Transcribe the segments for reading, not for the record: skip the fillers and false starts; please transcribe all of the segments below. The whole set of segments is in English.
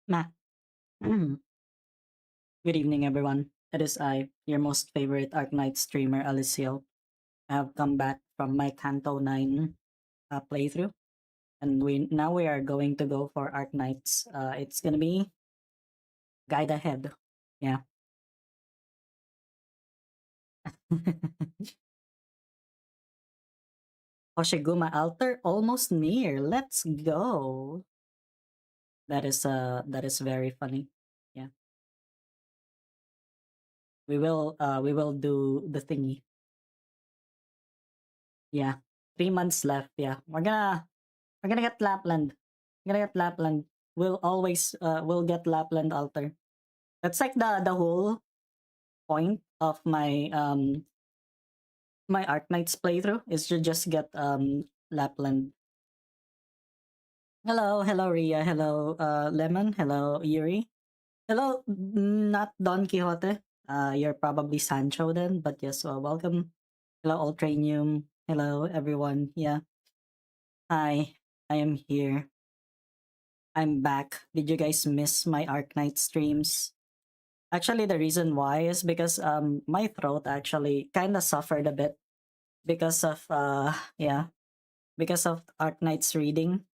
Ma. Good evening, everyone. It is I, your most favorite Arknight streamer, Alyssciel. I have come back from my Canto 9 playthrough, and we are going to go for Arknights. It's gonna be guide ahead. Yeah. Hoshiguma altar almost near. Let's go. That is very funny. Yeah. We will do the thingy. Yeah. 3 months left. Yeah. We're gonna get Lapland. We're gonna get Lapland. We'll get Lapland altar. That's like the whole point of my Arknights playthrough is to just get Lapland. Hello Ria, hello Lemon, hello Yuri. Hello, not Don Quixote. You're probably Sancho then, but yes, welcome. Hello Ultranium. Hello everyone. Yeah. Hi, I am here. I'm back. Did you guys miss my Arknight streams? Actually, the reason why is because my throat actually kind of suffered a bit because of yeah, because of Arknight's reading.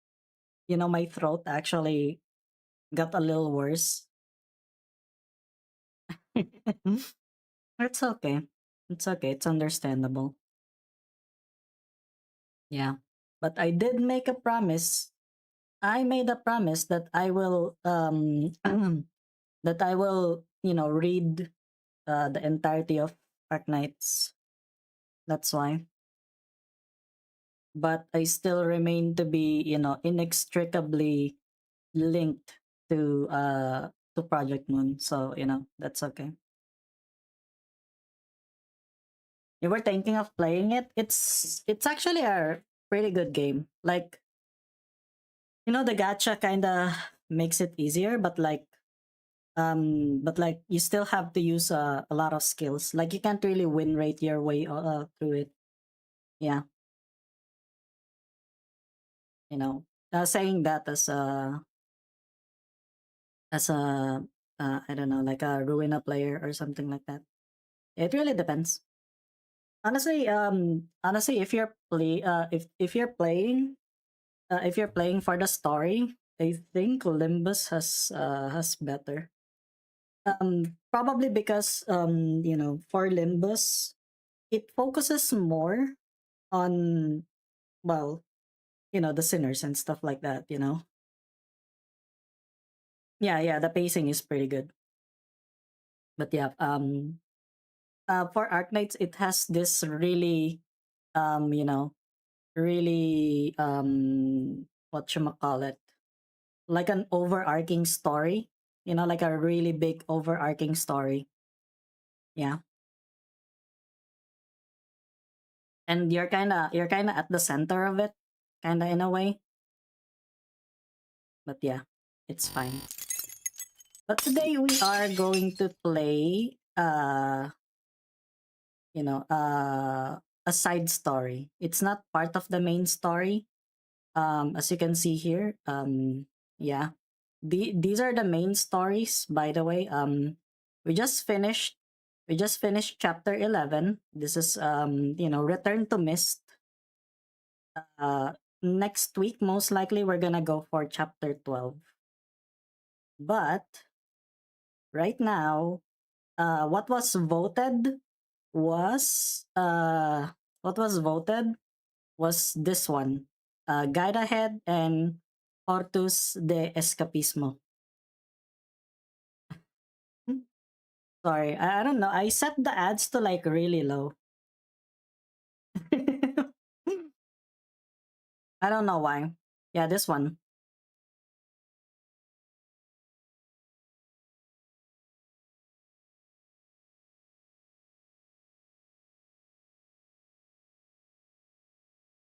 You know, my throat actually got a little worse. It's okay. It's okay. It's understandable. Yeah. But I did make a promise. I made a promise that I will that I will, read the entirety of Arknights. That's why. But I still remain to be, inextricably linked to Project Moon. So, that's okay. You were thinking of playing it? It's actually a pretty good game. Like, the gacha kinda makes it easier, but you still have to use a lot of skills. Like you can't really win rate your way through it. Yeah, saying that as a I don't know, like a Ruina player or something like that. It really depends. Honestly, if you're playing for the story, I think Limbus has better. Probably because for Limbus, it focuses more on, well, the sinners and stuff like that. Yeah, yeah, the pacing is pretty good. But yeah, for Arknights, it has this really, um, you know, really, what you call it, like an overarching story. Like a really big overarching story. Yeah, and you're kind of at the center of it, kind of in a way. But yeah, it's fine. But today we are going to play, a side story. It's not part of the main story. As you can see here, yeah, these are the main stories. By the way, we just finished. We just finished chapter 11. This is Return to Mist. Uh, Next week, most likely, we're gonna go for chapter 12. But right now, what was voted was what was voted was this one. Guide Ahead and Hortus de Escapismo. Sorry, I don't know. I set the ads to like really low. I don't know why. Yeah, this one.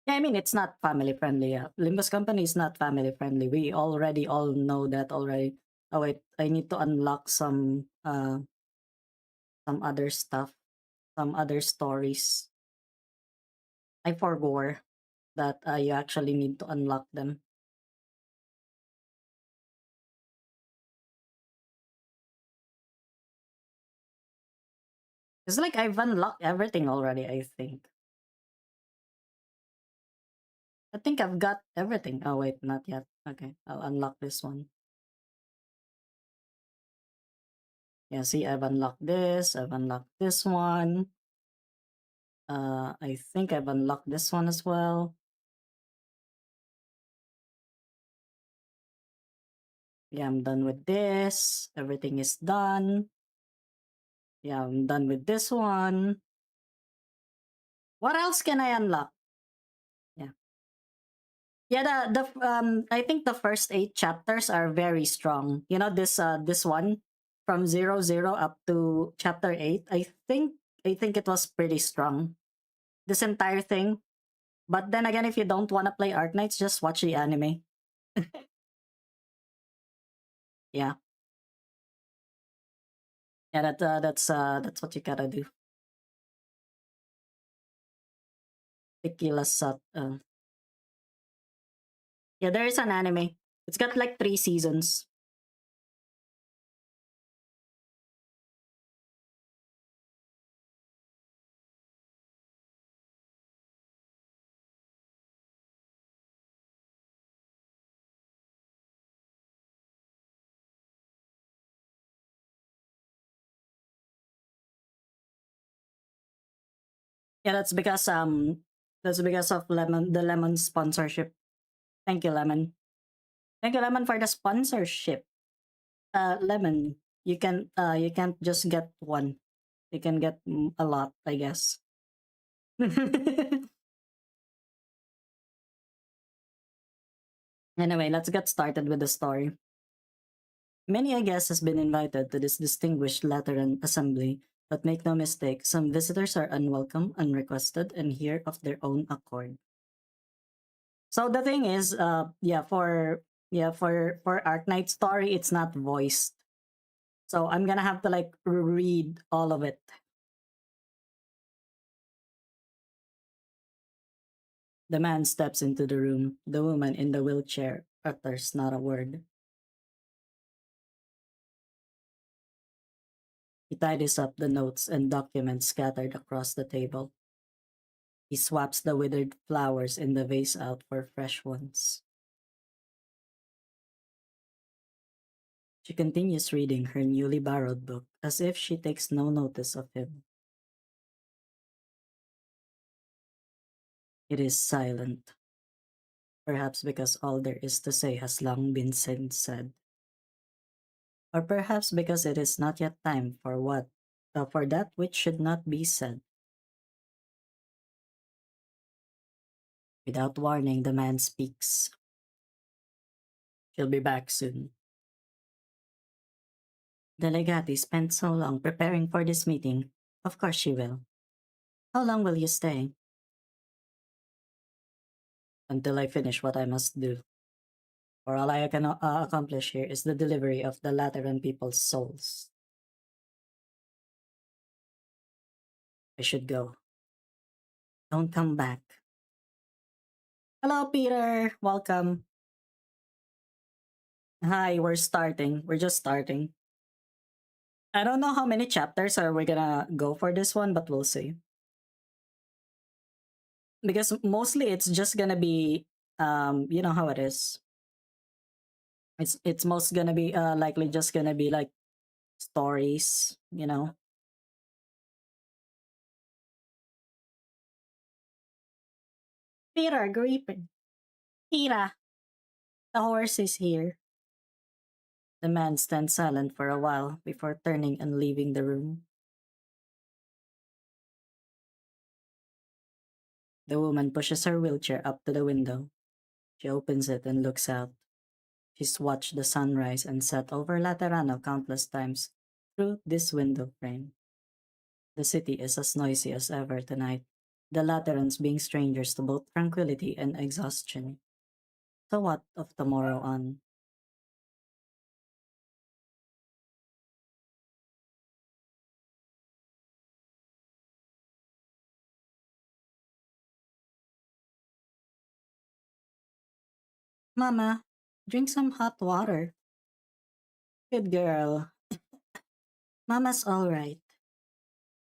Yeah, I mean it's not family friendly. Yeah. Limbus Company is not family friendly. We already all know that already. Oh wait, I need to unlock some other stuff, some other stories. I forgot that you actually need to unlock them. It's like I've unlocked everything already, I think. I think I've got everything. Oh wait, not yet. Okay, I'll unlock this one. Yeah, see, I've unlocked this. I've unlocked this one. I think I've unlocked this one as well. Yeah, I'm done with this. Everything is done. Yeah, I'm done with this one. What else can I unlock? Yeah. Yeah, I think the first 8 chapters are very strong. You know, this one from 00 up to chapter 8. I think it was pretty strong. This entire thing. But then again, if you don't want to play Arknights, just watch the anime. Yeah. Yeah, that's what you gotta do. Tequila Sat. Yeah, there is an anime. It's got like 3 seasons. Yeah, that's because of Lemon sponsorship. Thank you, Lemon. Thank you, Lemon, for the sponsorship. Lemon, you can't just get one. You can get a lot, I guess. Anyway, let's get started with the story. Many a guest has been invited to this distinguished Lateran assembly, but make no mistake, some visitors are unwelcome, unrequested, and here of their own accord. So the thing is, for Arknight story, it's not voiced. So I'm gonna have to like read all of it. The man steps into the room. The woman in the wheelchair utters not a word. He tidies up the notes and documents scattered across the table. He swaps the withered flowers in the vase out for fresh ones. She continues reading her newly borrowed book as if she takes no notice of him. It is silent, perhaps because all there is to say has long been said. Or perhaps because it is not yet time for that which should not be said. Without warning, the man speaks. She'll be back soon. The legati spent so long preparing for this meeting. Of course she will. How long will you stay? Until I finish what I must do. For all I can accomplish here is the delivery of the Lateran people's souls. I should go. Don't come back. Hello, Peter. Welcome. Hi, we're starting. We're just starting. I don't know how many chapters are we gonna go for this one, but we'll see. Because mostly it's just gonna be, you know how it is. It's most gonna be likely just gonna be like stories, you know. Peter, Griffin. Peter, the horse is here. The man stands silent for a while before turning and leaving the room. The woman pushes her wheelchair up to the window. She opens it and looks out. She's watched the sunrise and set over Laterano countless times through this window frame. The city is as noisy as ever tonight, the Laterans being strangers to both tranquility and exhaustion. So what of tomorrow on? Mama, drink some hot water. Good girl. Mama's all right.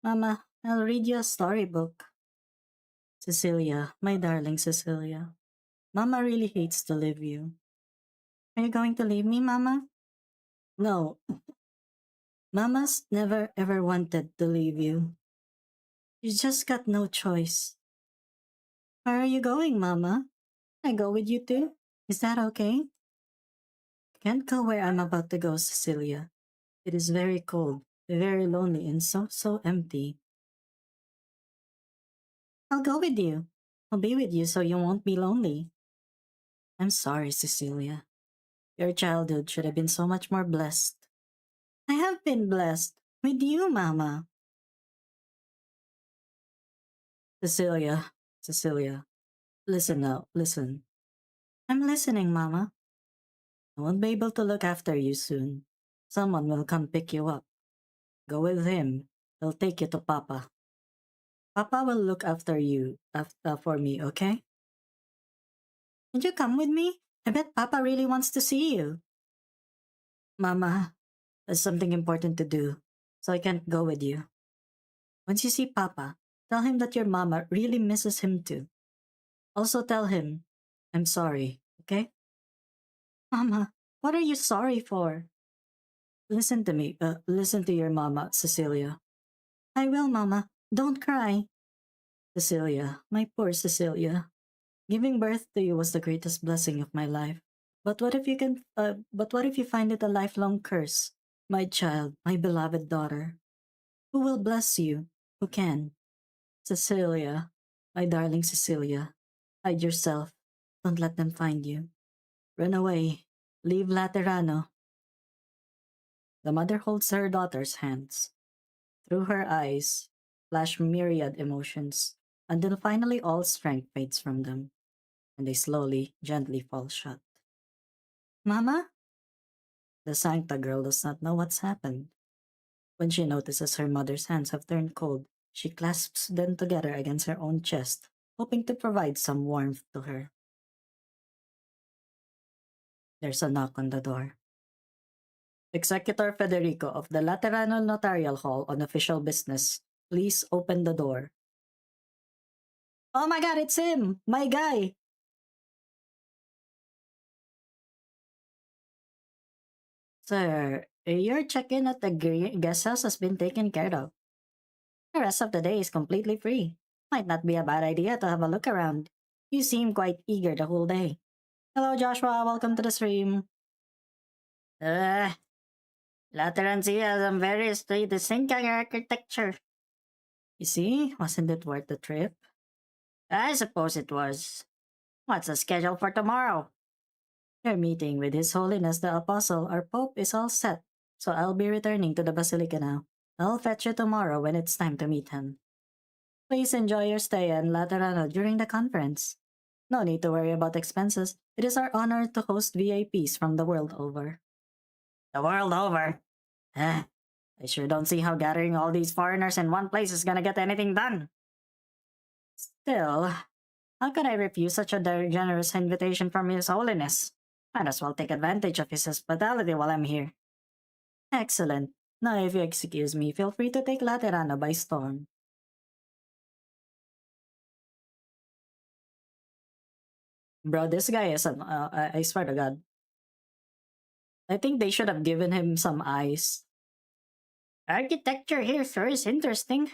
Mama, I'll read you a storybook. Cecilia, my darling Cecilia. Mama really hates to leave you. Are you going to leave me, Mama? No, Mama's never ever wanted to leave you. You just got no choice. Where are you going, Mama? I go with you too? Is that okay? Can't go where I'm about to go, Cecilia. It is very cold, very lonely, and so empty. I'll go with you. I'll be with you so you won't be lonely. I'm sorry, Cecilia. Your childhood should have been so much more blessed. I have been blessed. With you, Mama. Cecilia, Cecilia. Listen now, listen. I'm listening, Mama. I won't be able to look after you soon. Someone will come pick you up. Go with him. He'll take you to Papa. Papa will look after you for me, okay? Can you come with me? I bet Papa really wants to see you. Mama, there's something important to do, so I can't go with you. Once you see Papa, tell him that your mama really misses him too. Also tell him, I'm sorry, okay? Mama, what are you sorry for? Listen to me. Listen to your mama, Cecilia. I will, Mama. Don't cry. Cecilia, my poor Cecilia. Giving birth to you was the greatest blessing of my life. But what if you find it a lifelong curse? My child, my beloved daughter. Who will bless you? Who can? Cecilia, my darling Cecilia. Hide yourself. Don't let them find you. Run away. Leave Laterano. The mother holds her daughter's hands. Through her eyes flash myriad emotions, until finally all strength fades from them, and they slowly, gently fall shut. Mama? The Sancta girl does not know what's happened. When she notices her mother's hands have turned cold, she clasps them together against her own chest, hoping to provide some warmth to her. There's a knock on the door. Executor Federico of the Laterano Notarial Hall on official business. Please open the door. Oh my god, it's him! My guy! Sir, your check-in at the guest house has been taken care of. The rest of the day is completely free. Might not be a bad idea to have a look around. You seem quite eager the whole day. Hello, Joshua. Welcome to the stream. Uh, Laterancy has some very distinct architecture. You see, wasn't it worth the trip? I suppose it was. What's the schedule for tomorrow? Your meeting with His Holiness the Apostle, our Pope, is all set, so I'll be returning to the Basilica now. I'll fetch you tomorrow when it's time to meet him. Please enjoy your stay in Laterano during the conference. No need to worry about expenses. It is our honor to host VIPs from the world over. The world over? I sure don't see how gathering all these foreigners in one place is gonna get anything done. Still, how could I refuse such a generous invitation from His Holiness? Might as well take advantage of his hospitality while I'm here. Excellent. Now, if you excuse me, feel free to take Laterano by storm. Bro, this guy is I swear to God. I think they should have given him some eyes. Architecture here, sir, is interesting.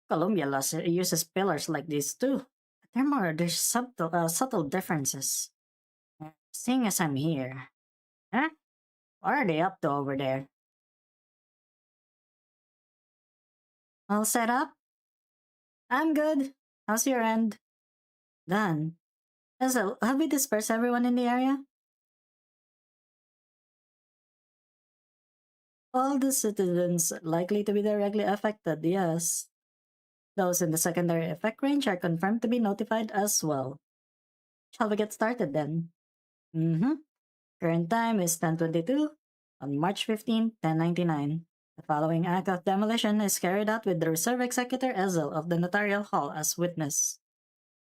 Columbia uses pillars like these too. But there's subtle differences. Seeing as I'm here. Huh? What are they up to over there? All set up? I'm good. How's your end? Done. So, have we dispersed everyone in the area? All the citizens likely to be directly affected, yes. Those in the secondary effect range are confirmed to be notified as well. Shall we get started then? Current time is 10:22 on March 15, 1099. The following act of demolition is carried out with the Reserve Executor Ezel of the Notarial Hall as witness.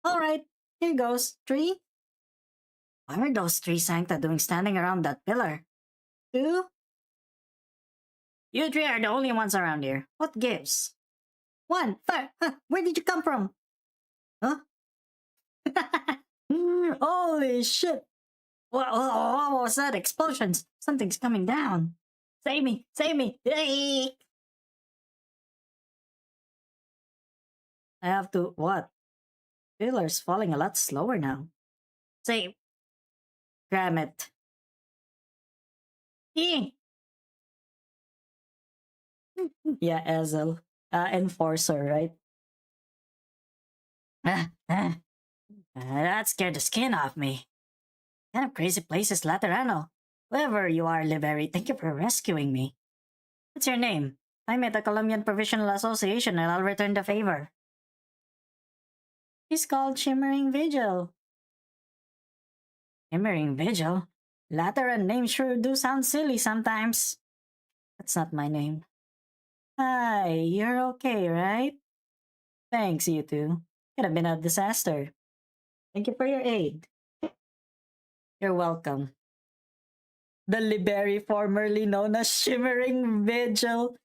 Alright, here goes. 3. What are those 3 Sancta doing standing around that pillar? 2. You 3 are the only ones around here. What gives? one, fire. Huh, where did you come from? Huh? Holy shit! What was that? Explosions! Something's coming down! Save me! Save me! Hey! I have to. What? Pillar's falling a lot slower now. Save! Damn it! Eh. Yeah, Ezel. Enforcer, right? Ah, ah, that scared the skin off me. What kind of crazy place is Laterano? Whoever you are, Liberi, thank you for rescuing me. What's your name? I'm at the Colombian Provisional Association and I'll return the favor. He's called Shimmering Vigil. Shimmering Vigil? Lateran names sure do sound silly sometimes. That's not my name. Hi, you're okay, right? Thanks, you two. Could have been a disaster. Thank you for your aid. You're welcome. The Liberi, formerly known as Shimmering Vigil.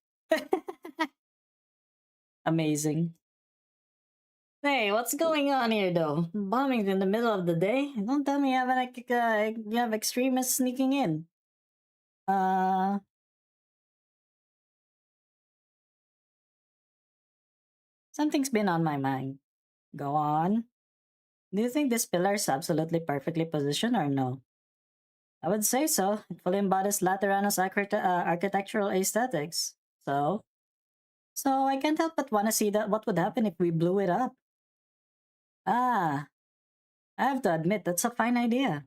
Amazing. Hey, what's going on here, though? Bombings in the middle of the day? Don't tell me you have extremists sneaking in. Uh, Something's been on my mind. Go on. Do you think this pillar is absolutely perfectly positioned or no? I would say so. It fully embodies Laterano's architectural aesthetics. So, so I can't help but want to see that what would happen if we blew it up. Ah, I have to admit that's a fine idea.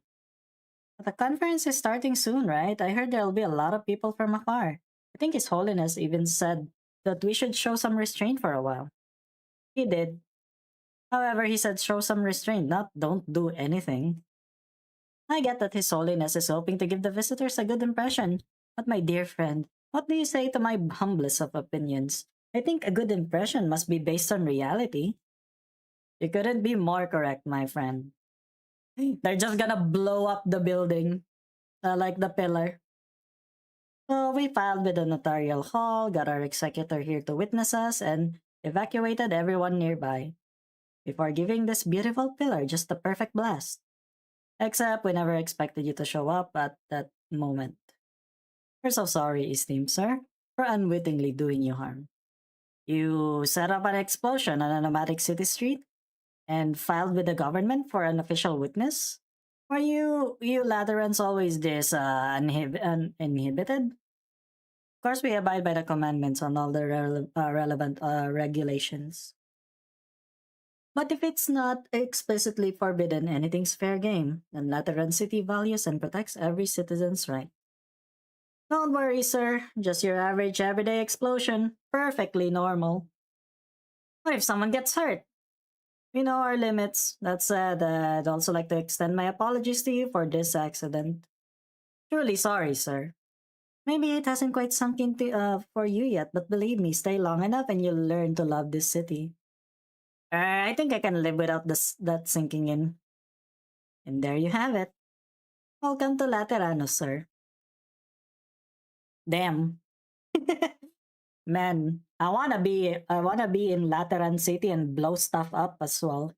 But the conference is starting soon, right? I heard there'll be a lot of people from afar. I think His Holiness even said that we should show some restraint for a while. He did. However, he said show some restraint, not don't do anything. I get that His Holiness is hoping to give the visitors a good impression. But my dear friend, what do you say to my humblest of opinions? I think a good impression must be based on reality. You couldn't be more correct, my friend. They're just gonna blow up the building, like the pillar. So we filed with the notarial hall, got our executor here to witness us, and evacuated everyone nearby before giving this beautiful pillar just the perfect blast. Except we never expected you to show up at that moment. We're so sorry, esteemed sir, for unwittingly doing you harm. You set up an explosion on a nomadic city street and filed with the government for an official witness? Are you Laterans always this uninhibited? Of course, we abide by the commandments on all the relevant regulations. But if it's not explicitly forbidden, anything's fair game, and Lateran City values and protects every citizen's right. Don't worry, sir. Just your average everyday explosion. Perfectly normal. What if someone gets hurt? We know our limits. That said, I'd also like to extend my apologies to you for this accident. Truly sorry, sir. Maybe it hasn't quite sunk into for you yet, but believe me, stay long enough and you'll learn to love this city. I think I can live without that sinking in. And there you have it. Welcome to Laterano, sir. Damn. Man, I wanna be in Lateran City and blow stuff up as well.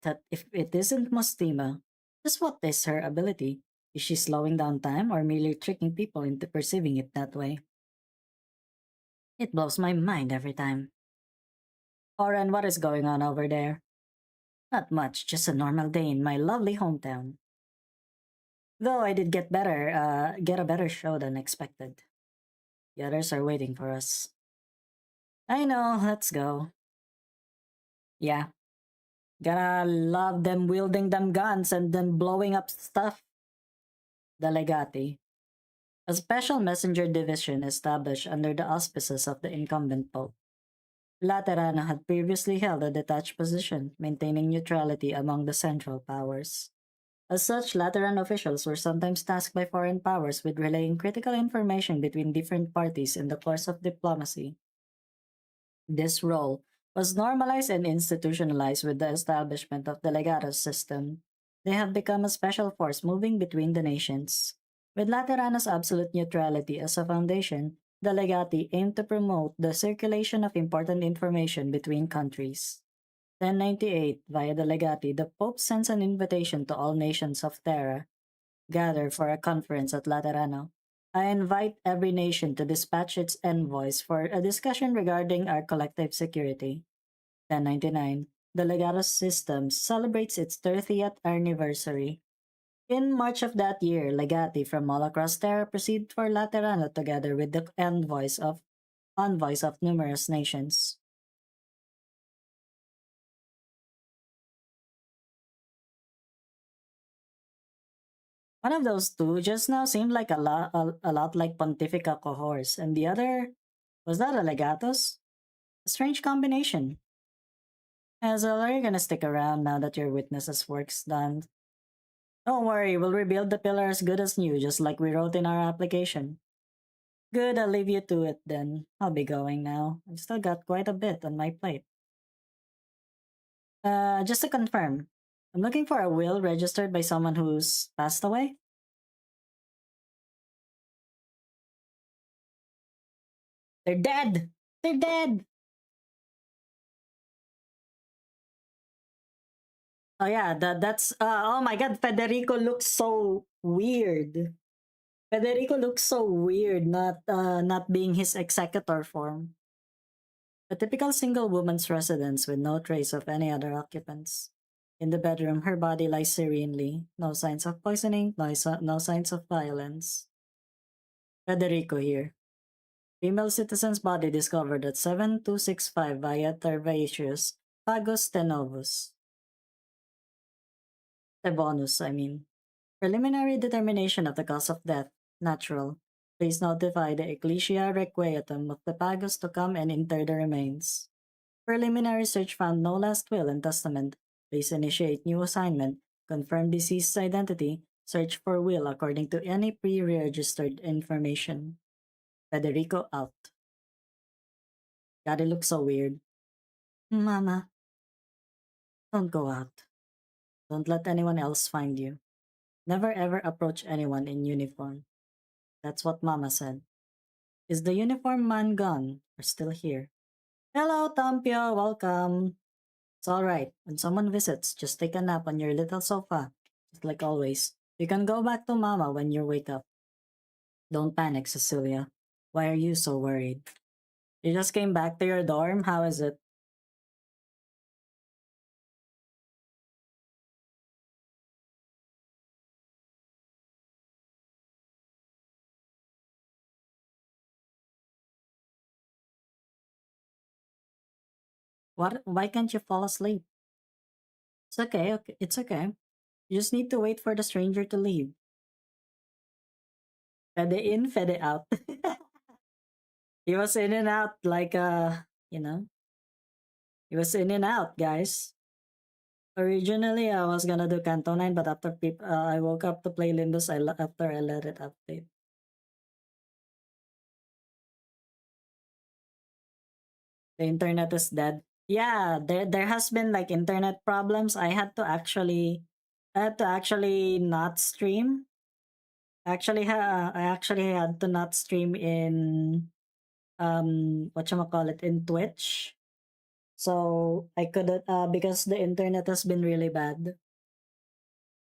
That if it isn't Mostima, just what is her ability? Is she slowing down time or merely tricking people into perceiving it that way? It blows my mind every time. Oren, what is going on over there? Not much, just a normal day in my lovely hometown. Though I did get a better show than expected. The others are waiting for us. I know, let's go. Yeah, gotta love them wielding them guns and then blowing up stuff. The Legati, a special messenger division established under the auspices of the incumbent pope. Laterano had previously held a detached position, maintaining neutrality among the central powers. As such, Lateran officials were sometimes tasked by foreign powers with relaying critical information between different parties in the course of diplomacy. This role was normalized and institutionalized with the establishment of the legato system. They have become a special force moving between the nations. With Laterano's absolute neutrality as a foundation, The legati aim to promote the circulation of important information between countries. 1098, via the legati, the Pope sends an invitation to all nations of Terra, gather for a conference at Laterano. I invite every nation to dispatch its envoys for a discussion regarding our collective security. 1099. The Legato system celebrates its 30th anniversary. In March of that year, legati from all across Terra proceed for Laterano together with the envoys of numerous nations. One of those two just now seemed like a lot like Pontifica cohorts, and the other, was that a legatus? A strange combination. As well, are you gonna stick around now that your witness's work's done? Don't worry, we'll rebuild the pillar as good as new, just like we wrote in our application. Good, I'll leave you to it then. I'll be going now. I've still got quite a bit on my plate. Just to confirm, I'm looking for a will registered by someone who's passed away? They're dead! They're dead! Oh yeah, that's oh my god, Federico looks so weird. Federico looks so weird not being his executor form. A typical single woman's residence with no trace of any other occupants. In the bedroom, her body lies serenely, no signs of poisoning, no signs of violence. Federico here. Female citizen's body discovered at 7265 via Tervaceous, Pagos Tenovus. Tebonus, I mean. Preliminary determination of the cause of death. Natural. Please notify the Ecclesia Requietum of the Pagos to come and inter the remains. Preliminary search found no last will and testament. Please initiate new assignment. Confirm deceased's identity. Search for will according to any pre-registered information. Federico out. God, it looks so weird. Mama, don't go out. Don't let anyone else find you. Never ever approach anyone in uniform. That's what Mama said. Is the uniform man gone or still here? Hello, Tampio. Welcome. It's alright. When someone visits, just take a nap on your little sofa. Just like always. You can go back to Mama when you wake up. Don't panic, Cecilia. Why are you so worried? You just came back to your dorm? How is it? What? Why can't you fall asleep? It's okay, okay. It's okay. You just need to wait for the stranger to leave. Fede in, fede out. He was in and out like you know, he was in and out, guys. Originally, I was gonna do Canto 9, but after I woke up to play Limbus, after I let it update. The internet is dead. Yeah, there has been like internet problems. I had to actually not stream. I actually had to not stream in whatchamacallit, in Twitch. So I couldn't because the internet has been really bad.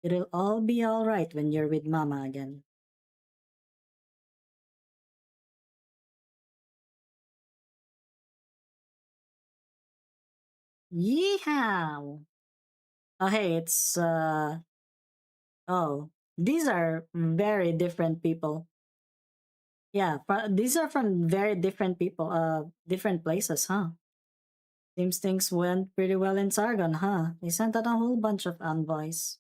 It'll all be alright when you're with Mama again. Yeehaw! Oh hey, it's oh, these are very different people. Yeah, these are from very different people, different places, huh? Seems things went pretty well in Sargon, huh? They sent out a whole bunch of envoys.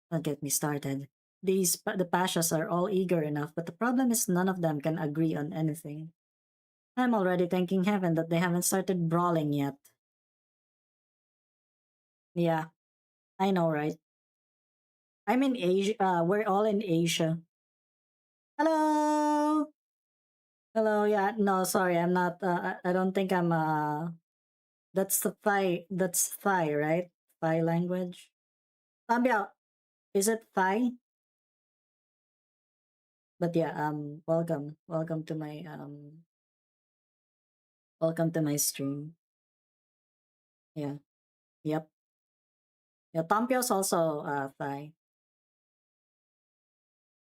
Don't get me started. The Pashas are all eager enough, but the problem is none of them can agree on anything. I'm already thanking heaven that they haven't started brawling yet. Yeah, I know, right? I'm in Asia. We're all in Asia. Hello, hello. Yeah, no, sorry, I'm not. I don't think I'm. That's the Thai. That's Thai, right? Thai language. Tambia, is it Thai? But yeah, welcome to my stream. Yeah. Yep. Yeah, Tampio's also Thai.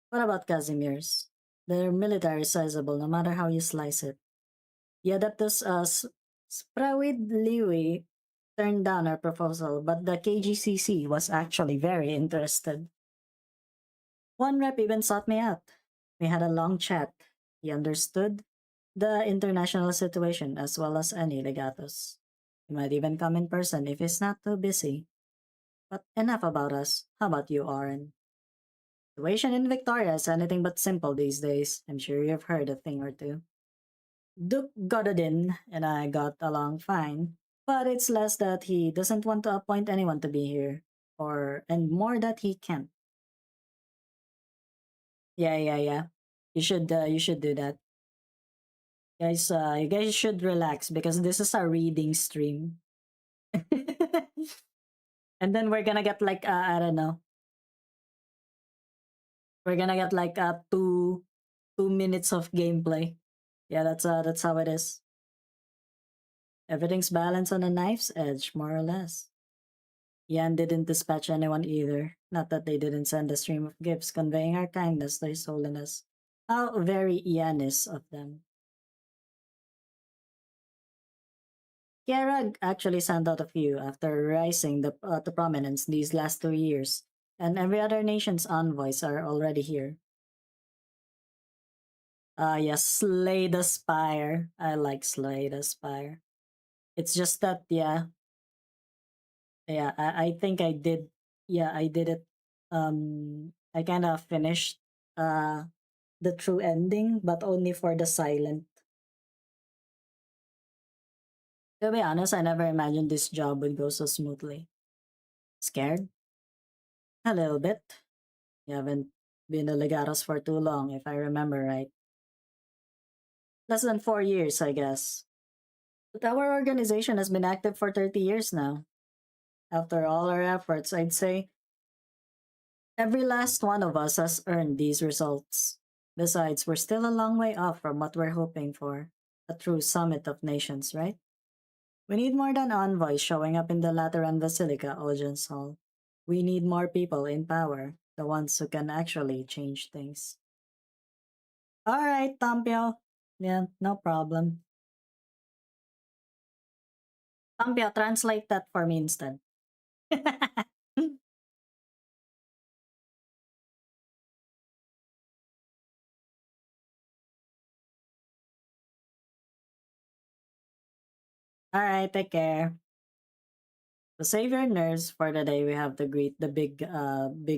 What about Casimir's? Their military is sizable no matter how you slice it. The Adeptus sprawiedliwie turned down our proposal, but the KGCC was actually very interested. One rep even sought me out. We had a long chat. He understood the international situation as well as any legatos. He might even come in person if he's not too busy. But enough about us. How about you, Oren? Situation in Victoria is anything but simple these days. I'm sure you've heard a thing or two. Duke Gododin and I got along fine, but it's less that he doesn't want to appoint anyone to be here, or and more that he can't. Yeah. You should do that, guys. You guys should relax because this is a reading stream, and then we're gonna get like I don't know, we're gonna get like 2 minutes of gameplay. Yeah, that's how it is. Everything's balanced on a knife's edge, more or less. Yan didn't dispatch anyone either. Not that they didn't send a stream of gifts conveying our kindness to His Holiness. How very Yanis of them. Kiara actually sent out a few after rising to prominence these last 2 years, and every other nation's envoys are already here. Yes, Slay the Spire. I like Slay the Spire. It's just that, I think I did. Yeah, I did it. I kind of finished the true ending, but only for the silent. To be honest, I never imagined this job would go so smoothly. Scared? A little bit. You haven't been a Legatos for too long, if I remember right. Less than 4 years, I guess. But our organization has been active for 30 years now. After all our efforts, I'd say every last one of us has earned these results. Besides, we're still a long way off from what we're hoping for, a true summit of nations, right? We need more than envoys showing up in the Lateran Basilica audience hall. We need more people in power, the ones who can actually change things. Alright, Tampio. Yeah, no problem. Tampio, translate that for me instead. Alright, take care. To save your nerves for the day, we have to greet the big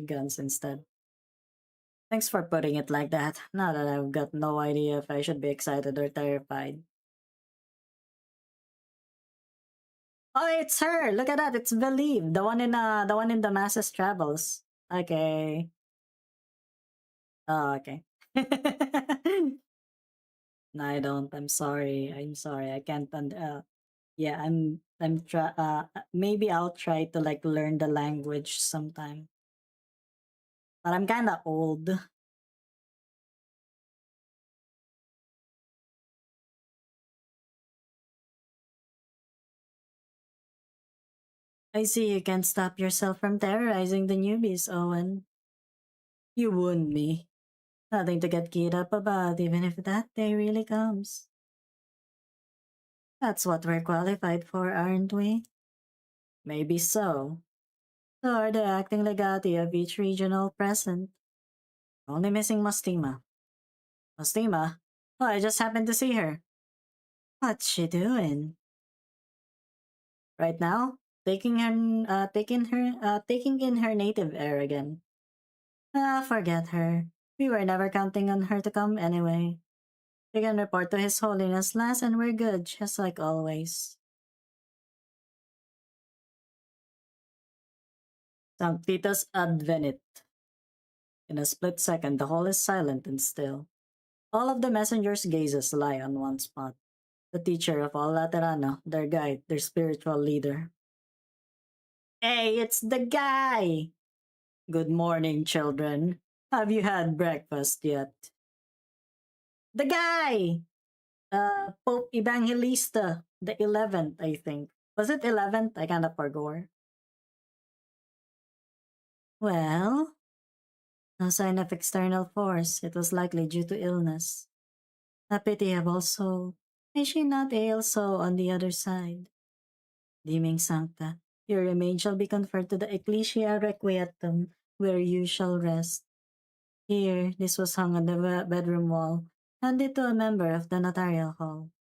guns instead. Thanks for putting it like that. Now that I've got no idea if I should be excited or terrified. Oh, it's her! Look at that! It's Believe, the one in the Masses Travels. Okay. Oh, okay. No, I don't. I'm sorry. I'm sorry. I can't. Yeah, I'm try. Maybe I'll try to like learn the language sometime. But I'm kind of old. I see you can't stop yourself from terrorizing the newbies, Owen. You wound me. Nothing to get keyed up about, even if that day really comes. That's what we're qualified for, aren't we? Maybe so. So are the acting legati of each regional present. Only missing Mastima. Mastima? Oh, I just happened to see her. What's she doing? Right now? Taking in her native air again. Ah, forget her. We were never counting on her to come anyway. We can report to His Holiness last and we're good, just like always. Sanctitas advenit. In a split second, the hall is silent and still. All of the messengers' gazes lie on one spot. The teacher of all Laterano, their guide, their spiritual leader. Hey, it's the guy! Good morning, children. Have you had breakfast yet? The guy! Pope Evangelista, the 11th, I think. Was it 11th? I kind of forgot. Well, no sign of external force. It was likely due to illness. A pitiable soul. May she not ail so on the other side. Deeming Sancta, your remains shall be conferred to the Ecclesia Requietum, where you shall rest. Here, this was hung on the bedroom wall, handed to a member of the notarial hall.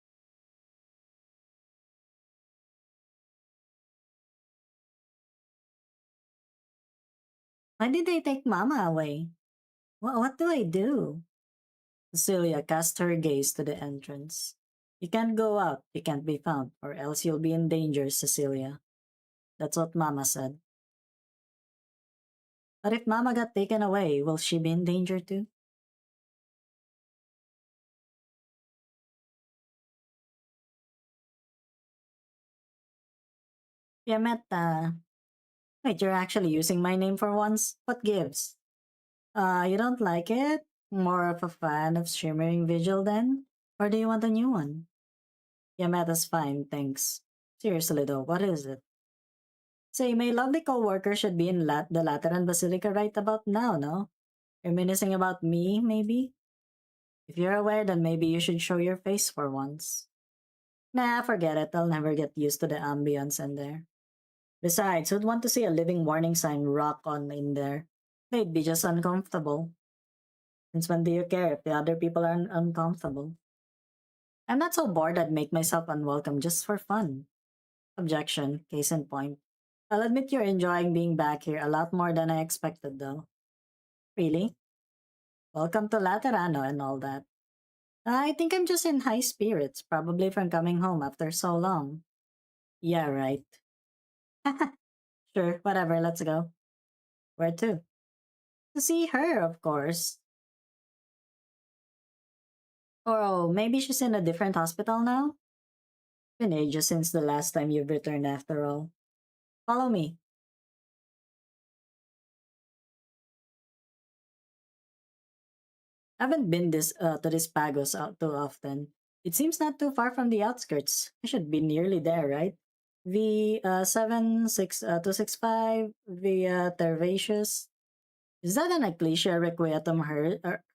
Why did they take Mama away? What do I do? Cecilia cast her gaze to the entrance. You can't go out, you can't be found, or else you'll be in danger, Cecilia. That's what Mama said. But if Mama got taken away, will she be in danger too? Yameta. Wait, you're actually using my name for once? What gives? You don't like it? More of a fan of Shimmering Vigil then? Or do you want a new one? Yameta's fine, thanks. Seriously though, what is it? Say, my lovely co-worker should be in the Lateran Basilica right about now, no? Reminiscing about me, maybe? If you're aware, then maybe you should show your face for once. Nah, forget it. I'll never get used to the ambience in there. Besides, who'd want to see a living warning sign rock on in there? They'd be just uncomfortable. Since when do you care if the other people are uncomfortable? I'm not so bored I'd make myself unwelcome just for fun. Objection, case in point. I'll admit you're enjoying being back here a lot more than I expected, though. Really? Welcome to Laterano and all that. I think I'm just in high spirits, probably from coming home after so long. Yeah, right. Sure, whatever, let's go. Where to? To see her, of course. Oh, maybe she's in a different hospital now? Been ages since the last time you've returned after all. Follow me. I haven't been this to this Pagos out too often. It seems not too far from the outskirts. I should be nearly there, right? V 76265 via Tervatius. Is that an Ecclesia Requietum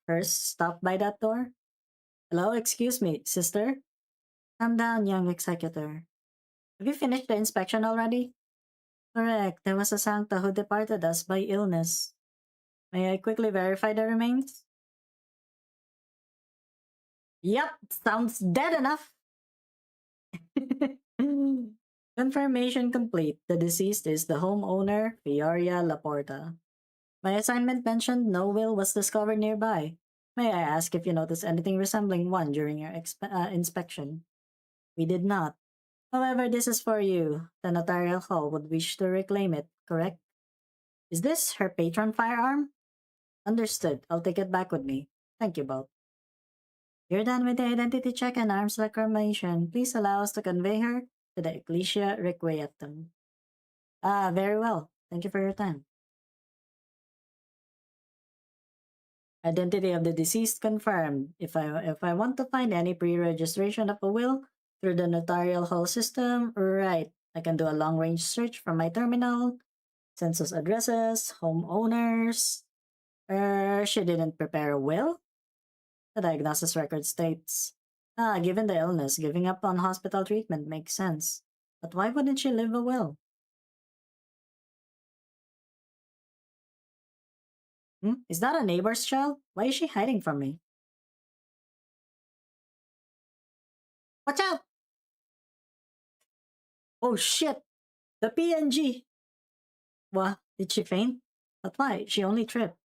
hearse stopped by that door? Hello, excuse me, sister? Calm down, young executor. Have you finished the inspection already? Correct. There was a Sancta who departed us by illness. May I quickly verify the remains? Yep, sounds dead enough. Confirmation complete. The deceased is the homeowner, Fioria Laporta. My assignment mentioned no will was discovered nearby. May I ask if you noticed anything resembling one during your inspection? We did not. However, this is for you. The notarial hall would wish to reclaim it, correct? Is this her patron firearm? Understood. I'll take it back with me. Thank you both. You're done with the identity check and arms reclamation. Please allow us to convey her to the Ecclesia Requietum. Ah, very well. Thank you for your time. Identity of the deceased confirmed. If I want to find any pre-registration of a will through the notarial hall system, right, I can do a long-range search from my terminal, census addresses, homeowners. She didn't prepare a will? The diagnosis record states, given the illness, giving up on hospital treatment makes sense. But why wouldn't she leave a will? Is that a neighbor's child? Why is she hiding from me? Watch out! Oh shit! The PNG! What? Did she faint? But why? She only tripped.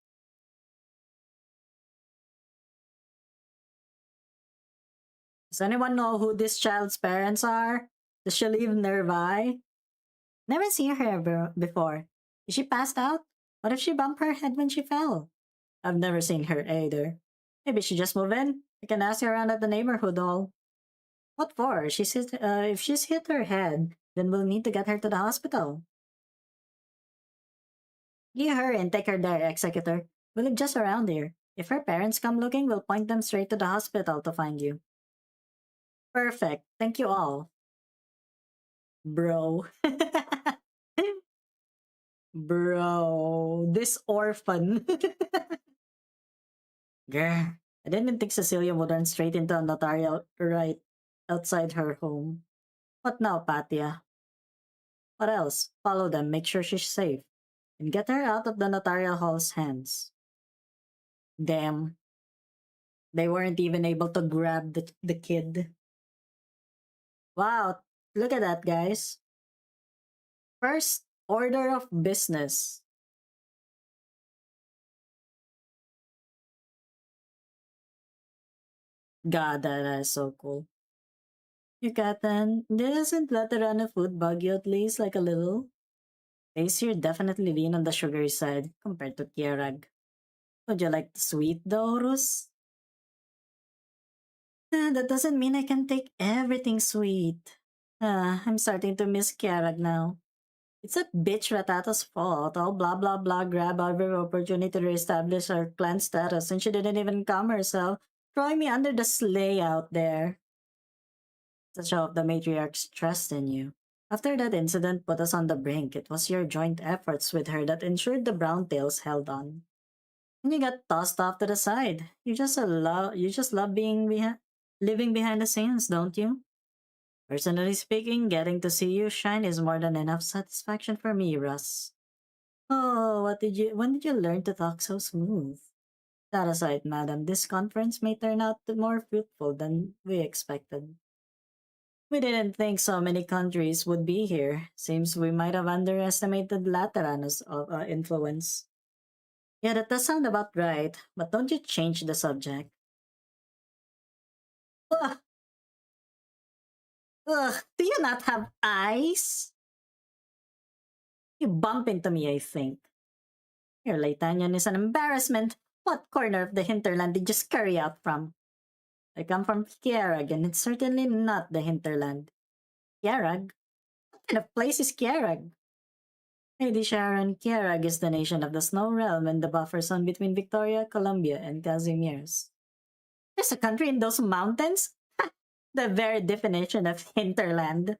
Does anyone know who this child's parents are? Does she live nearby? Never seen her before. Is she passed out? What if she bumped her head when she fell? I've never seen her either. Maybe she just moved in. We can ask her around at the neighborhood hall. What for? If she's hit her head, then we'll need to get her to the hospital. Get her and take her there, executor. We live just around here. If her parents come looking, we'll point them straight to the hospital to find you. Perfect. Thank you all. Bro. Bro. This orphan. Grr. I didn't think Cecilia would run straight into a notarial right outside her home. What now, Patia? What else? Follow them, make sure she's safe, and get her out of the notarial hall's hands. Damn. They weren't even able to grab the kid. Wow, look at that, guys. First order of business. God, that is so cool. Yucatan, doesn't Laterano food bug you at least like a little? Tastes here definitely lean on the sugary side compared to Kierag. Would you like the sweet though, Rus? That doesn't mean I can take everything sweet. I'm starting to miss Kierag now. It's that bitch Ratato's fault. All blah blah blah grab every opportunity to reestablish her clan status, and she didn't even come herself, throwing me under the sleigh out there. To show off the matriarch's trust in you. After that incident put us on the brink, it was your joint efforts with her that ensured the Browntails held on. And you got tossed off to the side. You just love living behind the scenes, don't you? Personally speaking, getting to see you shine is more than enough satisfaction for me, Russ. Oh, when did you learn to talk so smooth? That aside, madam, this conference may turn out to more fruitful than we expected. We didn't think so many countries would be here. Seems we might have underestimated Laterano's influence. Yeah, that does sound about right, but don't you change the subject. Ugh, ugh, do you not have eyes? You bump into me, I think. Your Laitanian is an embarrassment. What corner of the hinterland did you scurry out from? I come from Kierag, and it's certainly not the hinterland. Kierag? What kind of place is Kierag? Lady Sharon, Kierag is the nation of the Snow Realm and the buffer zone between Victoria, Columbia, and Casimir's. There's a country in those mountains? Ha! The very definition of hinterland.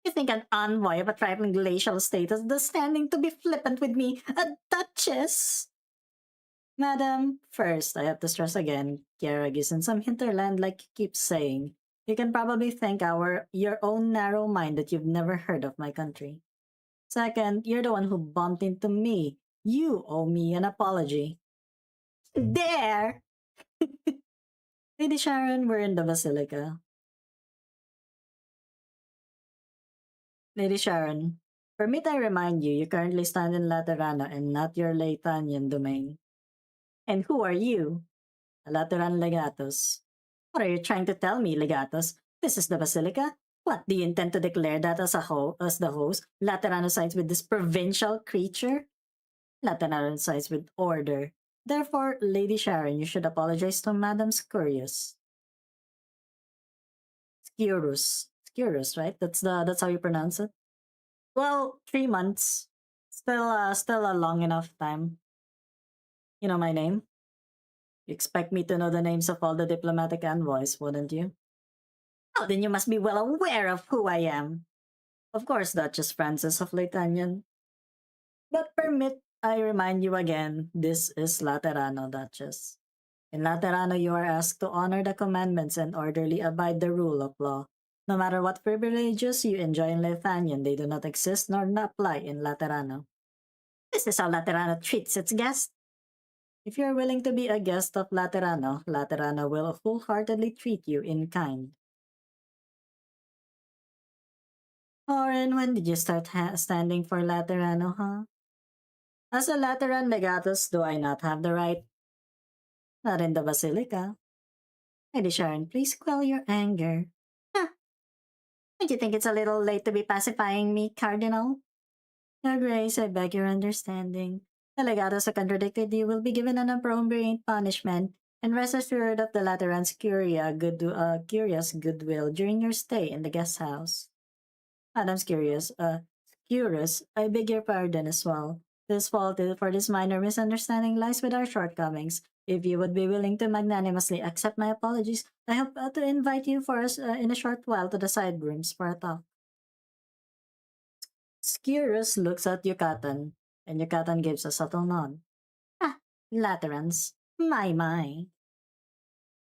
You think an envoy of a trifling glacial status does standing to be flippant with me, a duchess? Madam, first, I have to stress again, Kierag is in some hinterland like you keep saying. You can probably thank your own narrow mind that you've never heard of my country. Second, you're the one who bumped into me. You owe me an apology. There! Lady Sharon, we're in the Basilica. Lady Sharon, permit I remind you, you currently stand in Laterano and not your Laetanian domain. And who are you? A Lateran Legatus. What are you trying to tell me, Legatus? This is the Basilica? What, do you intend to declare that as the host, Laterano sides with this provincial creature? Laterano sides with order. Therefore, Lady Sharon, you should apologize to Madame Scurious. Scurus, right? That's how you pronounce it. Well, 3 months. Still a long enough time. You know my name? You expect me to know the names of all the diplomatic envoys, wouldn't you? Oh, then you must be well aware of who I am. Of course, Duchess Frances of Laetanian. But permit I remind you again, this is Laterano, Duchess. In Laterano, you are asked to honor the commandments and orderly abide the rule of law. No matter what privileges you enjoy in Laethanian, they do not exist nor apply in Laterano. This is how Laterano treats its guests. If you are willing to be a guest of Laterano, Laterano will wholeheartedly treat you in kind. Oren, when did you start standing for Laterano, huh? As a Lateran legatus, do I not have the right? Not in the Basilica. Lady Sharon, please quell your anger. Huh. Don't you think it's a little late to be pacifying me, Cardinal? Your Grace, I beg your understanding. The legatus who contradicted you will be given an appropriate punishment, and rest assured of the Lateran's curious goodwill during your stay in the guest house. Adam's curious, I beg your pardon as well. This fault for this minor misunderstanding lies with our shortcomings. If you would be willing to magnanimously accept my apologies, I hope to invite you for us in a short while to the side rooms for a talk. Skirus looks at Yucatan, and Yucatan gives a subtle nod. Ah, Laterans. My.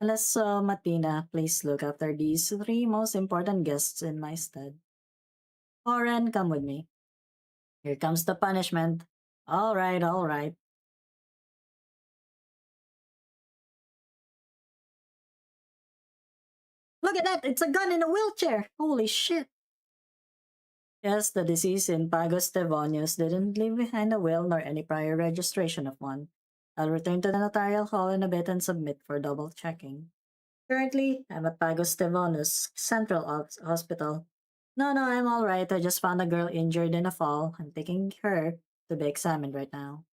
Unless Matina, please look after these three most important guests in my stead. Oren, come with me. Here comes the punishment. All right, all right. Look at that! It's a gun in a wheelchair! Holy shit! Yes, the deceased in Pagos Devonius didn't leave behind a will nor any prior registration of one. I'll return to the notarial hall in a bit and submit for double checking. Currently, I'm at Pagos Devonius Central Hospital. No, I'm alright. I just found a girl injured in a fall. I'm taking her to be examined right now.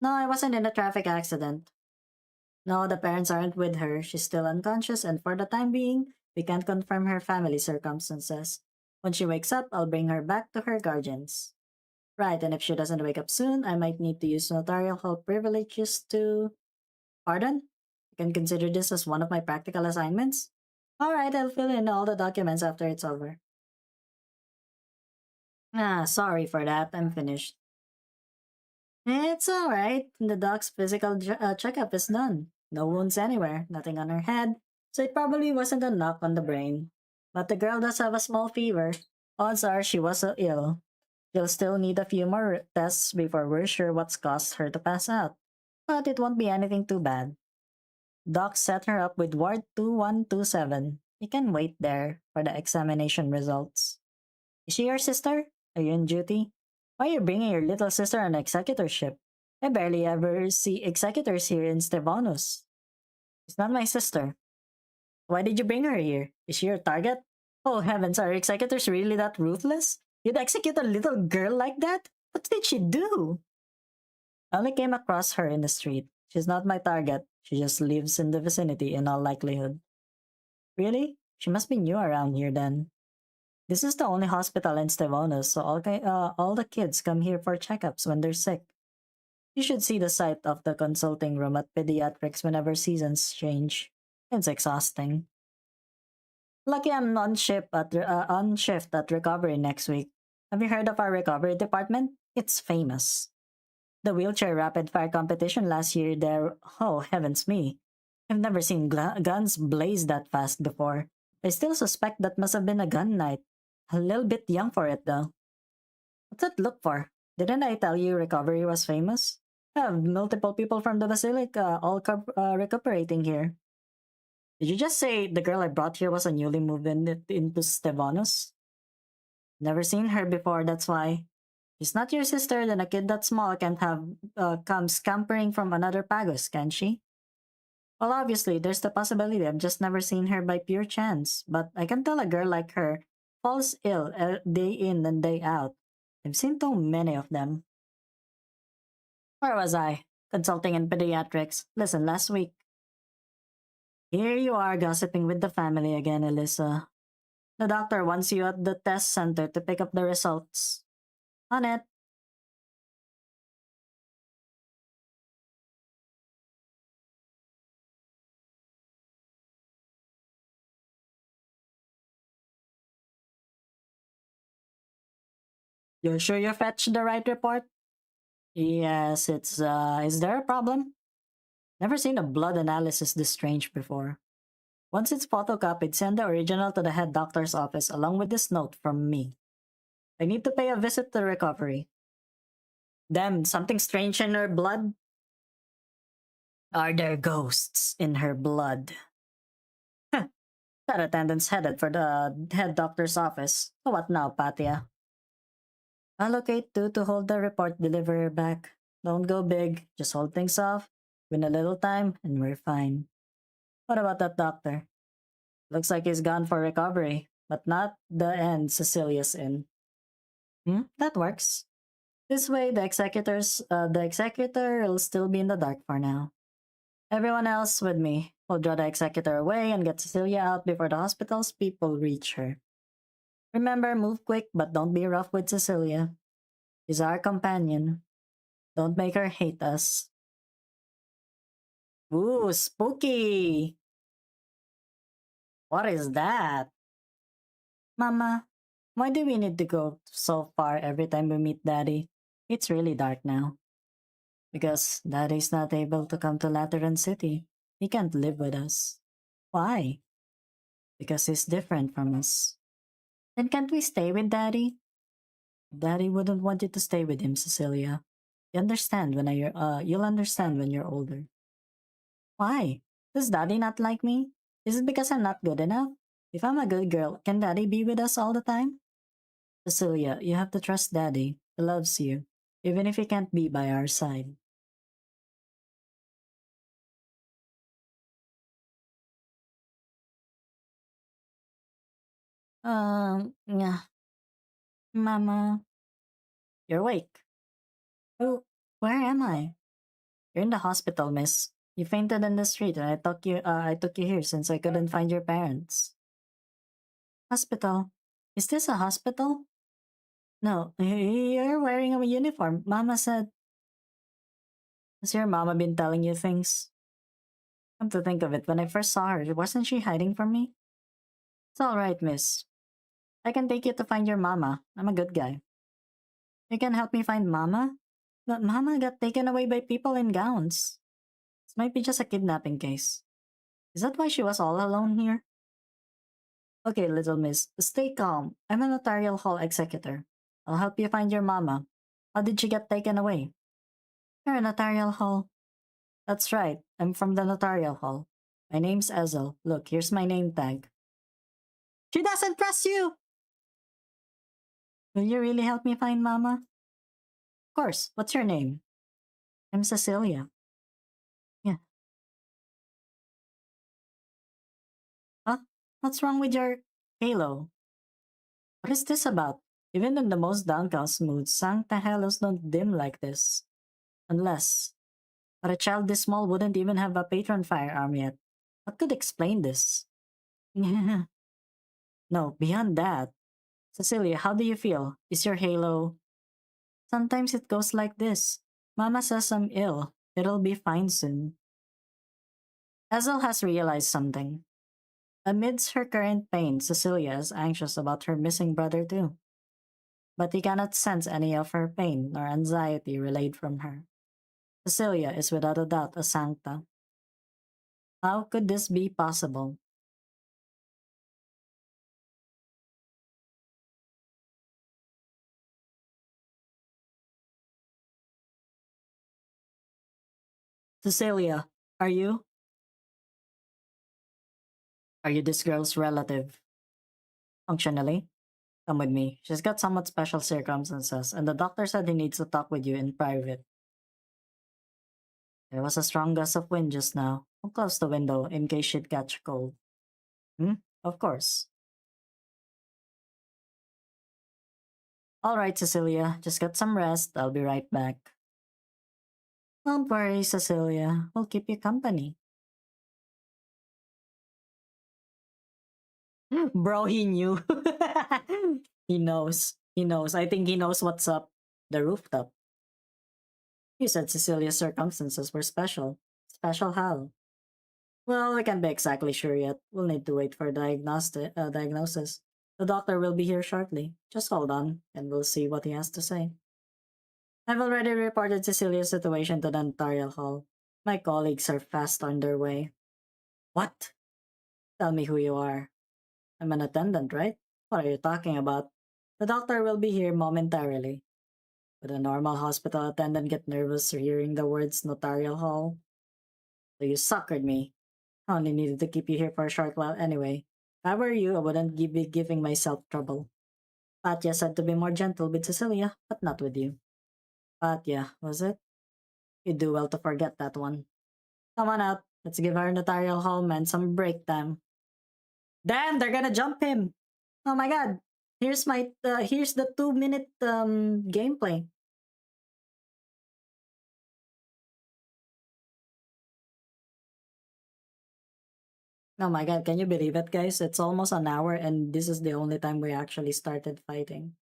No, I wasn't in a traffic accident. No, the parents aren't with her. She's still unconscious, and for the time being, we can't confirm her family circumstances. When she wakes up, I'll bring her back to her guardians. Right, and if she doesn't wake up soon, I might need to use notarial hall privileges to. Pardon? You can consider this as one of my practical assignments? Alright, I'll fill in all the documents after it's over. Sorry for that. I'm finished. It's alright. The doc's physical checkup is done. No wounds anywhere, nothing on her head, so it probably wasn't a knock on the brain. But the girl does have a small fever. Odds are she was ill. She'll still need a few more tests before we're sure what's caused her to pass out. But it won't be anything too bad. Doc set her up with Ward 2127. You can wait there for the examination results. Is she your sister? Are you in duty? Why are you bringing your little sister on executorship? I barely ever see executors here in Stevanus. She's not my sister. Why did you bring her here? Is she your target? Oh heavens, are executors really that ruthless? You'd execute a little girl like that? What did she do? I only came across her in the street. She's not my target. She just lives in the vicinity in all likelihood. Really? She must be new around here then. This is the only hospital in Stevanus, so all the kids come here for checkups when they're sick. You should see the sight of the consulting room at pediatrics whenever seasons change. It's exhausting. Lucky I'm on shift at recovery next week. Have you heard of our recovery department? It's famous. The wheelchair rapid fire competition last year there, oh heavens me. I've never seen guns blaze that fast before. I still suspect that must have been a gun night. A little bit young for it though. What's that look for? Didn't I tell you recovery was famous? I have multiple people from the Basilica all recuperating here. Did you just say the girl I brought here was a newly moved into Stevanus? Never seen her before, that's why. She's not your sister, then a kid that small can't have come scampering from another Pagos, can she? Well, obviously, there's the possibility I've just never seen her by pure chance, but I can tell a girl like her falls ill day in and day out. I've seen too many of them. Where was I? Consulting in pediatrics. Listen, last week. Here you are gossiping with the family again, Alyssa. The doctor wants you at the test center to pick up the results. On it. You're sure you fetched the right report? Yes, is there a problem? Never seen a blood analysis this strange before. Once it's photocopied, send the original to the head doctor's office along with this note from me. I need to pay a visit to recovery. Damn, something strange in her blood? Are there ghosts in her blood? That attendant's headed for the head doctor's office. So what now, Patia? Allocate two to hold the report delivery back. Don't go big, just hold things off. Win a little time, and we're fine. What about that doctor? Looks like he's gone for recovery, but not the end Cecilia's in. That works. This way, the executor will still be in the dark for now. Everyone else with me. We'll draw the executor away and get Cecilia out before the hospital's people reach her. Remember, move quick, but don't be rough with Cecilia. She's our companion. Don't make her hate us. Ooh, spooky! What is that? Mama, why do we need to go so far every time we meet Daddy? It's really dark now. Because Daddy's not able to come to Lateran City. He can't live with us. Why? Because he's different from us. Then can't we stay with Daddy? Daddy wouldn't want you to stay with him, Cecilia. You'll understand when you're older. Why? Does Daddy not like me? Is it because I'm not good enough? If I'm a good girl, can Daddy be with us all the time? Cecilia, you have to trust Daddy. He loves you, even if he can't be by our side. Yeah, Mama. You're awake. Oh, where am I? You're in the hospital, miss. You fainted in the street and I took you here since I couldn't find your parents. Hospital? Is this a hospital? No, you're wearing a uniform. Mama said, has your mama been telling you things? Come to think of it, when I first saw her, wasn't she hiding from me? It's alright, miss. I can take you to find your mama. I'm a good guy. You can help me find mama? But mama got taken away by people in gowns. This might be just a kidnapping case. Is that why she was all alone here? Okay, little miss, stay calm. I'm a notarial hall executor. I'll help you find your mama. How did she get taken away? You're a notarial hall. That's right. I'm from the notarial hall. My name's Ezel. Look, here's my name tag. She doesn't trust you! Will you really help me find mama? Of course. What's your name? I'm Cecilia. Yeah. Huh? What's wrong with your halo? What is this about? Even in the most downcast moods, Sancta halos don't dim like this. Unless, but a child this small wouldn't even have a patron firearm yet. What could explain this? No, beyond that. Cecilia, how do you feel? Is your halo? Sometimes it goes like this. Mama says I'm ill. It'll be fine soon. Ezel has realized something. Amidst her current pain, Cecilia is anxious about her missing brother too. But he cannot sense any of her pain nor anxiety relayed from her. Cecilia is without a doubt a sancta. How could this be possible? Cecilia, are you? Are you this girl's relative? Functionally? Come with me. She's got somewhat special circumstances, and the doctor said he needs to talk with you in private. There was a strong gust of wind just now. I'll close the window in case she'd catch cold. Hmm? Of course. All right, Cecilia. Just get some rest. I'll be right back. Don't worry, Cecilia. We'll keep you company. Bro, he knew. He knows. He knows. I think he knows what's up. The rooftop. You said Cecilia's circumstances were special. Special how? Well, we can't be exactly sure yet. We'll need to wait for diagnosis. The doctor will be here shortly. Just hold on, and we'll see what he has to say. I've already reported Cecilia's situation to the notarial hall. My colleagues are fast on their way. What? Tell me who you are. I'm an attendant, right? What are you talking about? The doctor will be here momentarily. Would a normal hospital attendant get nervous hearing the words notarial hall? So you suckered me. I only needed to keep you here for a short while anyway. If I were you, I wouldn't be giving myself trouble. Patya said to be more gentle with Cecilia, but not with you. Patya, was it? You do well to forget that one. Come on out. Let's give our notarial hall man some break time. Damn, they're gonna jump him. Oh my god. Here's the 2 minute gameplay. Oh my god, can you believe it, guys? It's almost an hour and this is the only time we actually started fighting.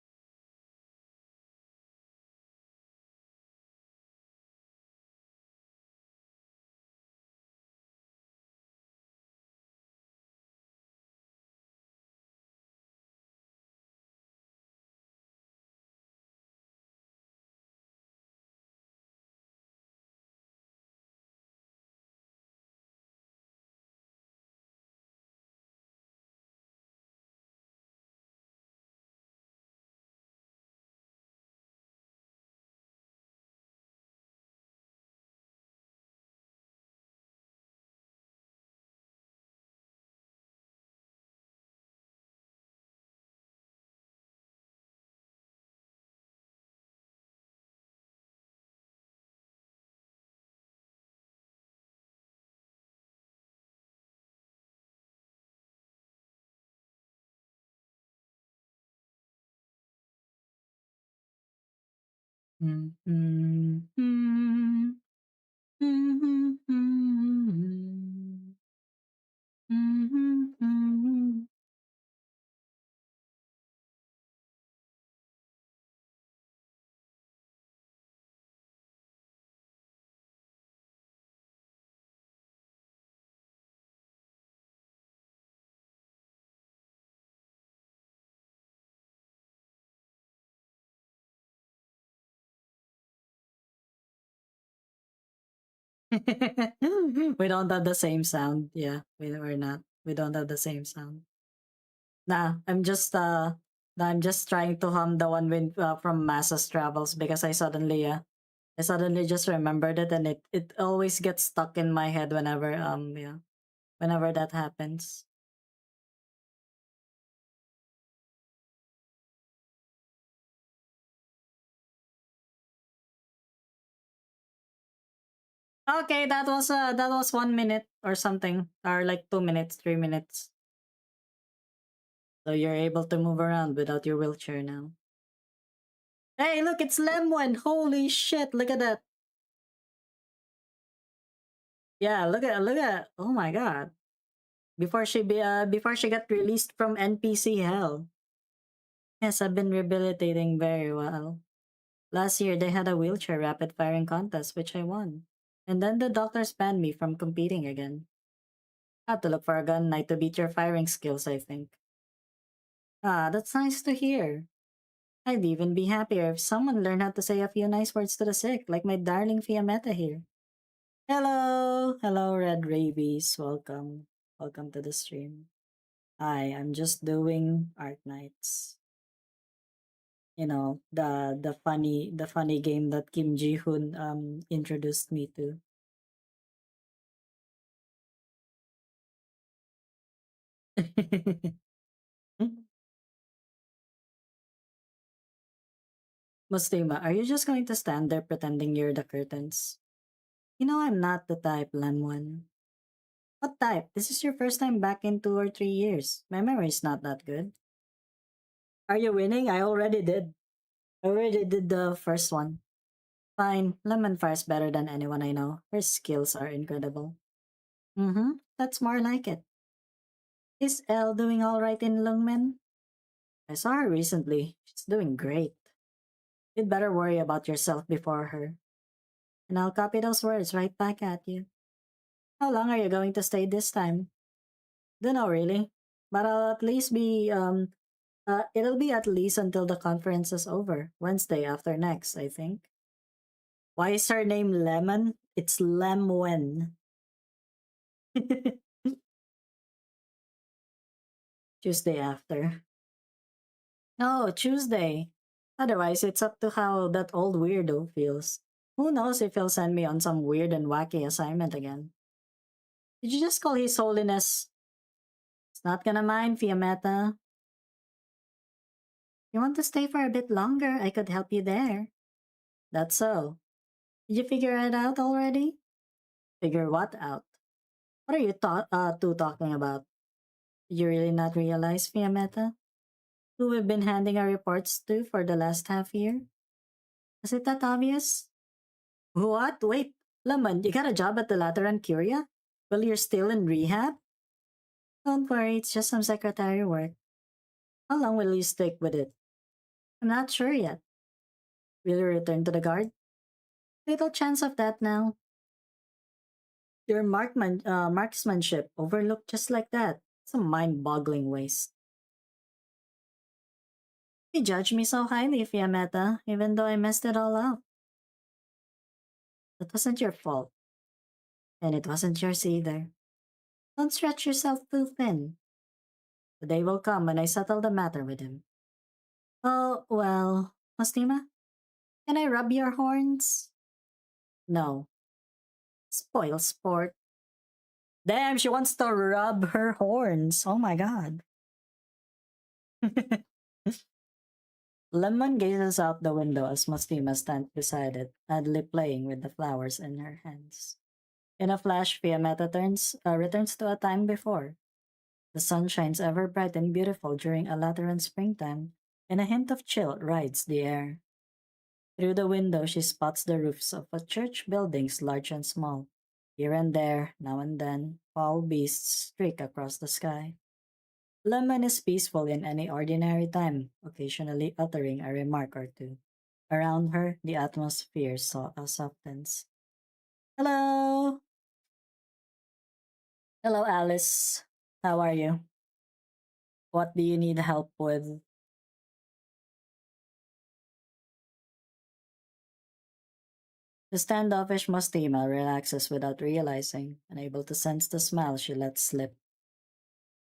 Mm, mm, mm, mm, mm, mm, mm. We don't have the same sound. Yeah, we're not. We don't have the same sound. Nah, I'm just trying to hum the one from Massa's Travels because I suddenly just remembered it and it always gets stuck in my head whenever that happens. Okay, that was 1 minute or something, or like 2 minutes, 3 minutes. So you're able to move around without your wheelchair now. Hey, look, it's Lemon! Holy shit! Look at that! Yeah, look at. Oh my god! Before she got released from NPC hell. Yes, I've been rehabilitating very well. Last year they had a wheelchair rapid firing contest, which I won. And then the doctors banned me from competing again. Had to look for a gun knight to beat your firing skills, I think. Ah, that's nice to hear. I'd even be happier if someone learned how to say a few nice words to the sick, like my darling Fiametta here. Hello! Hello, Red Rabies. Welcome. Welcome to the stream. Hi, I'm just doing Arknights. You know, the funny game that Kim Ji Hoon introduced me to. Muslima, are you just going to stand there pretending you're the curtains? You know I'm not the type, Lemon. What type? This is your first time back in 2 or 3 years. My memory's not that good. Are you winning? I already did. I already did the first one. Fine, Lemon fires better than anyone I know. Her skills are incredible. Mm-hmm, that's more like it. Is Elle doing alright in Lungmen? I saw her recently. She's doing great. You'd better worry about yourself before her. And I'll copy those words right back at you. How long are you going to stay this time? Dunno really. But it'll be at least until the conference is over. Wednesday after next, I think. Why is her name Lemon? It's Lemwen. Tuesday after. No, Tuesday. Otherwise, it's up to how that old weirdo feels. Who knows if he'll send me on some weird and wacky assignment again. Did you just call His Holiness? It's not gonna mind, Fiametta. You want to stay for a bit longer? I could help you there. That's so. Did you figure it out already? Figure what out? What are you two talking about? Did you really not realize, Fiametta? Who we've been handing our reports to for the last half year? Is it that obvious? What? Wait, Lemon, you got a job at the Lateran Curia? Well, you're still in rehab? Don't worry, it's just some secretary work. How long will you stick with it? I'm not sure yet. Will you return to the guard? Little chance of that now. Your marksmanship overlooked just like that. It's a mind-boggling waste. You judge me so highly, Fiametta, even though I messed it all up. That wasn't your fault, and it wasn't yours either. Don't stretch yourself too thin. The day will come when I settle the matter with him. Oh, well, Mastima, can I rub your horns? No. Spoil sport. Damn, she wants to rub her horns. Oh my god. Lemon gazes out the window as Mastima stands beside it, idly playing with the flowers in her hands. In a flash, Fiametta returns to a time before. The sun shines ever bright and beautiful during a Lateran springtime, and a hint of chill rides the air. Through the window, she spots the roofs of a church buildings, large and small. Here and there, now and then, foul beasts streak across the sky. Lemon is peaceful in any ordinary time, occasionally uttering a remark or two. Around her, the atmosphere softens. Hello! Hello, Alyss. How are you? What do you need help with? The standoffish Mostima relaxes without realizing, unable to sense the smile she lets slip.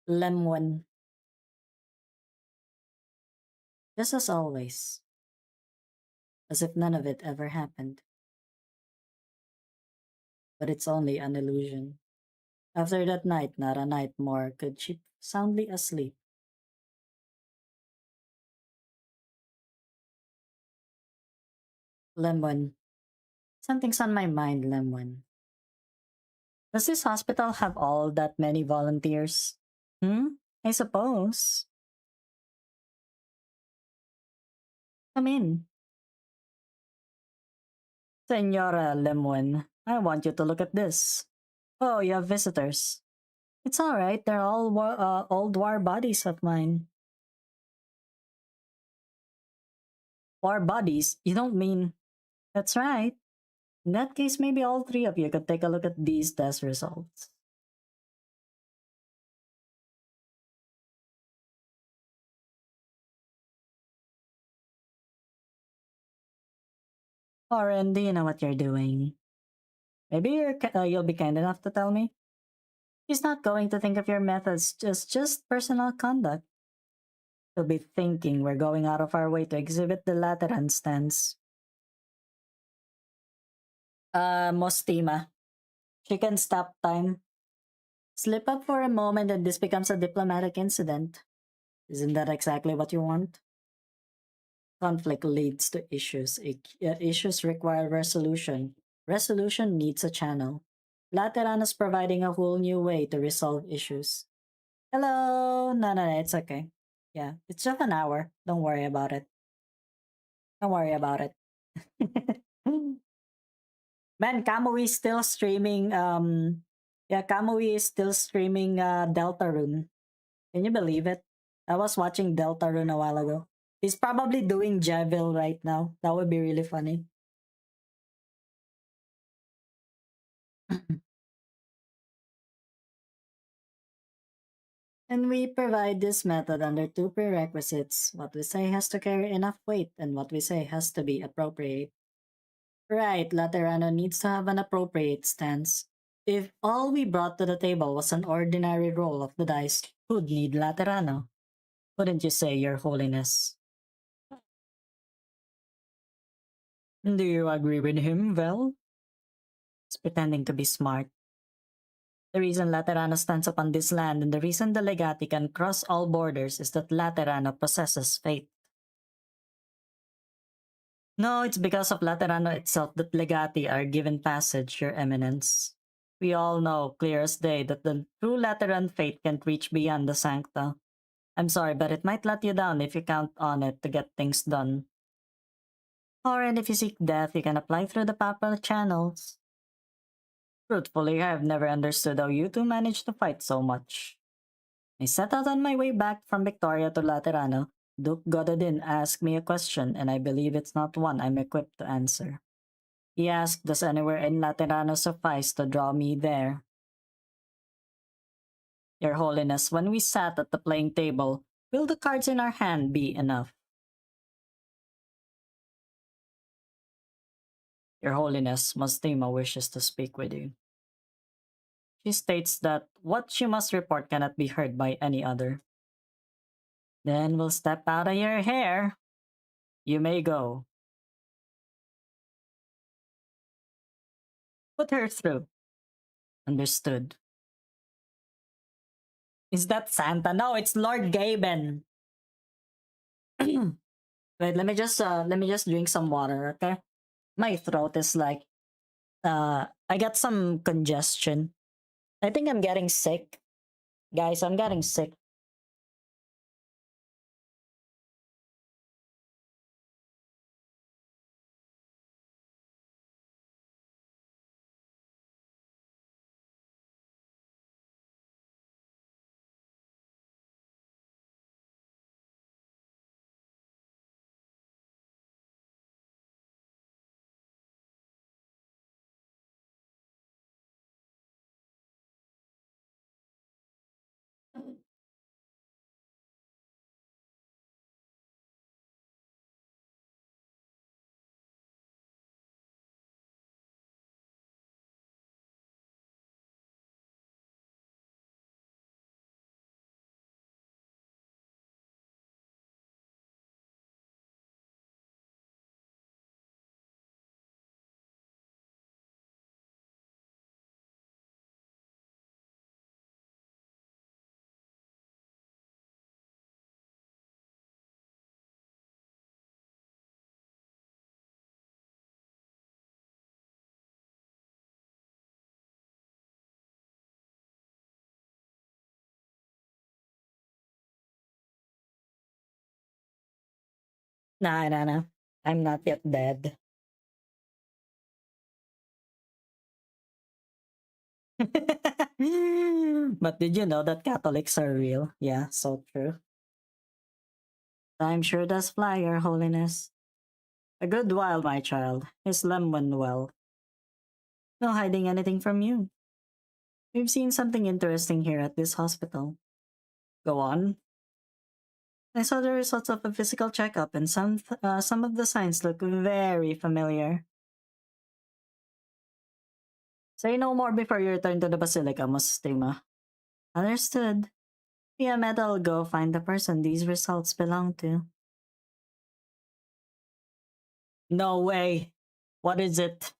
Lemon, just as always, as if none of it ever happened. But it's only an illusion. After that night, not a night more, could she soundly asleep. Lemon, something's on my mind, Lemon. Does this hospital have all that many volunteers? I suppose. Come in. Senora Lemon, I want you to look at this. Oh, you have visitors. It's all right. They're all old war bodies of mine. War bodies? You don't mean... That's right. In that case, maybe all three of you could take a look at these test results. Oren, do you know what you're doing? Maybe you'll be kind enough to tell me? He's not going to think of your methods, just personal conduct. He'll be thinking we're going out of our way to exhibit the Lateran stance. Mostima. She can stop time. Slip up for a moment and this becomes a diplomatic incident. Isn't that exactly what you want? Conflict leads to issues. Issues require resolution. Resolution needs a channel. Lateran is providing a whole new way to resolve issues. Hello! No, it's okay. Yeah, it's just an hour. Don't worry about it. Don't worry about it. Man, Kamui is still streaming, Kamui is still streaming Deltarune. Can you believe it? I was watching Deltarune a while ago. He's probably doing Javil right now. That would be really funny. And we provide this method under two prerequisites. What we say has to carry enough weight, and what we say has to be appropriate. Right, Laterano needs to have an appropriate stance. If all we brought to the table was an ordinary roll of the dice, who'd need Laterano? Wouldn't you say, Your Holiness? Do you agree with him, Vel? He's pretending to be smart. The reason Laterano stands upon this land and the reason the Legati can cross all borders is that Laterano possesses faith. No, it's because of Laterano itself that Legati are given passage, Your Eminence. We all know, clear as day, that the true Lateran faith can't reach beyond the Sancta. I'm sorry, but it might let you down if you count on it to get things done. Or and if you seek death, you can apply through the papal channels. Truthfully, I have never understood how you two manage to fight so much. I set out on my way back from Victoria to Laterano. Duke Gododin asked me a question, and I believe it's not one I'm equipped to answer. He asked, does anywhere in Laterano suffice to draw me there? Your Holiness, when we sat at the playing table, will the cards in our hand be enough? Your Holiness, Mostima wishes to speak with you. She states that what she must report cannot be heard by any other. Then we'll step out of your hair. You may go. Put her through. Understood. Is that Santa? No, it's Lord Gaben. Wait, let me just drink some water, okay? My throat is like I got some congestion. I think I'm getting sick. Guys, I'm getting sick. Nah, nah, nah. I'm not yet dead. But did you know that Catholics are real? Yeah, so true. Time sure does fly, Your Holiness. A good while, my child. His limb went well. No hiding anything from you. We've seen something interesting here at this hospital. Go on. I saw the results of a physical checkup, and some of the signs look very familiar. Say no more before you return to the Basilica, Mustima. Understood. Tiamat, I'll go find the person these results belong to. No way. What is it?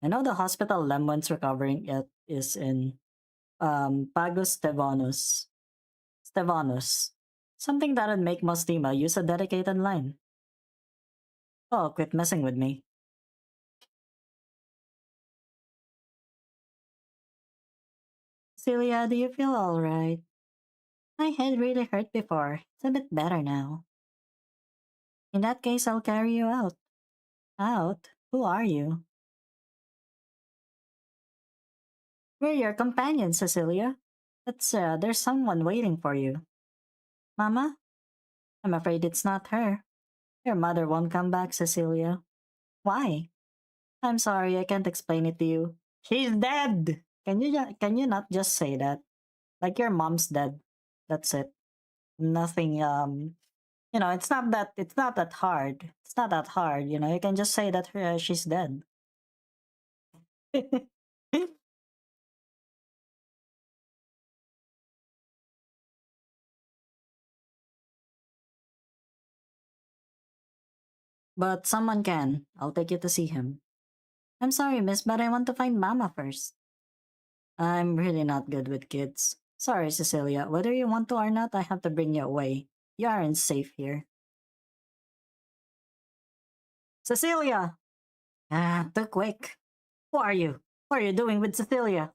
I know the hospital Lemon's recovering it is in Pagos Stevanus. Stevanus. Something that'd make Mustima use a dedicated line. Oh, quit messing with me. Celia, do you feel alright? My head really hurt before. It's a bit better now. In that case, I'll carry you out. Out? Who are you? We're your companions, Cecilia. There's someone waiting for you. Mama? I'm afraid it's not her. Your mother won't come back, Cecilia. Why? I'm sorry, I can't explain it to you. She's dead! Can you not just say that? Like your mom's dead. That's it. Nothing, it's not that hard. It's not that hard, you can just say that she's dead. But someone can. I'll take you to see him. I'm sorry, miss, but I want to find Mama first. I'm really not good with kids. Sorry, Cecilia. Whether you want to or not, I have to bring you away. You aren't safe here. Cecilia! Ah, too quick. Who are you? What are you doing with Cecilia?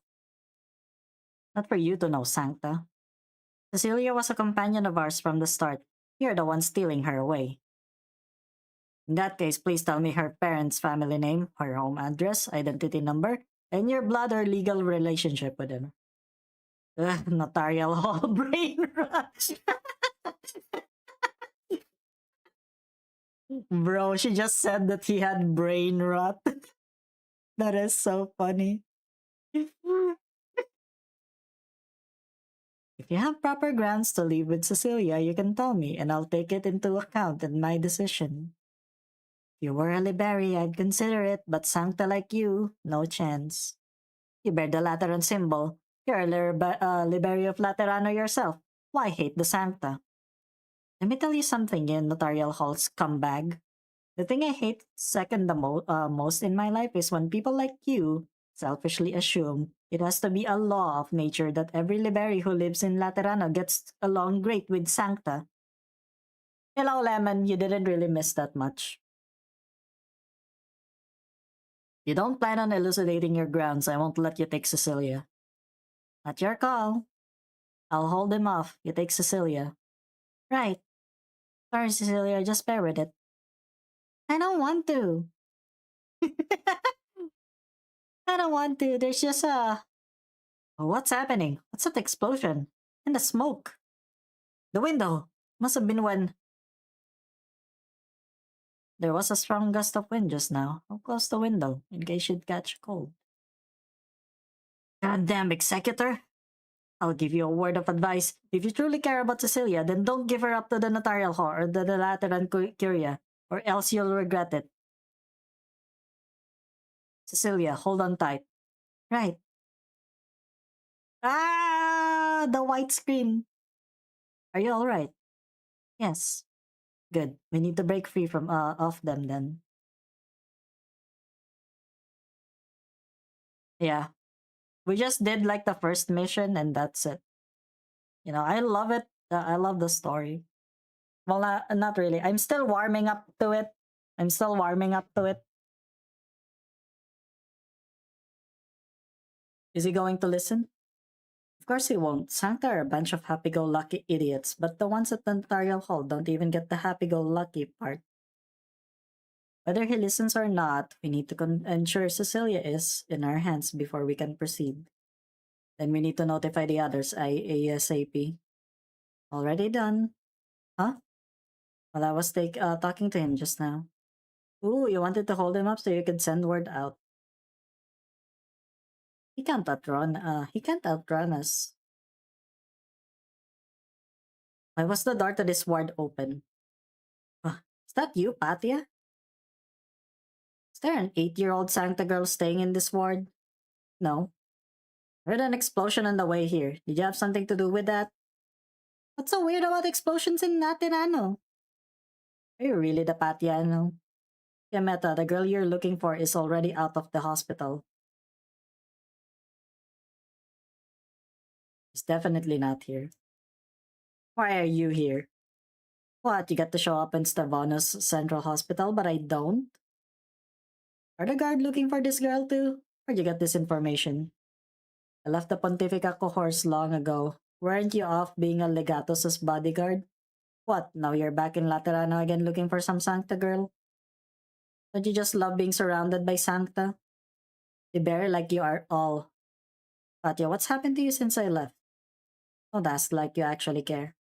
Not for you to know, Sancta. Cecilia was a companion of ours from the start. You're the one stealing her away. In that case, please tell me her parents' family name, her home address, identity number, and your blood or legal relationship with him. Ugh, notarial hall brain rot. Bro, she just said that he had brain rot. That is so funny. If you have proper grounds to leave with Cecilia, you can tell me, and I'll take it into account in my decision. If you were a Liberi, I'd consider it, but Sancta like you, no chance. You bear the Lateran symbol. You're a Liberi of Laterano yourself. Why hate the Sancta? Let me tell you something, you Notarial Hall scumbag. The thing I hate second the most in my life is when people like you selfishly assume it has to be a law of nature that every Liberi who lives in Laterano gets along great with Sancta. Hello, Lemon, you didn't really miss that much. You don't plan on elucidating your grounds, I won't let you take Cecilia. Not your call. I'll hold him off. You take Cecilia. Right. Sorry, Cecilia, just bear with it. I don't want to. I don't want to. There's just a... What's happening? What's that explosion? And the smoke. The window. Must have been when... There was a strong gust of wind just now. I'll close the window, in case you'd catch cold. Goddamn executor! I'll give you a word of advice. If you truly care about Cecilia, then don't give her up to the notarial whore or the Lateran curia, or else you'll regret it. Cecilia, hold on tight. Right. Ah, the white screen. Are you alright? Yes. Good. We need to break free from off them then. Yeah. We just did like the first mission and that's it. I love it. I love the story. Well, not really. I'm still warming up to it. I'm still warming up to it. Is he going to listen? course he won't. Sancta are a bunch of happy-go-lucky idiots, but the ones at the notarial hall don't even get the happy-go-lucky part. Whether he listens or not, we need to ensure Cecilia is in our hands before we can proceed. Then we need to notify the others ASAP. Already done. Huh? Well, I was talking to him just now. Ooh, you wanted to hold him up so you could send word out. He can't outrun us. Why was the door to this ward open? Is that you, Patia? Is there an 8-year-old Santa girl staying in this ward? No. I heard an explosion on the way here. Did you have something to do with that? What's so weird about explosions in Natinano? Are you really the Patiano? Yameta, the girl you're looking for is already out of the hospital. She's definitely not here. Why are you here? What, you get to show up in Stavanos Central Hospital, but I don't? Are the guard looking for this girl too? Where'd you get this information? I left the Pontifica cohorts long ago. Weren't you off being a Legatus' bodyguard? What, now you're back in Laterano again looking for some Sancta girl? Don't you just love being surrounded by Sancta? Liberi like you are all. Katya, what's happened to you since I left? Don't ask like you actually care.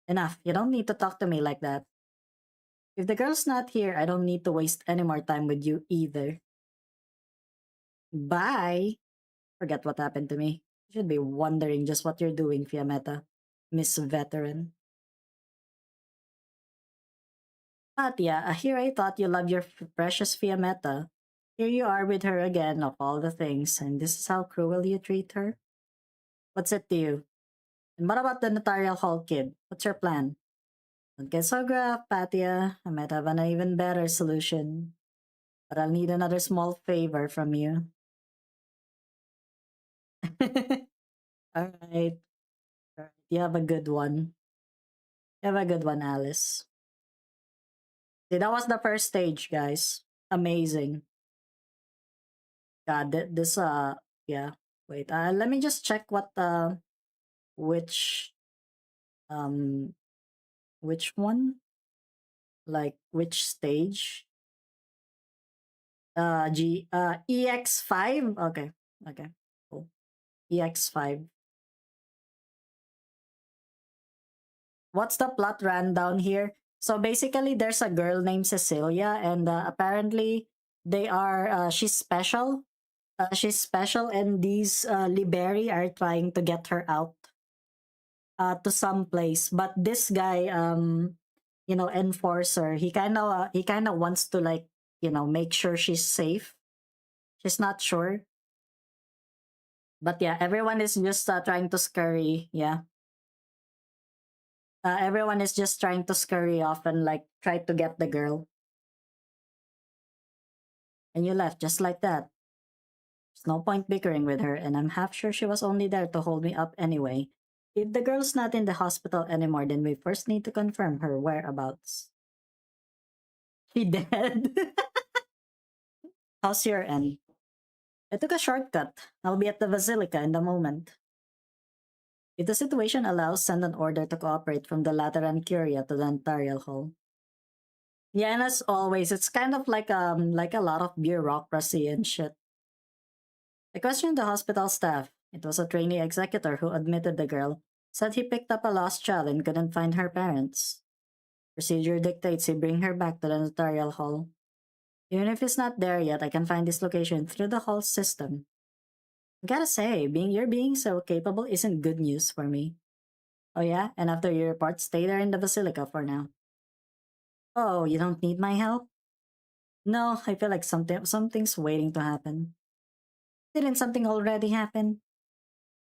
Enough, you don't need to talk to me like that. If the girl's not here, I don't need to waste any more time with you either. Bye! Forget what happened to me. You should be wondering just what you're doing, Fiametta. Miss Veteran. Katya, here I thought you loved your precious Fiametta. Here you are with her again, of all the things, and this is how cruel you treat her? What's it to you? And what about the notarial hall kid? What's your plan? Don't get so gruff, Patia. I might have an even better solution. But I'll need another small favor from you. Alright. You have a good one. You have a good one, Alyss. See, that was the first stage, guys. Amazing. God, this, yeah. Wait, let me just check what, which, um, which one? Like, which stage? EX5? Okay. Okay. Cool. EX5. What's the plot rundown here? So basically, there's a girl named Cecilia, and apparently she's special. She's special, and these Liberi are trying to get her out to some place. But this guy, enforcer, he kind of wants to like, make sure she's safe. She's not sure. But yeah, everyone is just trying to scurry. Yeah. Everyone is just trying to scurry off and like try to get the girl. And you left just like that. There's no point bickering with her, and I'm half sure she was only there to hold me up anyway. If the girl's not in the hospital anymore, then we first need to confirm her whereabouts. She dead? How's your end? I took a shortcut. I'll be at the Basilica in a moment. If the situation allows, send an order to cooperate from the Lateran Curia to the Notarial Hall. Yeah, and as always, it's kind of like a lot of bureaucracy and shit. I questioned the hospital staff. It was a trainee executor who admitted the girl, said he picked up a lost child and couldn't find her parents. Procedure dictates he bring her back to the notarial hall. Even if he's not there yet, I can find his location through the hall system. I gotta say, being so capable isn't good news for me. Oh yeah? And after your report, stay there in the Basilica for now. Oh, you don't need my help? No, I feel like something's waiting to happen. Didn't something already happen?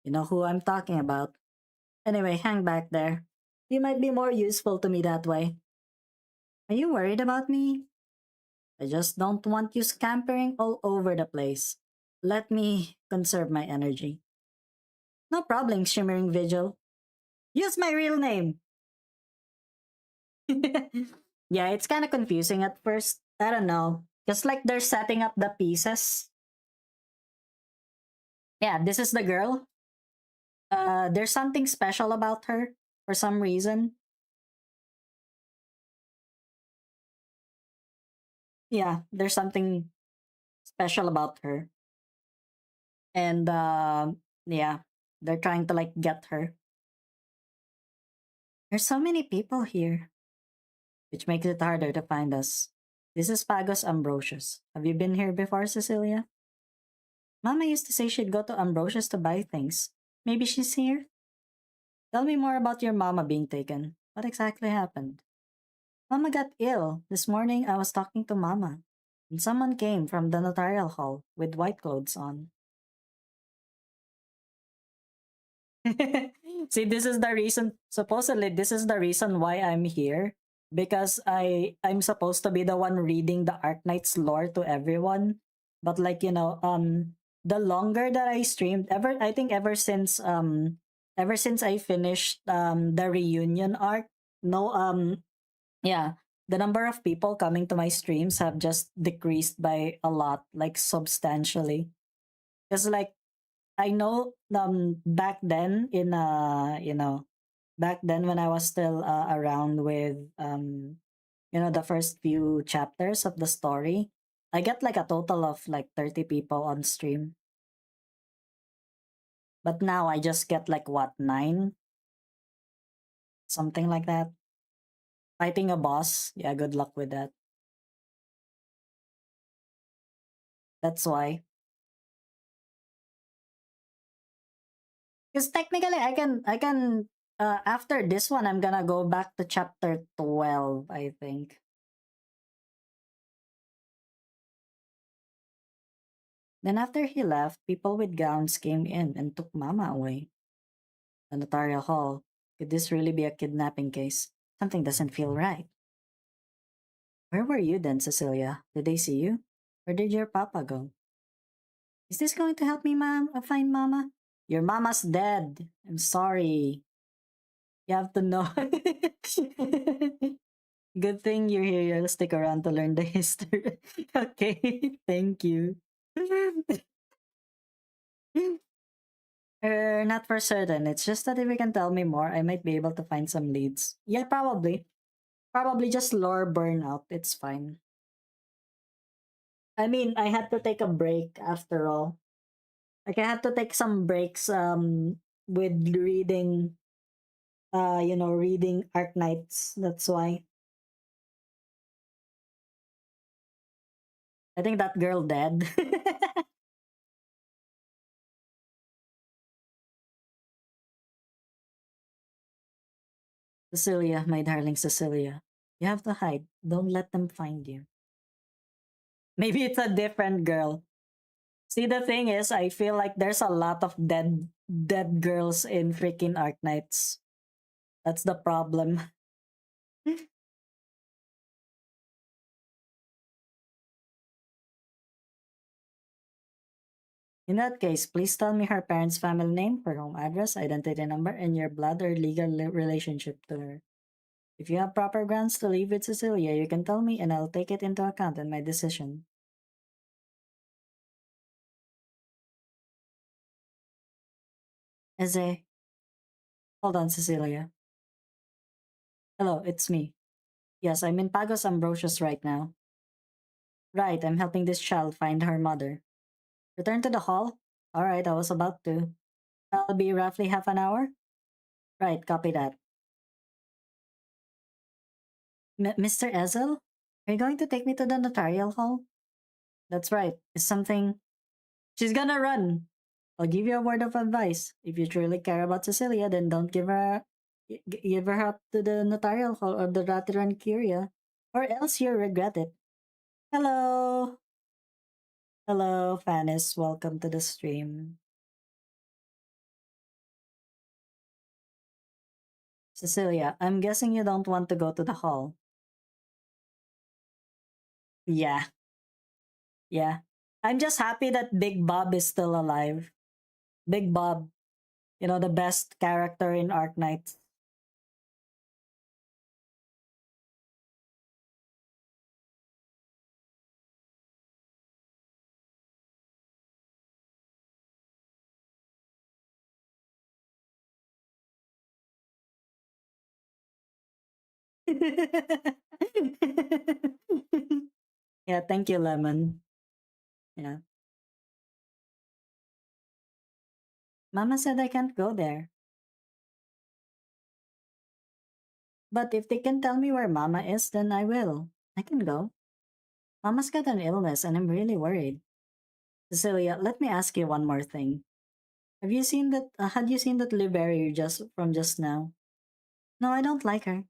You know who I'm talking about. Anyway, hang back there. You might be more useful to me that way. Are you worried about me? I just don't want you scampering all over the place. Let me conserve my energy. No problem, Shimmering Vigil. Use my real name! Yeah, it's kind of confusing at first. I don't know. Just like they're setting up the pieces. Yeah, this is the girl. There's something special about her for some reason. Yeah, there's something special about her. And yeah, they're trying to like get her. There's so many people here, which makes it harder to find us. This is Pagos Ambrosius. Have you been here before, Cecilia? Mama used to say she'd go to Ambrosius to buy things. Maybe she's here? Tell me more about your mama being taken. What exactly happened? Mama got ill. This morning I was talking to Mama, and someone came from the notarial hall with white clothes on. See, this is the reason. Supposedly, this is the reason why I'm here, because I'm supposed to be the one reading the Arknights lore to everyone. But like the longer that I streamed, I think ever since I finished the reunion arc, no yeah, the number of people coming to my streams have just decreased by a lot, like substantially. Because like I know back then back then when I was still around with the first few chapters of the story, I get like a total of like 30 people on stream. But now I just get like what, 9, something like that. Fighting a boss. Yeah, good luck with that. That's why. Because technically I can after this one I'm gonna go back to chapter 12, I think. Then after he left, people with gowns came in and took Mama away. The notarial hall. Could this really be a kidnapping case? Something doesn't feel right. Where were you then, Cecilia? Did they see you? Where did your papa go? Is this going to help me, ma'am? Find Mama? Your mama's dead. I'm sorry. You have to know. Good thing you're here. You'll stick around to learn the history. Okay, thank you. Not for certain. It's just that if you can tell me more, I might be able to find some leads. Yeah, probably. Probably just lore burnout. It's fine. I mean, I had to take a break after all. Like I had to take some breaks with reading reading Arknights. That's why. I think that girl dead. Cecilia, my darling Cecilia. You have to hide. Don't let them find you. Maybe it's a different girl. See, the thing is, I feel like there's a lot of dead girls in freaking Arknights. That's the problem. In that case, please tell me her parents' family name, her home address, identity number, and your blood or legal relationship to her. If you have proper grounds to leave with Cecilia, you can tell me and I'll take it into account in my decision. Eze, hold on, Cecilia. Hello, it's me. Yes, I'm in Pagos Ambrosius right now. Right, I'm helping this child find her mother. Return to the hall? Alright, I was about to. That'll be roughly half an hour? Right, copy that. Mr. Ezel? Are you going to take me to the notarial hall? That's right. It's something. She's gonna run. I'll give you a word of advice. If you truly care about Cecilia, then don't give her up to the notarial hall or the Ratiran Curia, or else you'll regret it. Hello. Hello, Fanis. Welcome to the stream. Cecilia, I'm guessing you don't want to go to the hall. Yeah, yeah. I'm just happy that Big Bob is still alive. Big Bob, the best character in Arknights. Yeah, thank you, Lemon. Yeah. Mama said I can't go there. But if they can tell me where Mama is, then I will. I can go. Mama's got an illness and I'm really worried. Cecilia, let me ask you one more thing. Had you seen that library just now? No, I don't like her.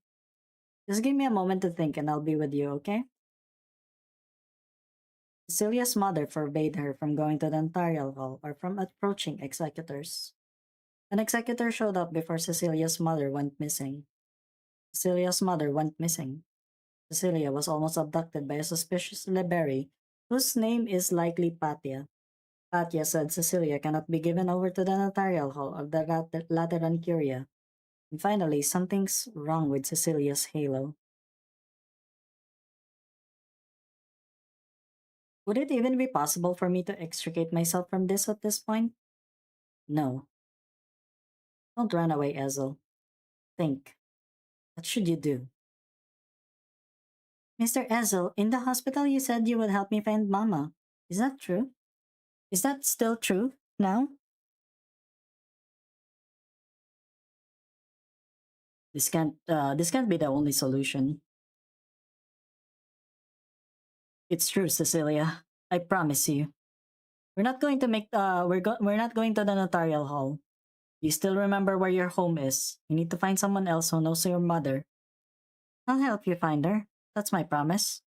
Just give me a moment to think and I'll be with you, okay? Cecilia's mother forbade her from going to the notarial hall or from approaching executors. An executor showed up before Cecilia's mother went missing. Cecilia's mother went missing. Cecilia was almost abducted by a suspicious liberi whose name is likely Patya. Patya said Cecilia cannot be given over to the notarial hall of the Lateran Curia. And finally, something's wrong with Cecilia's halo. Would it even be possible for me to extricate myself from this at this point? No. Don't run away, Ezel. Think. What should you do? Mr. Ezel, in the hospital you said you would help me find Mama. Is that true? Is that still true now? This can't be the only solution. It's true, Cecilia. I promise you. We're not going to the notarial hall. You still remember where your home is. You need to find someone else who knows your mother. I'll help you find her. That's my promise.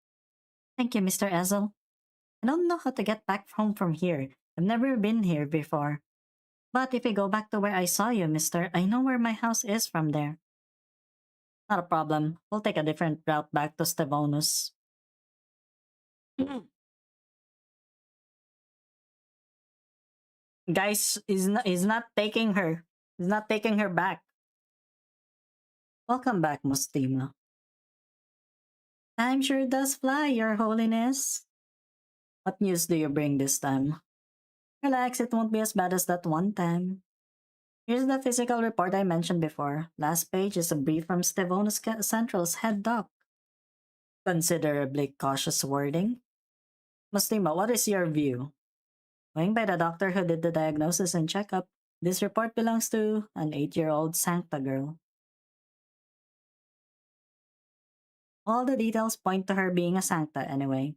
Thank you, Mr. Ezel. I don't know how to get back home from here. I've never been here before. But if I go back to where I saw you, mister, I know where my house is from there. Not a problem. We'll take a different route back to Stevonus. Guys, is not taking her. He's not taking her back. Welcome back, Mustima. Time sure does fly, Your Holiness. What news do you bring this time? Relax, it won't be as bad as that one time. Here's the physical report I mentioned before. Last page is a brief from Stevonus Central's head doc. Considerably cautious wording. Mustima, what is your view? Going by the doctor who did the diagnosis and checkup, this report belongs to an 8-year-old Sancta girl. All the details point to her being a Sancta anyway.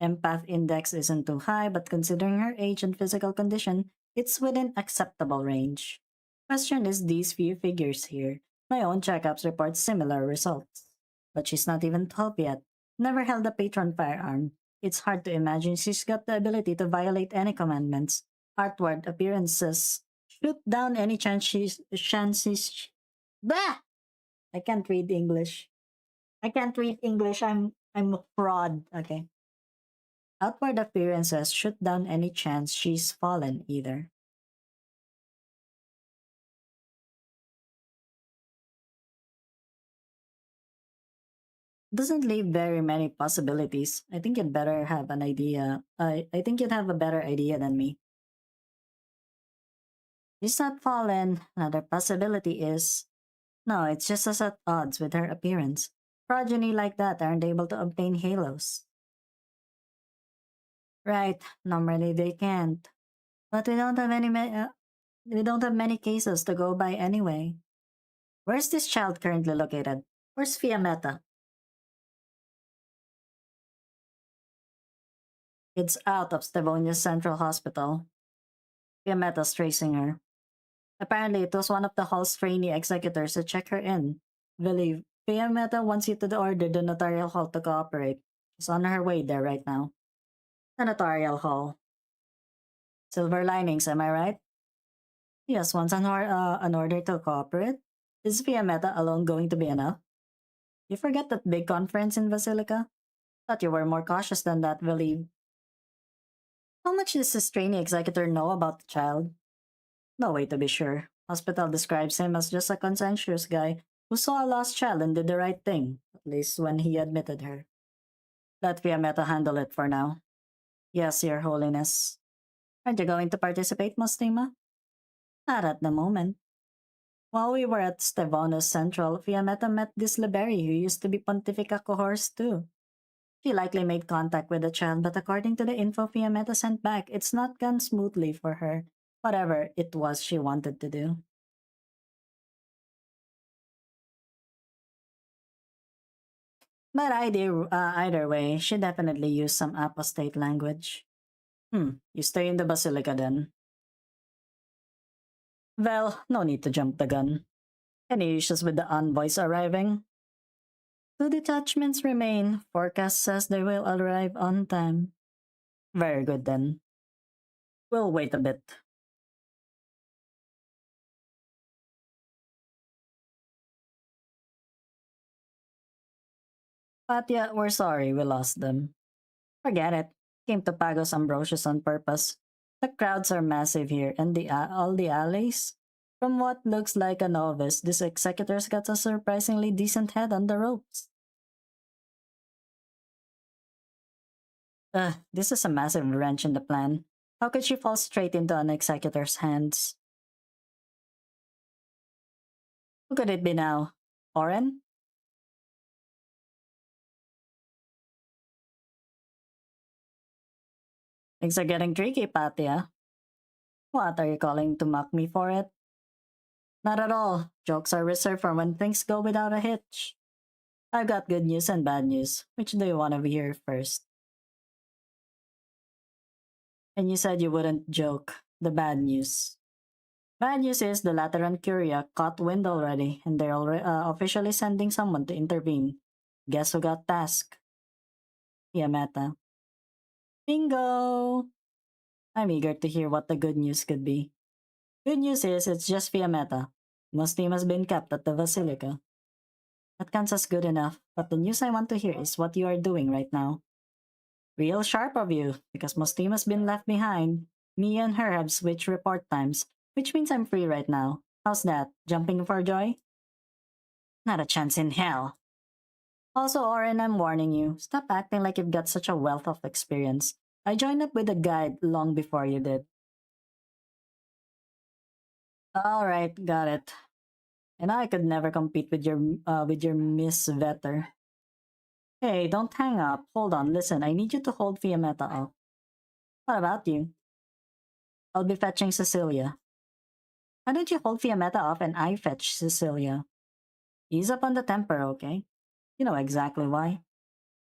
Empath index isn't too high, but considering her age and physical condition, it's within acceptable range. Question is these few figures here. My own checkups report similar results. But she's not even 12 yet. Never held a patron firearm. It's hard to imagine she's got the ability to violate any commandments. Outward appearances shoot down any chances. Bah! I can't read English. I can't read English. I'm a fraud. Okay. Outward appearances shoot down any chance she's fallen either. Doesn't leave very many possibilities. I think you'd better have an idea. I think you'd have a better idea than me. She's not fallen. Another possibility is no, it's just as at odds with her appearance. Progeny like that aren't able to obtain halos. Right, normally they can't. But we don't have many cases to go by anyway. Where's this child currently located? Where's Fiametta? It's out of Stevonia's Central Hospital. Fiametta's tracing her. Apparently, it was one of the hall's trainee executors to check her in. Believe, Fiametta wants you to order the notarial hall to cooperate. She's on her way there right now. The notarial hall. Silver linings, am I right? Yes, wants an order to cooperate. Is Fiametta alone going to be enough? You forget that big conference in Basilica? Thought you were more cautious than that, Believe. How much does this trainee executor know about the child? No way to be sure. Hospital describes him as just a conscientious guy who saw a lost child and did the right thing, at least when he admitted her. Let Fiametta handle it for now. Yes, Your Holiness. Aren't you going to participate, Mustima? Not at the moment. While we were at Stevonos Central, Fiametta met this Liberi who used to be Pontifica cohorse too. She likely made contact with the child, but according to the info Fiametta sent back, it's not gone smoothly for her. Whatever it was she wanted to do. But either way, she definitely used some apostate language. You stay in the Basilica then. Well, no need to jump the gun. Any issues with the envoys arriving? Two detachments remain. Forecast says they will arrive on time. Very good then. We'll wait a bit. But yeah, we're sorry we lost them. Forget it. Came to Pagos Ambrosius on purpose. The crowds are massive here, and all the alleys. From what looks like a novice, this executor's got a surprisingly decent head on the ropes. This is a massive wrench in the plan. How could she fall straight into an executor's hands? Who could it be now? Oren? Things are getting tricky, Patya. What, are you calling to mock me for it? Not at all. Jokes are reserved for when things go without a hitch. I've got good news and bad news. Which do you want to hear first? And you said you wouldn't joke. The bad news. Bad news is the Lateran Curia caught wind already, and they're officially sending someone to intervene. Guess who got tasked? Yamata. Bingo! I'm eager to hear what the good news could be. Good news is it's just Fiametta. Most team has been kept at the Basilica. That counts as good enough, but the news I want to hear is what you are doing right now. Real sharp of you, because most team has been left behind. Me and her have switched report times, which means I'm free right now. How's that? Jumping for joy? Not a chance in hell. Also, Oren, I'm warning you. Stop acting like you've got such a wealth of experience. I joined up with a guide long before you did. Alright, got it. And I could never compete with your Miss Vetter. Hey, don't hang up. Hold on, listen, I need you to hold Fiametta up. What about you? I'll be fetching Cecilia. Why don't you hold Fiametta off and I fetch Cecilia? Ease up on the temper, okay? You know exactly why.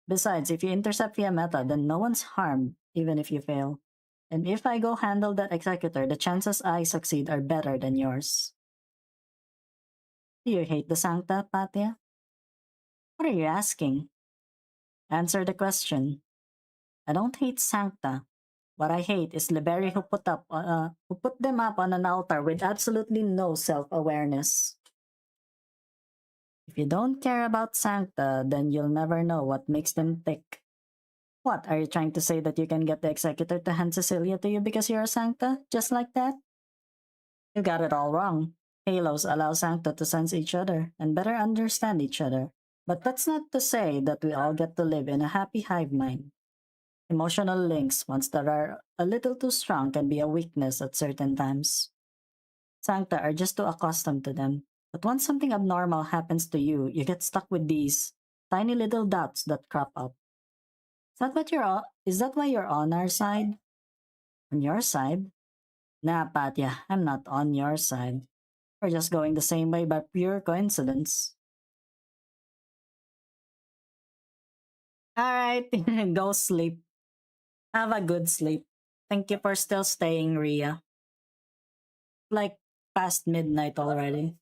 Besides, if you intercept Fiametta, then no one's harmed, even if you fail. And if I go handle that executor, the chances I succeed are better than yours. Do you hate the Sancta, Patya? What are you asking? Answer the question. I don't hate Sancta. What I hate is Liberi who put them up on an altar with absolutely no self-awareness. If you don't care about Sancta, then you'll never know what makes them tick. What, are you trying to say that you can get the executor to hand Cecilia to you because you're a Sancta? Just like that? You got it all wrong. Halos allow Sancta to sense each other and better understand each other. But that's not to say that we all get to live in a happy hive mind. Emotional links, once that are a little too strong, can be a weakness at certain times. Sancta are just too accustomed to them. But once something abnormal happens to you, you get stuck with these tiny little doubts that crop up. Is that why you're on our side? On your side? Nah, Patya, I'm not on your side. We're just going the same way by pure coincidence. Alright, go sleep. Have a good sleep. Thank you for still staying, Ria. Like past midnight already.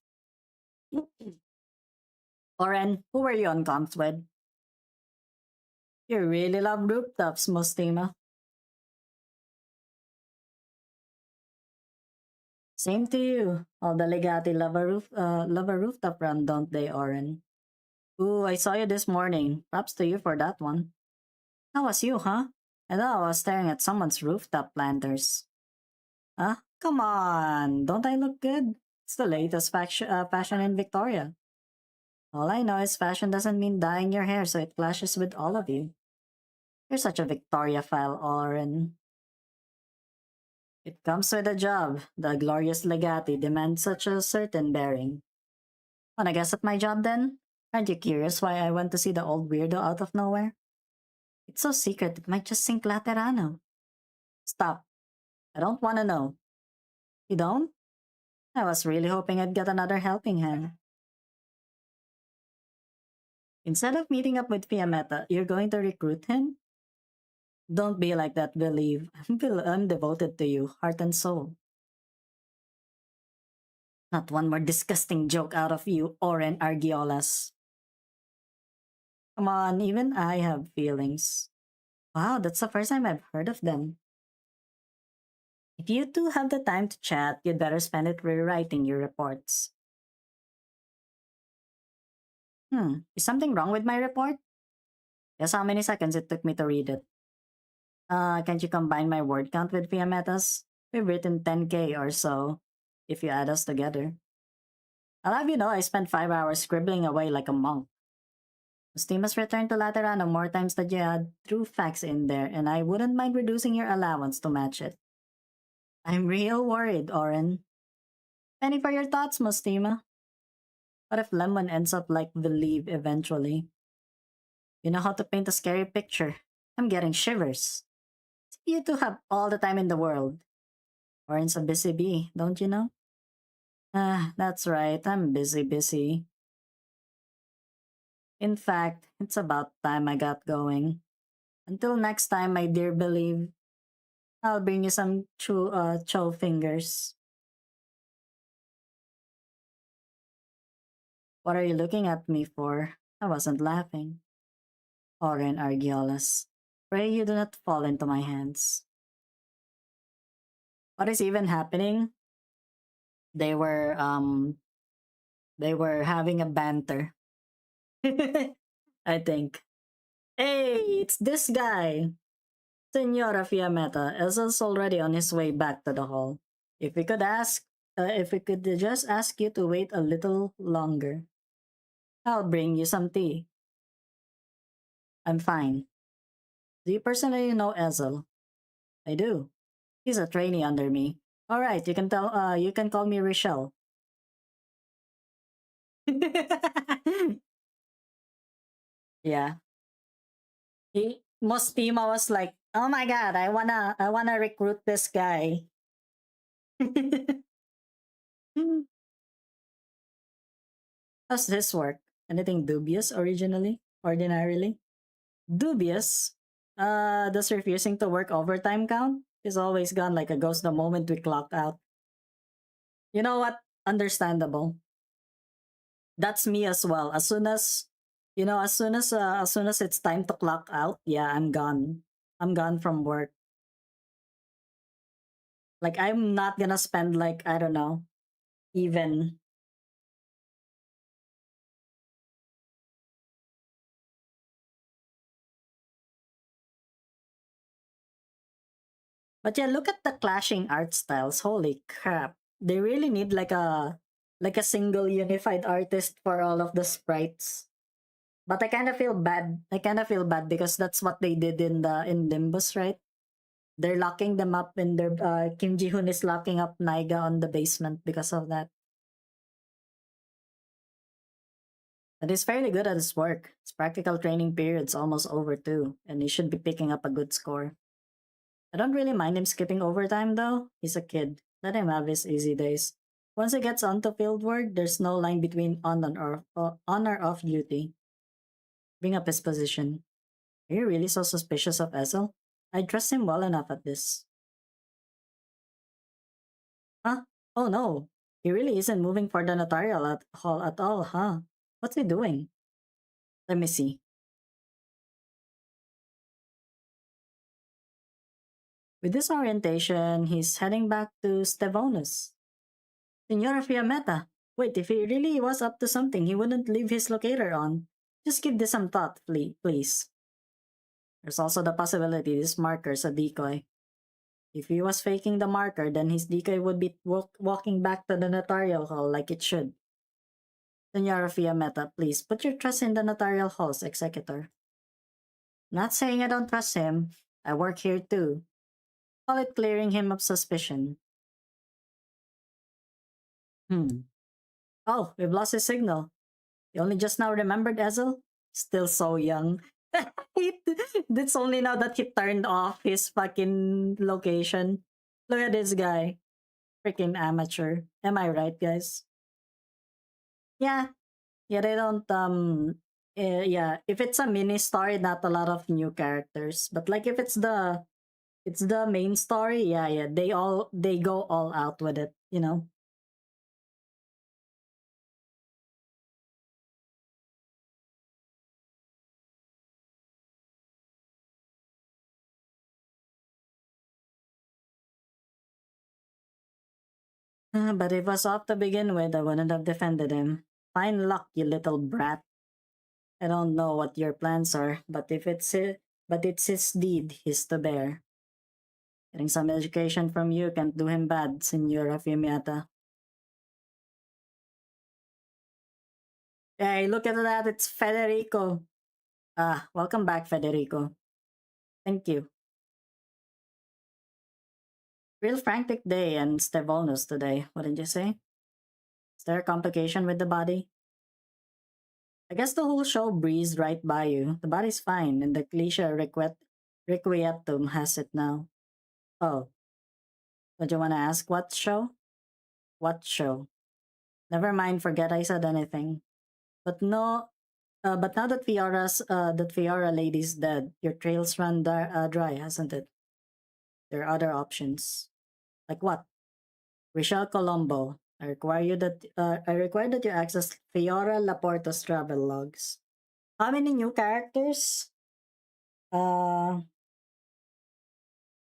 Oren, who were you on comms with? You really love rooftops, Mustima. Same to you. All the Legati love a rooftop run, don't they, Oren? Ooh, I saw you this morning. Props to you for that one. How was you, huh? I thought I was staring at someone's rooftop planters. Huh? Come on, don't I look good? It's the latest fashion in Victoria. All I know is fashion doesn't mean dyeing your hair so it clashes with all of you. You're such a Victoria file, Oren. It comes with a job. The glorious legati demands such a certain bearing. Wanna guess at my job then? Aren't you curious why I went to see the old weirdo out of nowhere? It's so secret it might just sink Laterano. Stop. I don't wanna know. You don't? I was really hoping I'd get another helping hand. Instead of meeting up with Fiametta, you're going to recruit him? Don't be like that, believe. I'm devoted to you, heart and soul. Not one more disgusting joke out of you, Oren Argiolas. Come on, even I have feelings. Wow, that's the first time I've heard of them. If you two have the time to chat, you'd better spend it rewriting your reports. Is something wrong with my report? Guess how many seconds it took me to read it. Can't you combine my word count with Fiametta's? We've written 10K or so, if you add us together. I'll have you know I spent 5 hours scribbling away like a monk. Mustima's returned to Laterano more times than you had threw facts in there, and I wouldn't mind reducing your allowance to match it. I'm real worried, Oren. Penny for your thoughts, Mustima. What if Lemon ends up like Believe eventually? You know how to paint a scary picture. I'm getting shivers. You two have all the time in the world. Oren's a busy bee, don't you know? That's right, I'm busy. In fact, it's about time I got going. Until next time, my dear Believe, I'll bring you some chow fingers. What are you looking at me for? I wasn't laughing. Oren Argiolas, pray you do not fall into my hands. What is even happening? They were um they were having a banter. I think. Hey, it's this guy. Senora Fiametta is already on his way back to the hall. If we could just ask you to wait a little longer, I'll bring you some tea. I'm fine. Do you personally know Ezel? I do. He's a trainee under me. All right, you can call me Rochelle. Yeah. Mostima was like, "Oh my god, I wanna recruit this guy." How's this work? Anything dubious ordinarily? Dubious? Does refusing to work overtime count? He's always gone like a ghost the moment we clock out. You know what? Understandable. That's me as well. As soon as it's time to clock out, yeah, I'm gone. I'm gone from work. Like I'm not gonna spend like I don't know, even. But yeah, look at the clashing art styles. Holy crap. They really need like a single unified artist for all of the sprites. But I kind of feel bad. I kind of feel bad because that's what they did in Limbus, right? They're locking them up in their Kim Ji Hoon is locking up Naiga on the basement because of that. And he's fairly good at his work. His practical training period's almost over too, and he should be picking up a good score. I don't really mind him skipping overtime though. He's a kid. Let him have his easy days. Once he gets onto field work, there's no line between on or off duty. Bring up his position. Are you really so suspicious of Essel? I trust him well enough at this. Huh? Oh no. He really isn't moving for the notarial hall at all, huh? What's he doing? Let me see. With this orientation, he's heading back to Stevonus. Senora Fiametta. Wait, if he really was up to something, he wouldn't leave his locator on. Just give this some thought, please. There's also the possibility this marker's a decoy. If he was faking the marker, then his decoy would be walking back to the notarial hall like it should. Senora Fiametta, please put your trust in the notarial hall's executor. Not saying I don't trust him. I work here too. Call it clearing him of suspicion. Hmm. Oh, we've lost his signal. You only just now remembered Ezel? Still so young. It's only now that he turned off his fucking location. Look at this guy. Freaking amateur. Am I right, guys? Yeah. Yeah, they don't yeah, if it's a mini story, not a lot of new characters. But like if it's the main story, yeah, yeah. They go all out with it, you know. But if it was off to begin with, I wouldn't have defended him. Fine luck, you little brat. I don't know what your plans are, but it's his deed he's to bear. Getting some education from you can't do him bad, Senora Fiumiata. Hey, look at that, it's Federico. Ah, welcome back, Federico. Thank you. Real frantic day and Stevolnus today, wouldn't you say? Is there a complication with the body? I guess the whole show breezed right by you. The body's fine, and the cliche requietum has it now. Oh, don't you want to ask what show? What show? Never mind, forget I said anything. But no, but now that Fiora lady's dead, your trails run dry, hasn't it? There are other options. Like what? Richelle Colombo. I require that you access Fiora Laporta's travel logs. How many new characters? Uh,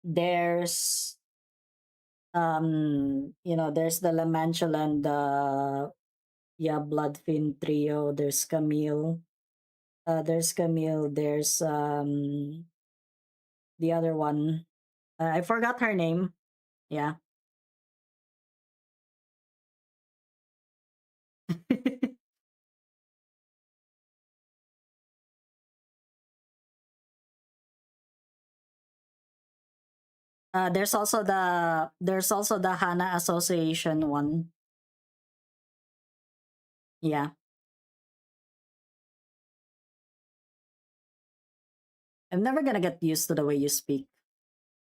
there's there's the La Manchula and the yeah Bloodfin trio. There's Camille. There's the other one. I forgot her name. Yeah. There's also the Hana Association one. Yeah. I'm never gonna get used to the way you speak.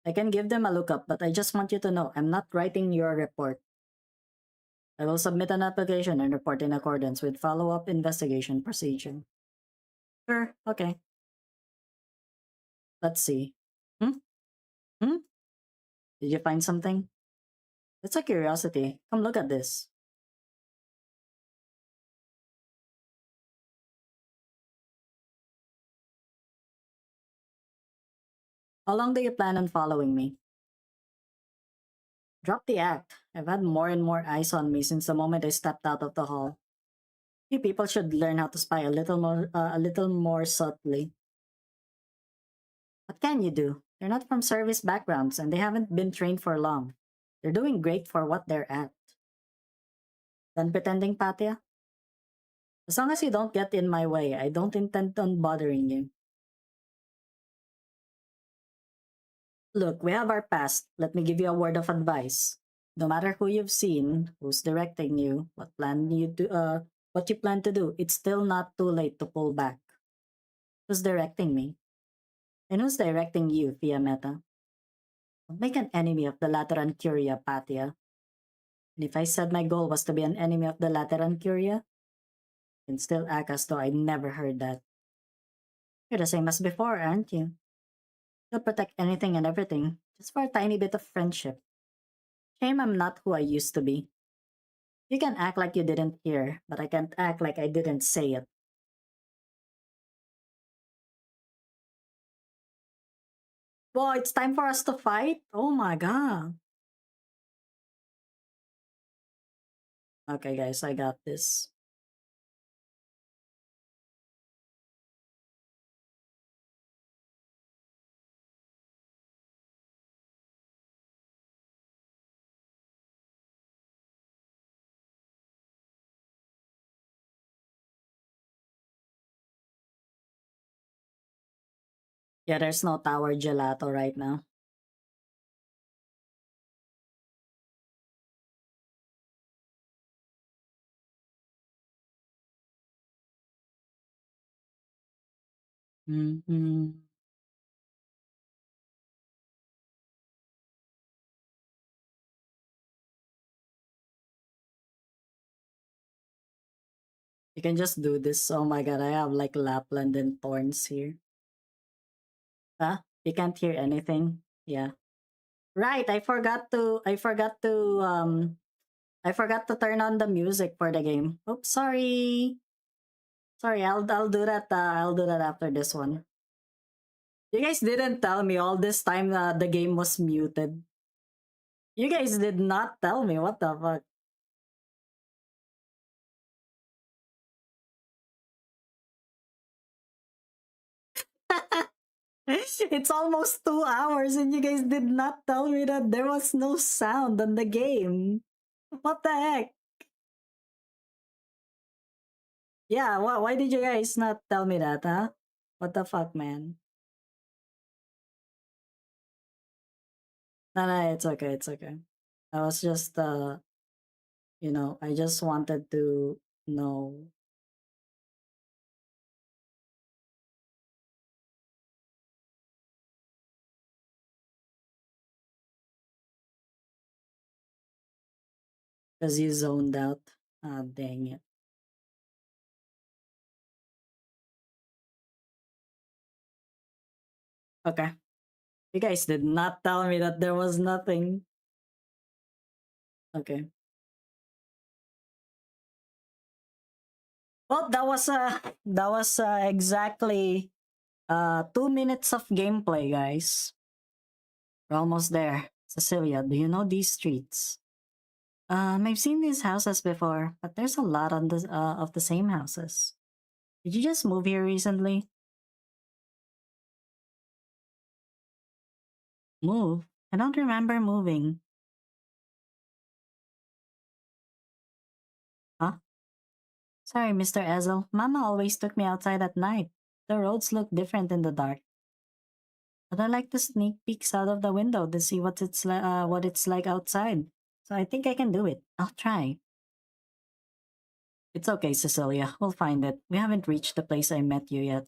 I can give them a lookup, but I just want you to know I'm not writing your report. I will submit an application and report in accordance with follow-up investigation procedure. Sure, okay. Let's see. Hmm? Hmm? Did you find something? It's a curiosity. Come look at this. How long do you plan on following me? Drop the act. I've had more and more eyes on me since the moment I stepped out of the hall. You people should learn how to spy a little more subtly. What can you do? They're not from service backgrounds and they haven't been trained for long. They're doing great for what they're at. Done pretending, Patya? As long as you don't get in my way, I don't intend on bothering you. Look, we have our past. Let me give you a word of advice. No matter who you've seen, who's directing you, what you plan to do, it's still not too late to pull back. Who's directing me? And who's directing you, Fiametta? Don't make an enemy of the Lateran Curia, Patia. And if I said my goal was to be an enemy of the Lateran Curia, you can still act as though I never heard that. You're the same as before, aren't you? You'll protect anything and everything, just for a tiny bit of friendship. Shame I'm not who I used to be. You can act like you didn't hear, but I can't act like I didn't say it. Well, it's time for us to fight? Oh my god. Okay, guys, I got this. Yeah, there's no tower gelato right now. Mhm. You can just do this. Oh my god, I have like Lapland and thorns here. Huh? You can't hear anything? Yeah. Right, I forgot to turn on the music for the game. Oops, sorry. Sorry, I'll do that I'll do that after this one. You guys didn't tell me all this time the game was muted. You guys did not tell me. What the fuck? It's almost 2 hours and you guys did not tell me that there was no sound on the game. What the heck? Yeah, why did you guys not tell me that, huh? What the fuck, man? No, no, it's okay, it's okay. I was just, I just wanted to know. Because you zoned out. Ah, dang it. Okay. You guys did not tell me that there was nothing. Okay. Well, that was exactly 2 minutes of gameplay, guys. We're almost there. Cecilia, do you know these streets? I've seen these houses before, but there's a lot on the of the same houses. Did you just move here recently? Move? I don't remember moving. Huh? Sorry, Mr. Ezel. Mama always took me outside at night. The roads look different in the dark. But I like to sneak peeks out of the window to see what it's like outside. So I think I can do it. I'll try. It's okay, Cecilia. We'll find it. We haven't reached the place I met you yet.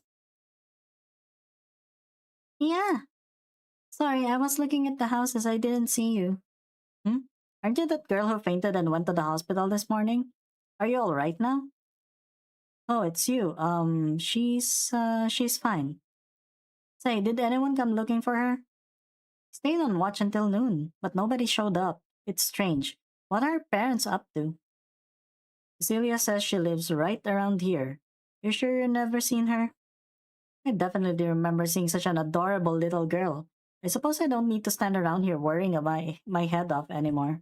Yeah. Sorry, I was looking at the houses. I didn't see you. Hmm? Aren't you that girl who fainted and went to the hospital this morning? Are you all right now? Oh, it's you. She's fine. Say, did anyone come looking for her? Stayed on watch until noon, but nobody showed up. It's strange. What are her parents up to? Cecilia says she lives right around here. You sure you never seen her? I definitely remember seeing such an adorable little girl. I suppose I don't need to stand around here worrying my head off anymore.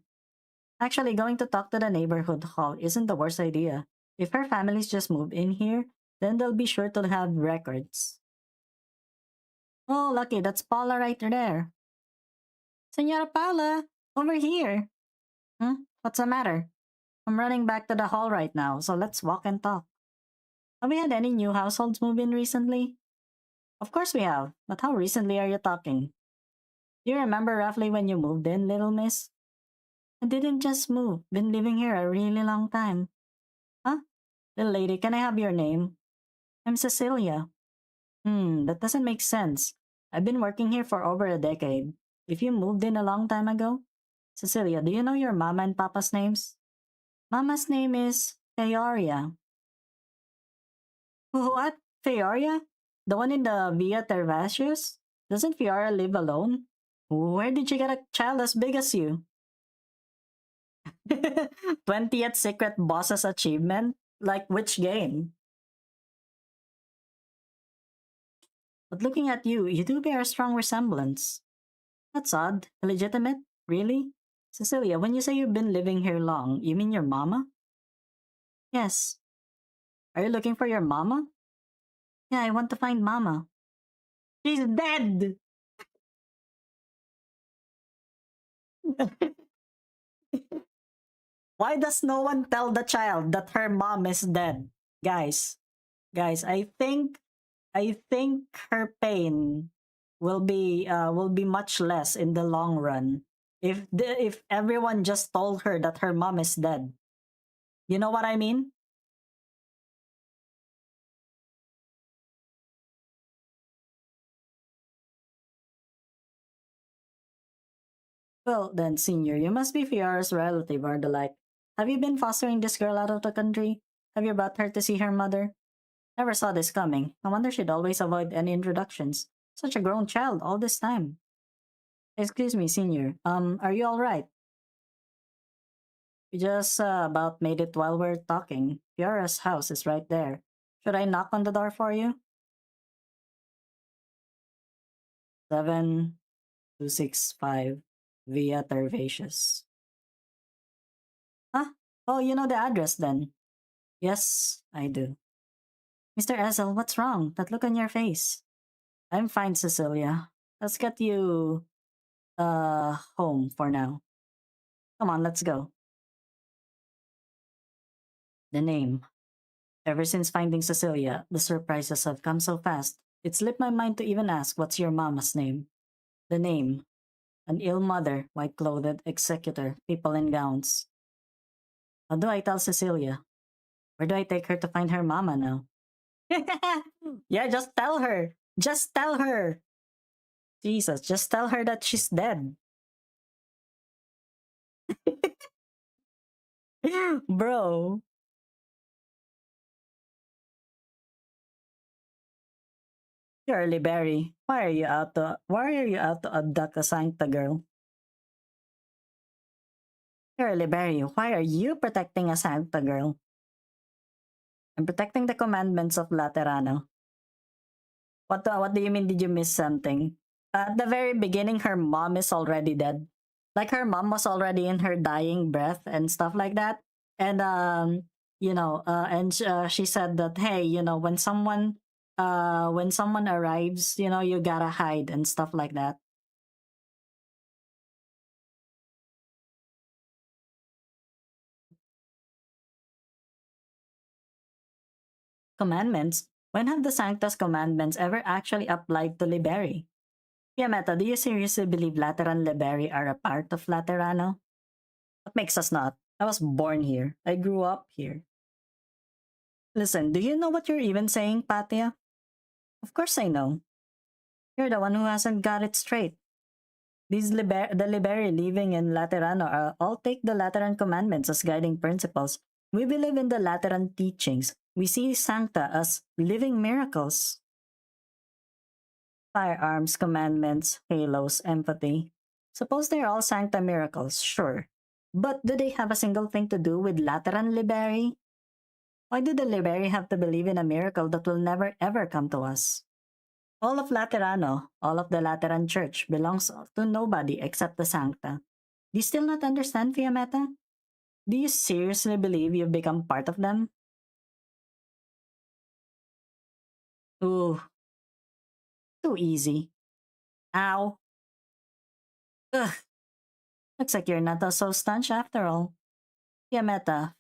Actually, going to talk to the neighborhood hall isn't the worst idea. If her family's just moved in here, then they'll be sure to have records. Oh, lucky, that's Paula right there. Senora Paula, over here. What's the matter? I'm running back to the hall right now, so let's walk and talk. Have we had any new households move in recently? Of course we have, but how recently are you talking? Do you remember roughly when you moved in, little miss? I didn't just move, been living here a really long time. Huh? Little lady, can I have your name? I'm Cecilia. That doesn't make sense. I've been working here for over a decade. If you moved in a long time ago? Cecilia, do you know your mama and papa's names? Mama's name is Feoria. What? Feoria? The one in the Via Tervasius? Doesn't Fiora live alone? Where did you get a child as big as you? 20th Secret Boss's achievement? Like which game? But looking at you, you do bear a strong resemblance. That's odd. Illegitimate? Really? Cecilia, when you say you've been living here long, you mean your mama? Yes. Are you looking for your mama? Yeah, I want to find mama. She's dead! Why does no one tell the child that her mom is dead? Guys, guys, I think her pain will be much less in the long run if everyone just told her that her mom is dead. You know what I mean? Well, then, Senior, you must be Fiara's relative or the like. Have you been fostering this girl out of the country? Have you brought her to see her mother? Never saw this coming. No wonder she'd always avoid any introductions. Such a grown child all this time. Excuse me, Senior. Are you alright? We just about made it while we're talking. Fiara's house is right there. Should I knock on the door for you? 7265 Via Tervacious. Huh? Oh, you know the address then? Yes, I do. Mr. Ezel, what's wrong? That look on your face. I'm fine, Cecilia. Let's get you home for now. Come on, let's go. The name. Ever since finding Cecilia, the surprises have come so fast. It slipped my mind to even ask what's your mama's name. The name. An ill mother, white clothed executor, people in gowns. How do I tell Cecilia? Where do I take her to find her mama now? Yeah, just tell her. Just tell her. Jesus, just tell her that she's dead. Bro. Shirley Berry, why are you out to abduct a Sancta girl? Shirley Berry, why are you protecting a Sancta girl? I'm protecting the commandments of Laterano. What do you mean? Did you miss something? At the very beginning, her mom is already dead. Like her mom was already in her dying breath and stuff like that. And she said that, hey, when someone arrives, you gotta hide and stuff like that. Commandments. When have the Sanctus commandments ever actually applied to Liberi? Fiametta, do you seriously believe Lateran Liberi are a part of Laterano? What makes us not? I was born here. I grew up here. Listen, do you know what you're even saying, Patia? Of course I know. You're the one who hasn't got it straight. The Liberi living in Laterano all take the Lateran commandments as guiding principles. We believe in the Lateran teachings. We see Sancta as living miracles. Firearms, commandments, halos, empathy. Suppose they're all Sancta miracles, sure. But do they have a single thing to do with Lateran Liberi? Why do the Liberi have to believe in a miracle that will never ever come to us? All of Laterano, all of the Lateran Church belongs to nobody except the Sancta. Do you still not understand, Fiametta? Do you seriously believe you've become part of them? Ooh, too easy. Ow. Ugh, looks like you're not so staunch after all. Fiametta,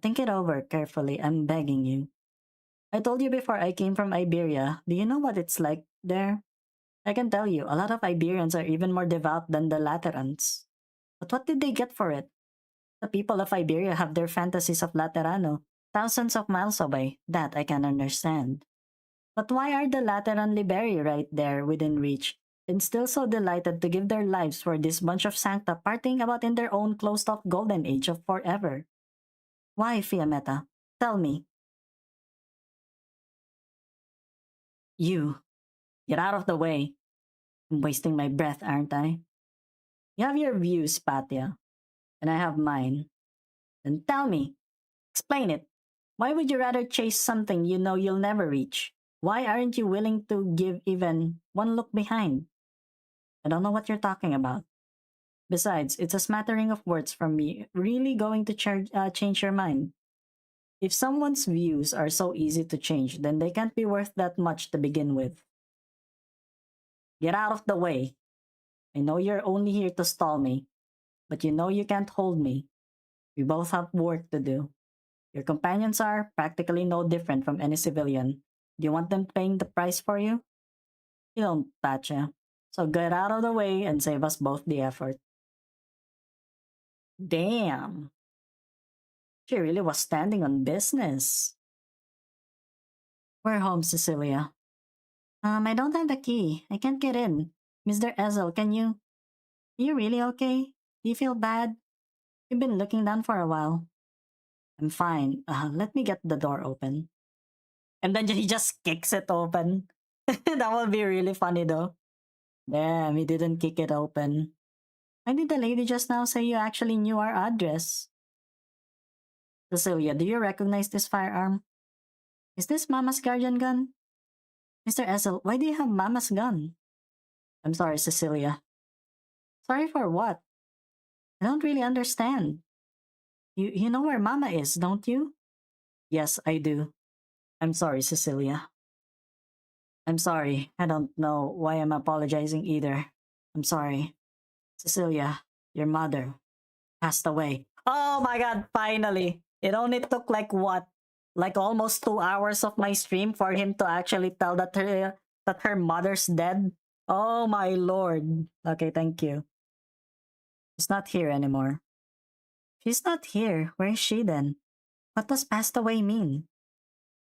think it over carefully. I'm begging you. I told you before I came from Iberia. Do you know what it's like there? I can tell you, a lot of Iberians are even more devout than the Laterans. But what did they get for it? The people of Iberia have their fantasies of Laterano, thousands of miles away. That I can understand. But why are the Lateran Liberi right there within reach, and still so delighted to give their lives for this bunch of Sancta partying about in their own closed-off golden age of forever? Why, Fiametta? Tell me. You. Get out of the way. I'm wasting my breath, aren't I? You have your views, Patya, and I have mine. Then tell me. Explain it. Why would you rather chase something you know you'll never reach? Why aren't you willing to give even one look behind? I don't know what you're talking about. Besides, it's a smattering of words from me really going to change your mind. If someone's views are so easy to change, then they can't be worth that much to begin with. Get out of the way. I know you're only here to stall me, but you know you can't hold me. We both have work to do. Your companions are practically no different from any civilian. Do you want them paying the price for you? You don't, Patcha. So get out of the way and save us both the effort. Damn. She really was standing on business. We're home, Cecilia. I don't have the key. I can't get in. Mr. Ezel, can you? Are you really okay? Do you feel bad? You've been looking down for a while. I'm fine. Let me get the door open. And then he just kicks it open. That would be really funny though. Damn, he didn't kick it open. Why did the lady just now say you actually knew our address? Cecilia, do you recognize this firearm? Is this Mama's guardian gun? Mr. Essel, why do you have Mama's gun? I'm sorry, Cecilia. Sorry for what? I don't really understand. You know where Mama is, don't you? Yes, I do. I'm sorry, Cecilia. I'm sorry. I don't know why I'm apologizing either. I'm sorry. Cecilia, your mother passed away. Oh my god, finally. It only took like what? Like almost 2 hours of my stream for him to actually tell that her mother's dead. Oh my lord. Okay, thank you. She's not here anymore. She's not here. Where is she then? What does passed away mean?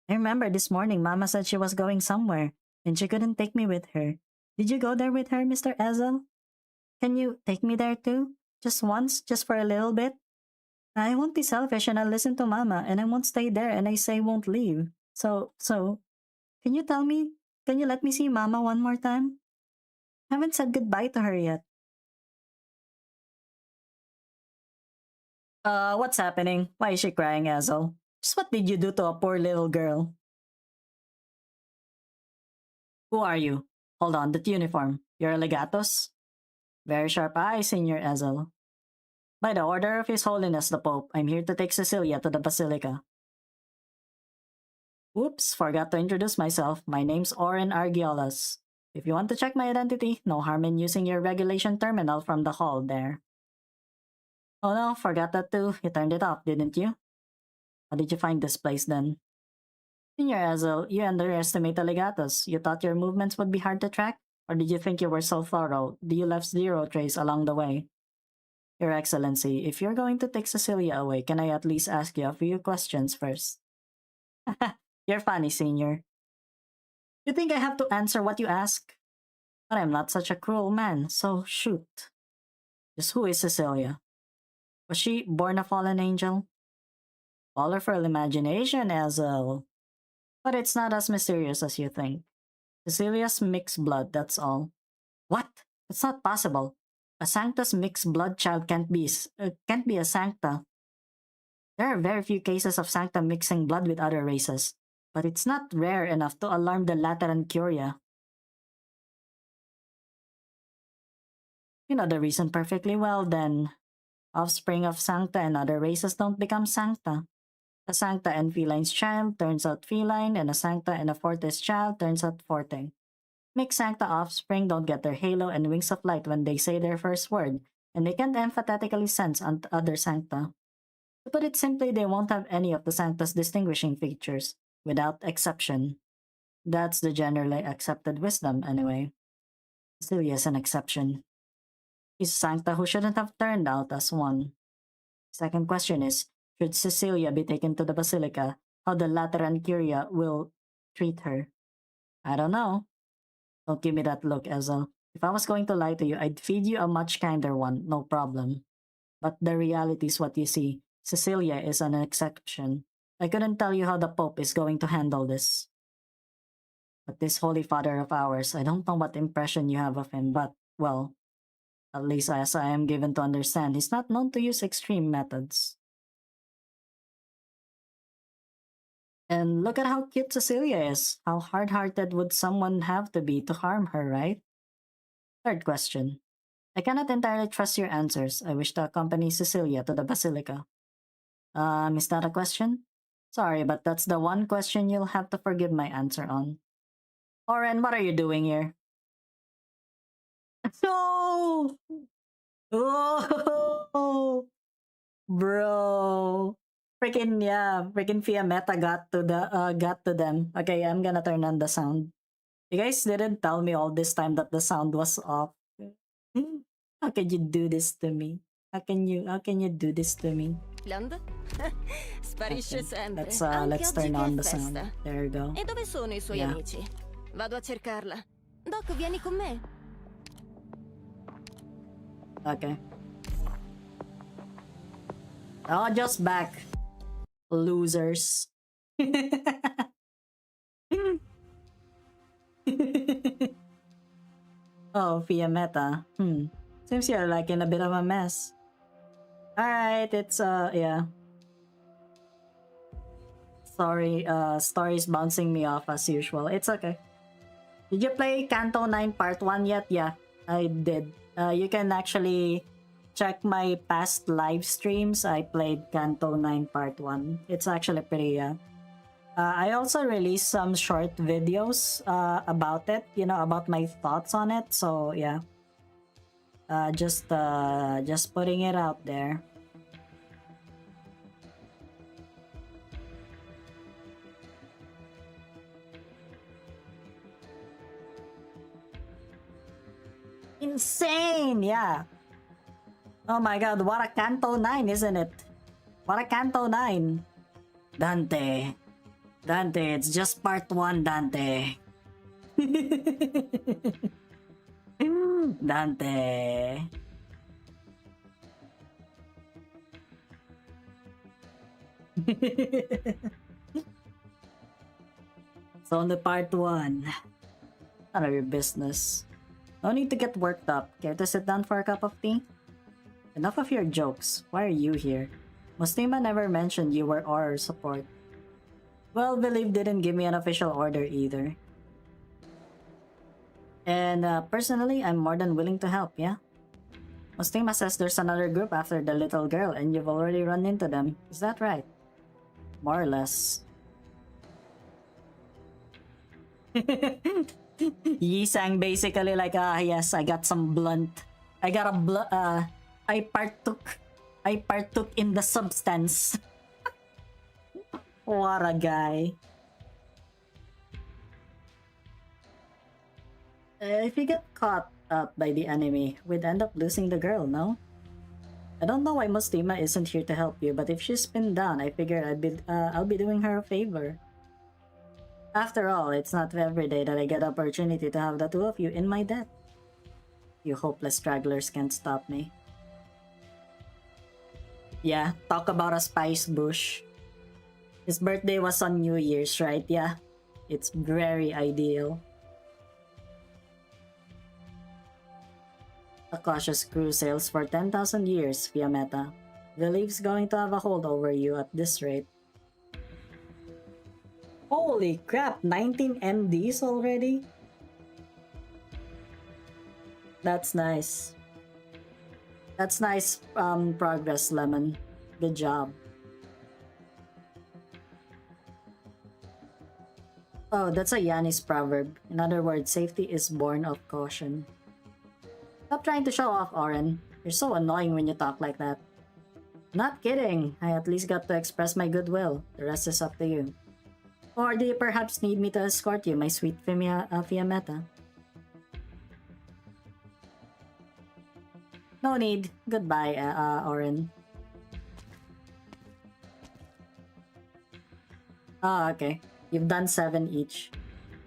I remember this morning Mama said she was going somewhere and she couldn't take me with her. Did you go there with her, Mr. Ezel? Can you take me there too? Just once, just for a little bit? I won't be selfish and I'll listen to Mama and I won't stay there and I say won't leave. So, can you tell me? Can you let me see Mama one more time? I haven't said goodbye to her yet. What's happening? Why is she crying, Ezel? Just what did you do to a poor little girl? Who are you? Hold on, that uniform. You're a legatus? Very sharp eyes, Senior Ezel. By the order of His Holiness the Pope, I'm here to take Cecilia to the Basilica. Oops, forgot to introduce myself. My name's Oren Argiolas. If you want to check my identity, no harm in using your regulation terminal from the hall there. Oh no, forgot that too. You turned it off, didn't you? How did you find this place then? Senior Ezel, you underestimate the legatus. You thought your movements would be hard to track? Or did you think you were so thorough? You left zero trace along the way? Your Excellency, if you're going to take Cecilia away, can I at least ask you a few questions first? You're funny, Senior. You think I have to answer what you ask? But I'm not such a cruel man, so shoot. Just who is Cecilia? Was she born a fallen angel? Colorful imagination, Ezel. But it's not as mysterious as you think. Cecilia's mixed blood, that's all. What? It's not possible. A Sancta's mixed blood child can't be a Sancta. There are very few cases of Sancta mixing blood with other races, but it's not rare enough to alarm the Lateran Curia. You know the reason perfectly well, then. Offspring of Sancta and other races don't become Sancta. A Sancta and Feline's child turns out feline, and a Sancta and a Forte's child turns out Forte. Mixed Sancta offspring don't get their halo and wings of light when they say their first word, and they can't emphatically sense other Sancta. To put it simply, they won't have any of the Sancta's distinguishing features, without exception. That's the generally accepted wisdom, anyway. Cecilia's an exception. She's a Sancta who shouldn't have turned out as one. Second question is, should Cecilia be taken to the Basilica, how the Lateran Curia will treat her? I don't know. Don't give me that look, Ezel. If I was going to lie to you, I'd feed you a much kinder one, no problem. But the reality is what you see. Cecilia is an exception. I couldn't tell you how the Pope is going to handle this. But this Holy Father of ours, I don't know what impression you have of him, but, well, at least as I am given to understand, he's not known to use extreme methods. And look at how cute Cecilia is. How hard-hearted would someone have to be to harm her, right? Third question. I cannot entirely trust your answers. I wish to accompany Cecilia to the Basilica. Is that a question? Sorry, but that's the one question you'll have to forgive my answer on. Oren, what are you doing here? No! Oh! Bro! Freaking yeah, freaking Fiametta got to them. Okay, I'm gonna turn on the sound. You guys didn't tell me all this time that the sound was off. How can you do this to me? How can you do this to me? Sparisce sempre. Let's turn on the sound. There you go. E dove sono I suoi amici? Vado a cercarla. Doc, vieni con me. Okay. Oh, just back. Losers. Oh, Fiametta. Seems you're like in a bit of a mess. Alright, it's yeah. Sorry, story's bouncing me off as usual. It's okay. Did you play Canto 9 Part 1 yet? Yeah, I did. You can actually check my past live streams. I played Canto 9 Part 1. It's actually pretty, I also released some short videos about it, you know, about my thoughts on it. So, yeah. Just putting it out there. Insane, yeah. Oh my god, what a Canto 9, isn't it? What a Canto 9. Dante. Dante, it's just part 1, Dante. Dante. It's only part 1. None of your business. No need to get worked up. Care to sit down for a cup of tea? Enough of your jokes. Why are you here? Muslima never mentioned you were our support. Well, Believe didn't give me an official order either. And personally, I'm more than willing to help, yeah? Muslima says there's another group after the little girl and you've already run into them. Is that right? More or less. Yi sang basically like, yes, I got some blunt. I got a I partook in the substance. What a guy. If you get caught up by the enemy, we'd end up losing the girl, no? I don't know why Muslima isn't here to help you, but if she's pinned down, I figure I'll be doing her a favor. After all, it's not every day that I get the opportunity to have the two of you in my debt. You hopeless stragglers can't stop me. Yeah, talk about a spice bush. His birthday was on New Year's, right? Yeah, it's very ideal. A cautious crew sails for 10,000 years, Fiametta. Believes going to have a hold over you at this rate. Holy crap, 19 MDs already? That's nice. That's nice progress, Lemon. Good job. Oh, that's a Yanis proverb. In other words, safety is born of caution. Stop trying to show off, Oren. You're so annoying when you talk like that. Not kidding. I at least got to express my goodwill. The rest is up to you. Or do you perhaps need me to escort you, my sweet Fiametta? No need. Goodbye, Oren. Ah, okay. You've done 7 each.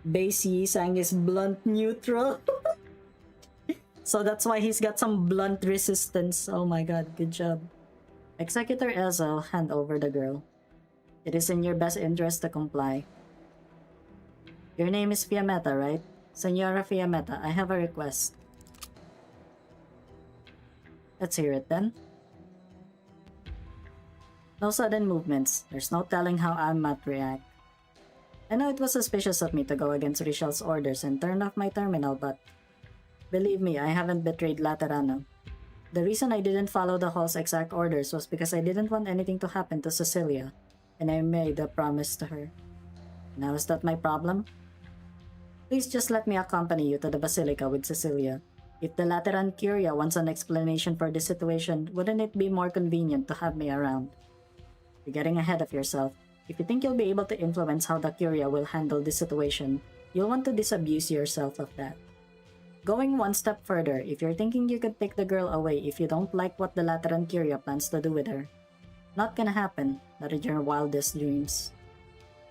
Base Yisang is blunt neutral. So that's why he's got some blunt resistance. Oh my god, good job. Executor Ezel, hand over the girl. It is in your best interest to comply. Your name is Fiametta, right? Senora Fiametta, I have a request. Let's hear it then. No sudden movements. There's no telling how I might react. I know it was suspicious of me to go against Richel's orders and turn off my terminal, but believe me, I haven't betrayed Laterano. The reason I didn't follow the hall's exact orders was because I didn't want anything to happen to Cecilia, and I made a promise to her. Now is that my problem? Please just let me accompany you to the Basilica with Cecilia. If the Lateran Curia wants an explanation for this situation, wouldn't it be more convenient to have me around? You're getting ahead of yourself. If you think you'll be able to influence how the Curia will handle this situation, you'll want to disabuse yourself of that. Going one step further, if you're thinking you could take the girl away if you don't like what the Lateran Curia plans to do with her, not gonna happen, not in your wildest dreams.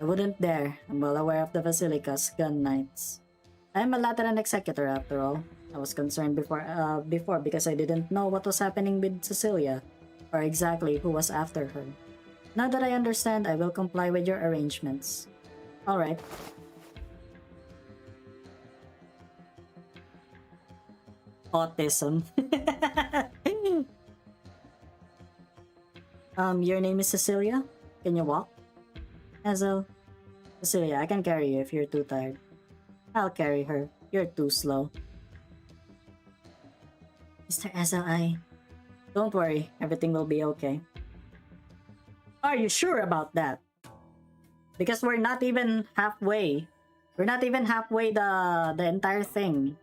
I wouldn't dare. I'm well aware of the Basilica's gun knights. I am a Lateran executor after all. I was concerned before because I didn't know what was happening with Cecilia, or exactly who was after her. Now that I understand, I will comply with your arrangements. Alright. Autism. Your name is Cecilia? Can you walk? Hazel. Cecilia, I can carry you if you're too tired. I'll carry her. You're too slow. Mr. SLI. Don't worry, everything will be okay. Are you sure about that? Because we're not even halfway. We're not even halfway the entire thing.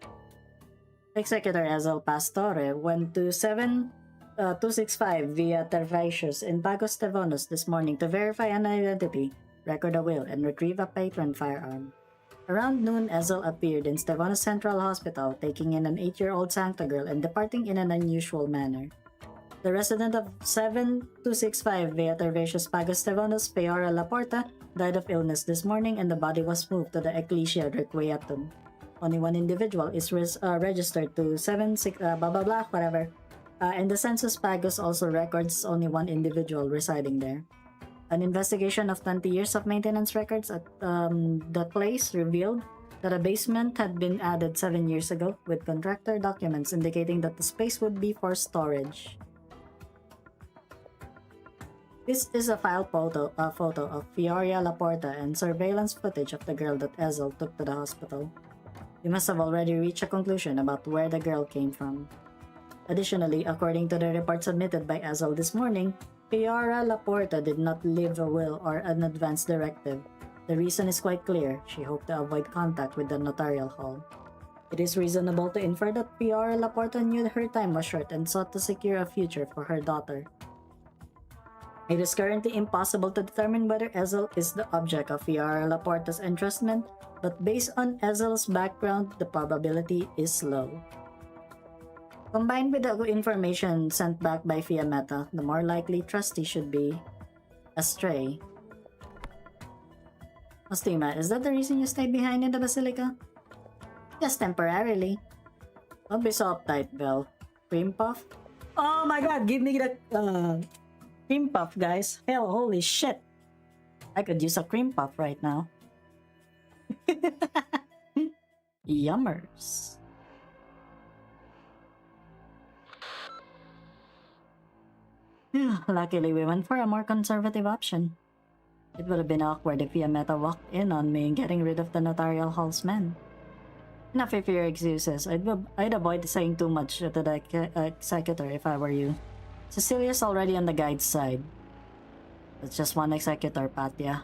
Executor Hazel Pastore went to 7265 via Tervacious in Pagos Tevonos this morning to verify an identity, record a will, and retrieve a patron firearm. Around noon, Ezel appeared in Stevanos Central Hospital, taking in an 8-year-old Sancta girl and departing in an unusual manner. The resident of 7265 via Tervacious Pagos Stevanos, Peora Laporta, died of illness this morning and the body was moved to the Ecclesia Requiescum. Only one individual is registered to 76 blah blah blah whatever. And the census Pagos also records only one individual residing there. An investigation of 20 years of maintenance records at the place revealed that a basement had been added 7 years ago, with contractor documents indicating that the space would be for storage. This is a file photo of Fioria Laporta and surveillance footage of the girl that Ezel took to the hospital. You must have already reached a conclusion about where the girl came from. Additionally, according to the report submitted by Ezel this morning, Fiora Laporta did not leave a will or an advance directive. The reason is quite clear. She hoped to avoid contact with the notarial hall. It is reasonable to infer that Fiora Laporta knew her time was short and sought to secure a future for her daughter. It is currently impossible to determine whether Ezel is the object of Fiora Laporta's entrustment, but based on Ezel's background, the probability is low. Combined with the information sent back by Fiametta, the more likely trustee should be astray. Ostima, is that the reason you stayed behind in the Basilica? Just temporarily. Don't be so uptight, Belle. Cream puff? Oh my god, give me the cream puff, guys. Hell, holy shit. I could use a cream puff right now. Yummers. Luckily, we went for a more conservative option. It would have been awkward if Fiametta walked in on me getting rid of the notarial hall's men. Enough of your excuses. I'd avoid saying too much to the executor if I were you. Cecilia's already on the guide's side. That's just one executor, Patya.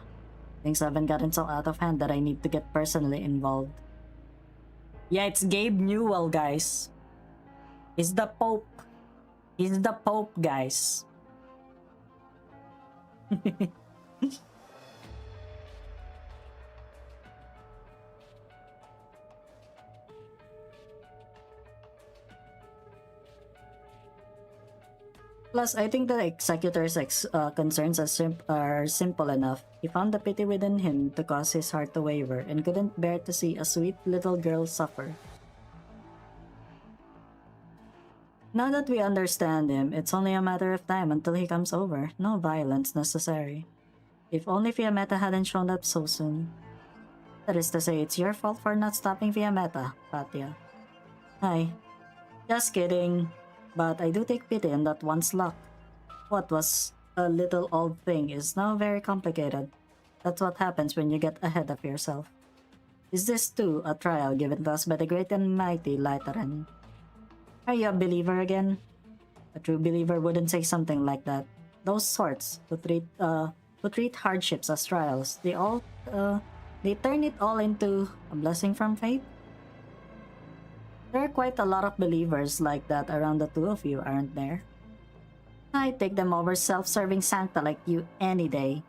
Things haven't gotten so out of hand that I need to get personally involved. Yeah, it's Gabe Newell, guys. He's the Pope. He's the Pope, guys. Plus, I think the executor's concerns are simple enough. He found the pity within him to cause his heart to waver and couldn't bear to see a sweet little girl suffer. Now that we understand him, it's only a matter of time until he comes over. No violence necessary. If only Fiametta hadn't shown up so soon. That is to say, it's your fault for not stopping Fiametta, Patya. Hi. Just kidding. But I do take pity on that one's luck. What was a little old thing is now very complicated. That's what happens when you get ahead of yourself. Is this too a trial given to us by the great and mighty Lateran? Are you a believer again? A true believer wouldn't say something like that. Those sorts who treat hardships as trials, they turn it all into a blessing from fate. There are quite a lot of believers like that around the two of you, aren't there? I take them over self-serving Sancta like you any day.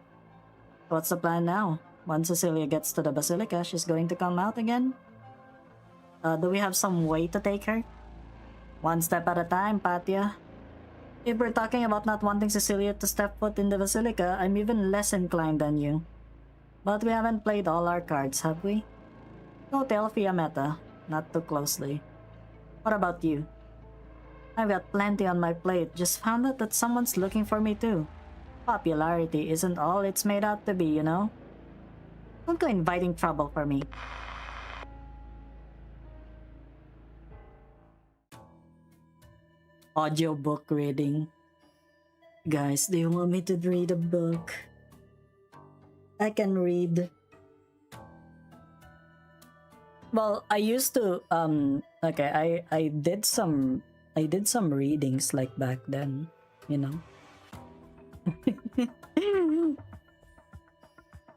What's the plan now? Once Cecilia gets to the Basilica, she's going to come out again? Do we have some way to take her? One step at a time, Patya. If we're talking about not wanting Cecilia to step foot in the Basilica, I'm even less inclined than you. But we haven't played all our cards, have we? Go tell Fiametta, not too closely. What about you? I've got plenty on my plate, just found out that someone's looking for me too. Popularity isn't all it's made out to be, you know? Don't go inviting trouble for me. Audiobook reading. Guys, do you want me to read a book? I can read. Well, I used to okay, I did some readings like back then, you know.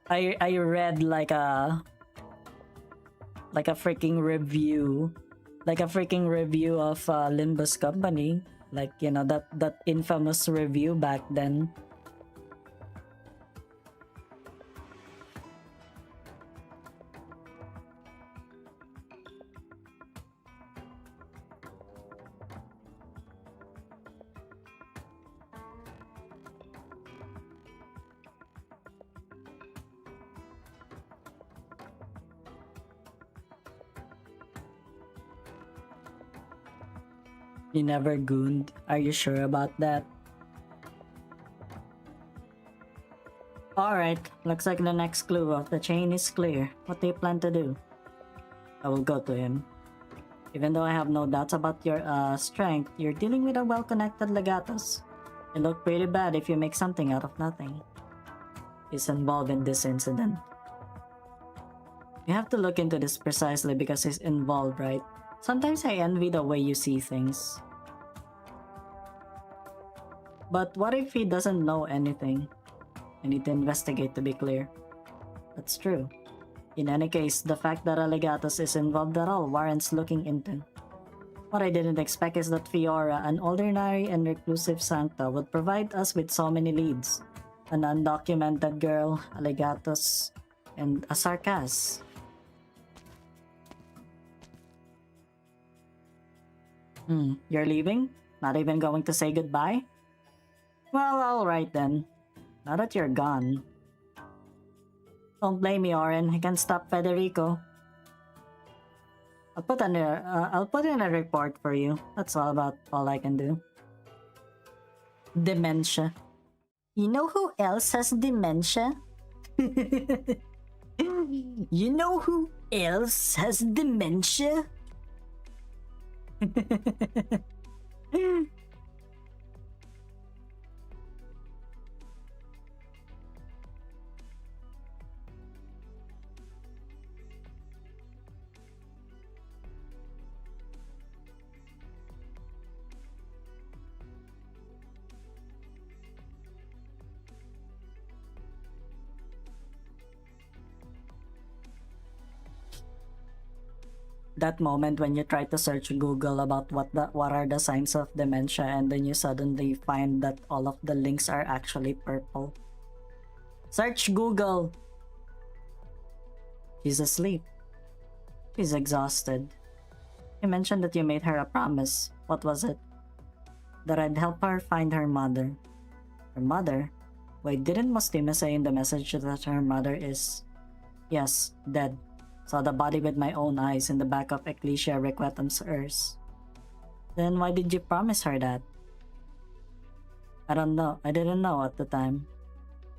I read like a freaking review, of Limbus Company, like, you know, that infamous review back then. You never gooned? Are you sure about that? Alright, looks like the next clue of the chain is clear. What do you plan to do? I will go to him. Even though I have no doubts about your strength, you're dealing with a well-connected legatus. You look pretty bad if you make something out of nothing. He's involved in this incident. You have to look into this precisely because he's involved, right? Sometimes I envy the way you see things. But what if he doesn't know anything? I need to investigate to be clear. That's true. In any case, the fact that a legatus is involved at all warrants looking into. What I didn't expect is that Fiora, an ordinary and reclusive sancta, would provide us with so many leads. An undocumented girl, a legatus, and a sarcas. You're leaving? Not even going to say goodbye? Well, alright then. Now that you're gone. Don't blame me, Oren. I can't stop Federico. I'll put in a report for you. That's all I can do. Dementia. You know who else has dementia? You know who else has dementia? That moment when you try to search Google about what are the signs of dementia, and then you suddenly find that all of the links are actually purple. Search Google. She's asleep. She's exhausted. You mentioned that you made her a promise. What was it? That I'd help her find her mother. Her mother? Wait, didn't Mostima say in the message that her mother is... Yes, dead. Saw the body with my own eyes in the back of Ecclesia Requietum's hearse. Then why did you promise her that? I don't know. I didn't know at the time.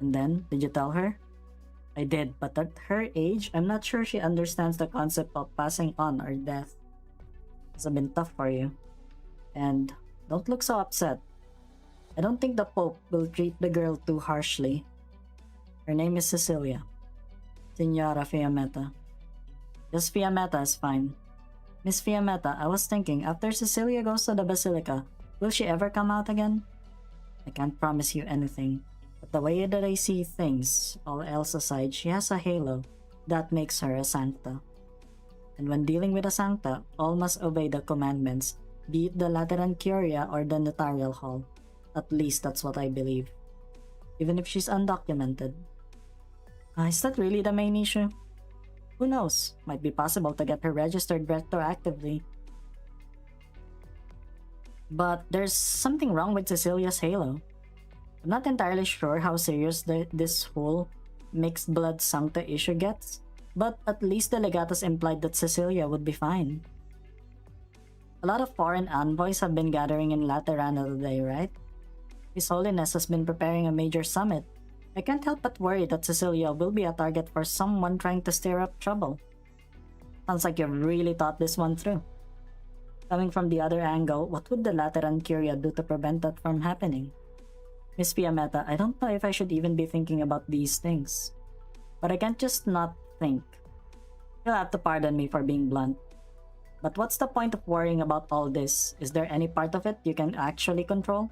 And then, did you tell her? I did, but at her age, I'm not sure she understands the concept of passing on or death. It's been tough for you. And don't look so upset. I don't think the Pope will treat the girl too harshly. Her name is Cecilia. Signora Fiammetta. Just Fiammetta is fine. Miss Fiammetta, I was thinking, after Cecilia goes to the Basilica, will she ever come out again? I can't promise you anything, but the way that I see things, all else aside, she has a halo. That makes her a sancta. And when dealing with a sancta, all must obey the commandments, be it the Lateran Curia or the Notarial Hall. At least that's what I believe. Even if she's undocumented. Is that really the main issue? Who knows? Might be possible to get her registered retroactively. But there's something wrong with Cecilia's halo. I'm not entirely sure how serious this whole mixed blood sancta issue gets, but at least the legatus implied that Cecilia would be fine. A lot of foreign envoys have been gathering in Laterana today, right? His Holiness has been preparing a major summit. I can't help but worry that Cecilia will be a target for someone trying to stir up trouble. Sounds like you've really thought this one through. Coming from the other angle, what would the Lateran Curia do to prevent that from happening? Miss Fiametta, I don't know if I should even be thinking about these things. But I can't just not think. You'll have to pardon me for being blunt. But what's the point of worrying about all this? Is there any part of it you can actually control?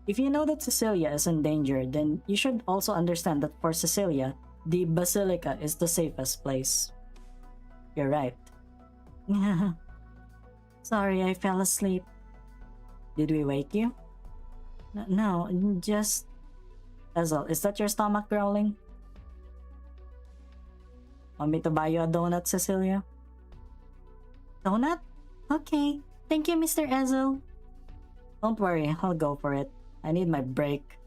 If you know that Cecilia is in danger, then you should also understand that for Cecilia, the Basilica is the safest place. You're right. Sorry, I fell asleep. Did we wake you? No, just... Ezel, is that your stomach growling? Want me to buy you a donut, Cecilia? Donut? Okay. Thank you, Mr. Ezel. Don't worry, I'll go for it. I need my break.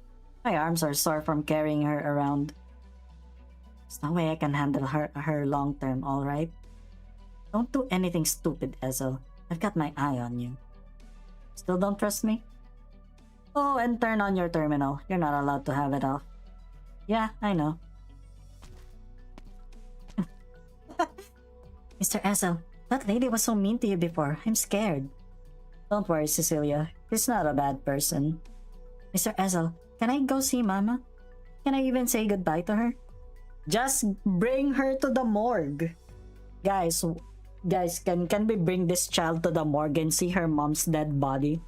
My arms are sore from carrying her around. There's no way I can handle her long term, alright? Don't do anything stupid, Ezel. I've got my eye on you. Still don't trust me? Oh, and turn on your terminal. You're not allowed to have it off. Yeah, I know. Mr. Ezel, that lady was so mean to you before. I'm scared. Don't worry, Cecilia. She's not a bad person. Mr. Ezel, can I go see Mama? Can I even say goodbye to her? Just bring her to the morgue. Guys, can we bring this child to the morgue and see her mom's dead body?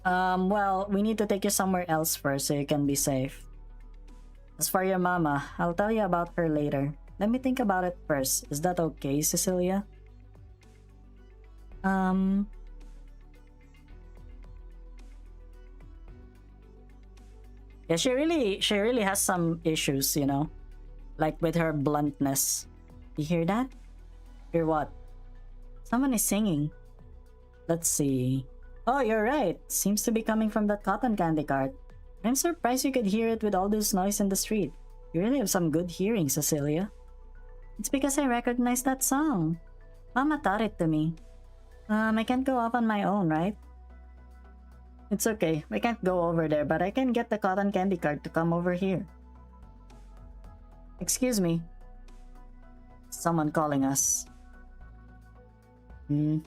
Well, we need to take you somewhere else first so you can be safe. As for your mama, I'll tell you about her later. Let me think about it first. Is that okay, Cecilia? Yeah, she really has some issues, you know? Like with her bluntness. You hear that? Hear what? Someone is singing. Let's see. Oh, you're right. Seems to be coming from that cotton candy cart. I'm surprised you could hear it with all this noise in the street. You really have some good hearing, Cecilia. It's because I recognize that song. Mama taught it to me. I can't go off on my own, right? It's okay. We can't go over there, but I can get the cotton candy cart to come over here. Excuse me. Someone calling us. You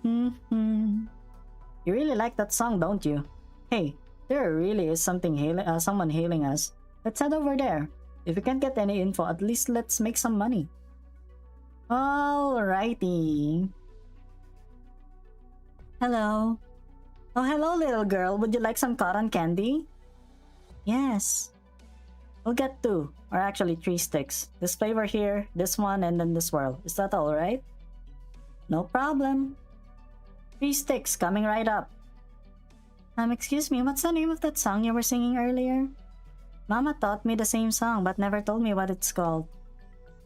really like that song, don't you? Hey, there really is someone hailing us. Let's head over there. If we can't get any info, at least let's make some money. Alrighty. Hello. Oh, hello, little girl. Would you like some cotton candy? Yes. We'll get 2, or actually 3 sticks. This flavor here, this one, and then this swirl. Is that alright? No problem. 3 sticks coming right up. Excuse me, what's the name of that song you were singing earlier? Mama taught me the same song, but never told me what it's called.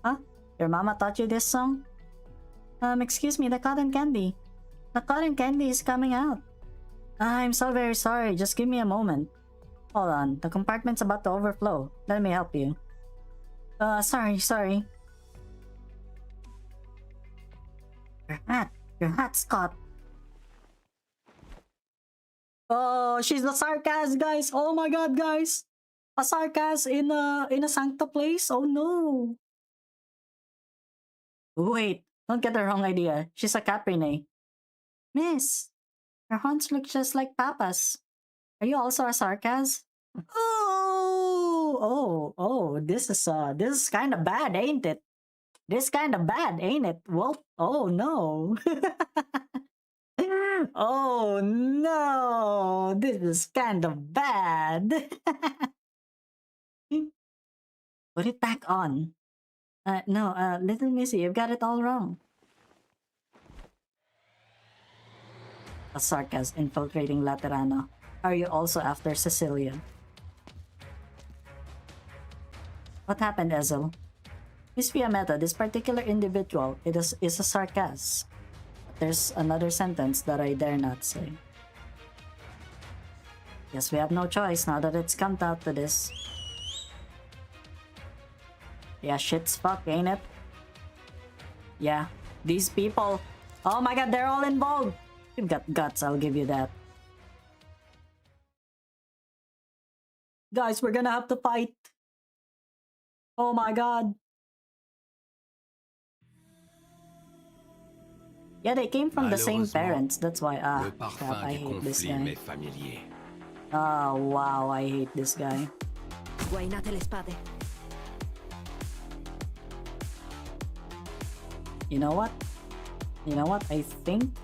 Huh? Your mama taught you this song? Excuse me, the cotton candy. The cotton candy is coming out. I'm so very sorry, just give me a moment. Hold on, the compartment's about to overflow. Let me help you. Sorry. Your hat's caught. Oh, she's the sarcasm, guys. Oh my god, guys. A sarcasm in a sancta place? Oh no. Wait, don't get the wrong idea. She's a Caprine. Miss, her horns look just like Papa's. Are you also a sarcasm? Oh, this is kind of bad, ain't it? This kind of bad, ain't it? Well, oh no. Oh no, this is kind of bad. Put it back on. No, little missy, you've got it all wrong. A sarcasm infiltrating Laterano. Are you also after Cecilia? What happened, Ezel? Miss Fiametta, this particular individual is a sarcasm. There's another sentence that I dare not say. Guess we have no choice now that it's come down to this. Yeah, shit's fuck, ain't it? Yeah, these people. Oh my god, they're all involved. You've got guts, I'll give you that. Guys, we're gonna have to fight. Oh my god. Yeah, they came from the same parents. That's why. Crap, I hate this guy. Oh wow, I hate this guy. You know what? You know what? I think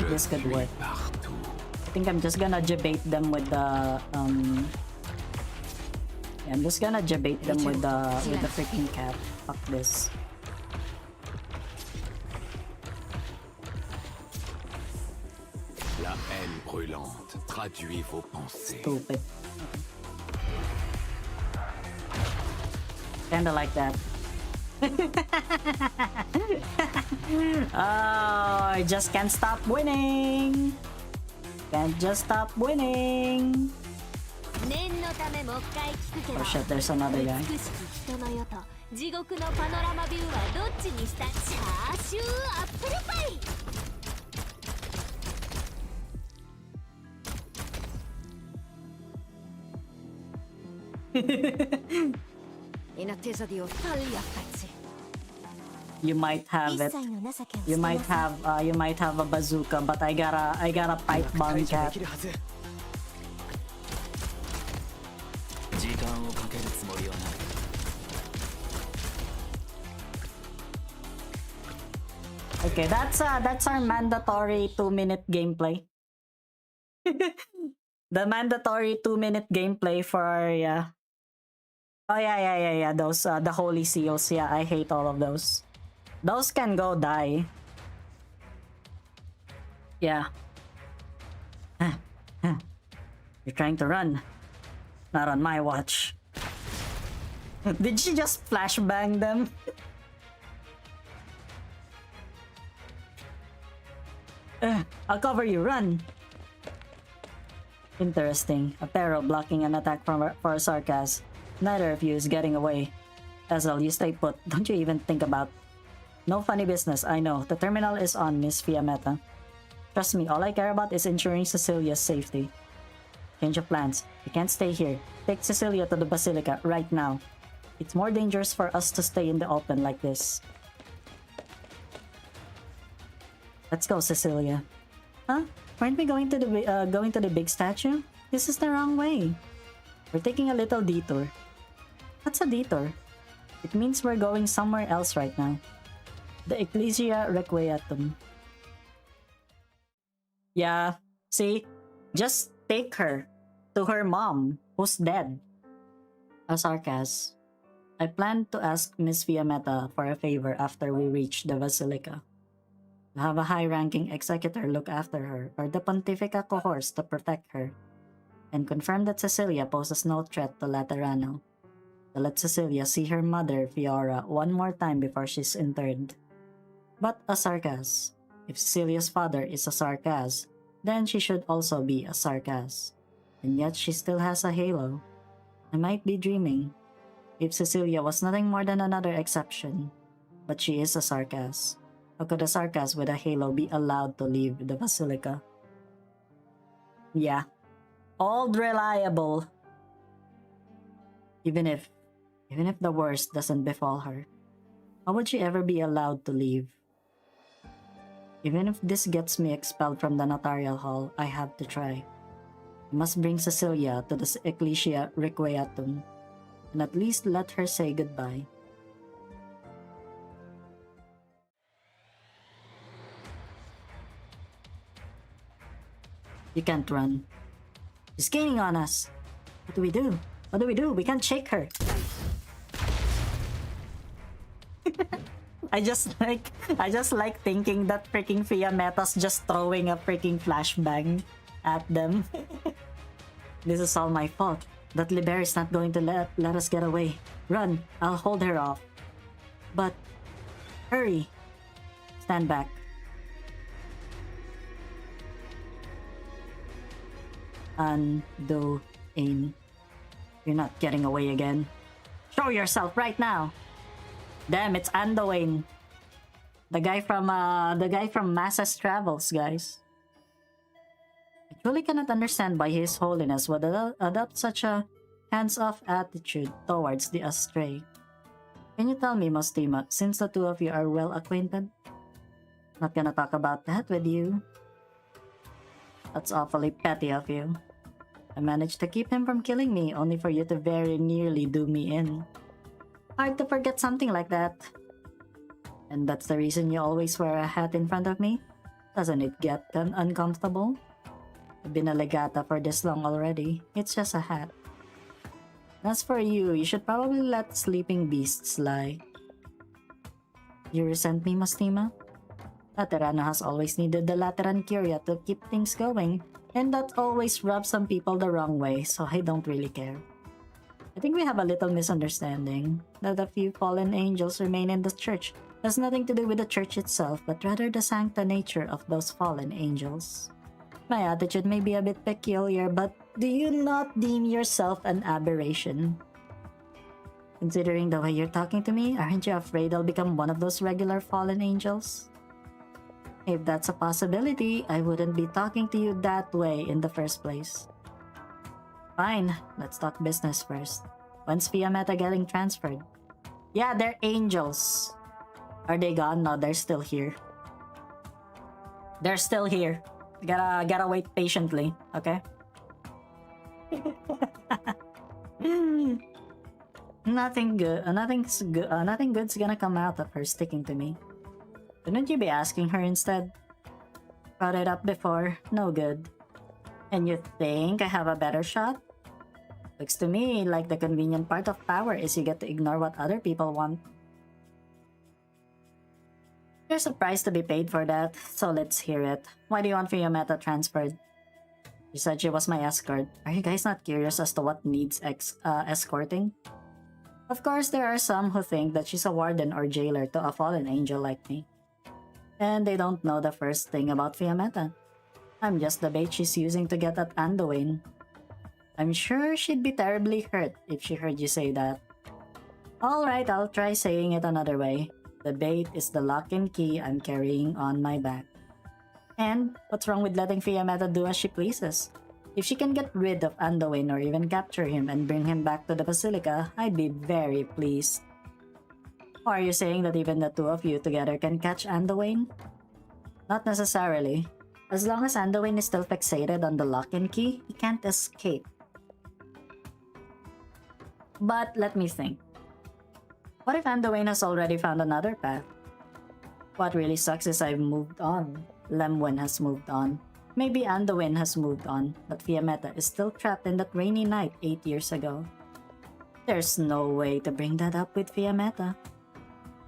this could work. I think I'm just gonna debate them with the yeah, I'm just gonna debate them with the freaking cat. Fuck this. La haine brûlante traduit vos pensées. Stupid. Kinda like that. Oh, I just can't stop winning. Can't just stop winning. Oh shit, there's another guy. You might have it. You might have a bazooka, but I got a pipe bomb cat. Okay, that's our mandatory 2-minute gameplay. The mandatory 2-minute gameplay for yeah. Oh yeah. Those the holy seals. Yeah, I hate all of those. Those can go die. Yeah. You're trying to run. Not on my watch. Did she just flashbang them? I'll cover you, run! Interesting. A peril blocking an attack for a Sarkaz. Neither of you is getting away. Ezel, you stay put. Don't you even think about... No funny business, I know. The terminal is on, Miss Fiametta. Trust me, all I care about is ensuring Cecilia's safety. Change of plans. You can't stay here. Take Cecilia to the Basilica right now. It's more dangerous for us to stay in the open like this. Let's go, Cecilia. Huh? Aren't we going to the big statue? This is the wrong way. We're taking a little detour. What's a detour? It means we're going somewhere else right now. The Ecclesia Requiescum. Yeah, see? Just take her to her mom, who's dead. A Sarkaz. I plan to ask Miss Fiametta for a favor after we reach the Basilica. To have a high-ranking executor look after her, or the Pontifica cohorts to protect her, and confirm that Cecilia poses no threat to Laterano. To let Cecilia see her mother, Fiora, one more time before she's interred. But a Sarkaz. If Cecilia's father is a Sarkaz, then she should also be a Sarkaz. And yet she still has a halo. I might be dreaming. If Cecilia was nothing more than another exception, but she is a Sarkaz. How could a Sarkaz with a halo be allowed to leave the Basilica? Yeah. Old reliable. Even if the worst doesn't befall her, how would she ever be allowed to leave? Even if this gets me expelled from the notarial hall, I have to try. I must bring Cecilia to the Ecclesia Requiescum, and at least let her say goodbye. You can't run. She's gaining on us. What do we do? What do we do? We can't shake her. I just like thinking that freaking Fiametta's just throwing a freaking flashbang at them. This is all my fault. That Liber is not going to let us get away. Run, I'll hold her off. But hurry. Stand back. Undo aim. You're not getting away again. Show yourself right now. Damn, it's Anduin. The guy from Massa's Travels, guys. I truly cannot understand why His Holiness would adopt such a hands-off attitude towards the astray. Can you tell me, Mostima, since the two of you are well acquainted? Not gonna talk about that with you. That's awfully petty of you. I managed to keep him from killing me, only for you to very nearly do me in. Hard to forget something like that. And that's the reason you always wear a hat in front of me? Doesn't it get uncomfortable? I've been a legata for this long already. It's just a hat. As for you, you should probably let sleeping beasts lie. You resent me, Mostima? Laterano has always needed the Lateran Curia to keep things going, and that always rubs some people the wrong way, so I don't really care. I think we have a little misunderstanding, that a few fallen angels remain in the church has nothing to do with the church itself, but rather the sancta nature of those fallen angels. My attitude may be a bit peculiar, but do you not deem yourself an aberration? Considering the way you're talking to me, aren't you afraid I'll become one of those regular fallen angels? If that's a possibility, I wouldn't be talking to you that way in the first place. Fine, let's talk business first. When's Fiametta getting transferred? Yeah, they're angels. Are they gone? No, they're still here. They're still here. Gotta wait patiently, okay? Nothing good's gonna come out of her sticking to me. Shouldn't you be asking her instead? Brought it up before, no good. And you think I have a better shot? Looks to me like the convenient part of power is you get to ignore what other people want. There's a price to be paid for that, so let's hear it. Why do you want Fiametta transferred? You said she was my escort. Are you guys not curious as to what needs escorting? Of course, there are some who think that she's a warden or jailer to a fallen angel like me. And they don't know the first thing about Fiametta. I'm just the bait she's using to get at Anduin. I'm sure she'd be terribly hurt if she heard you say that. Alright, I'll try saying it another way. The bait is the lock and key I'm carrying on my back. And what's wrong with letting Fiametta do as she pleases? If she can get rid of Anduin or even capture him and bring him back to the Basilica, I'd be very pleased. Or are you saying that even the two of you together can catch Anduin? Not necessarily. As long as Anduin is still fixated on the lock and key, he can't escape. But let me think. What if Anduin has already found another path? What really sucks is I've moved on. Lemwin has moved on. Maybe Anduin has moved on, but Fiametta is still trapped in that rainy night 8 years ago. There's no way to bring that up with Fiametta.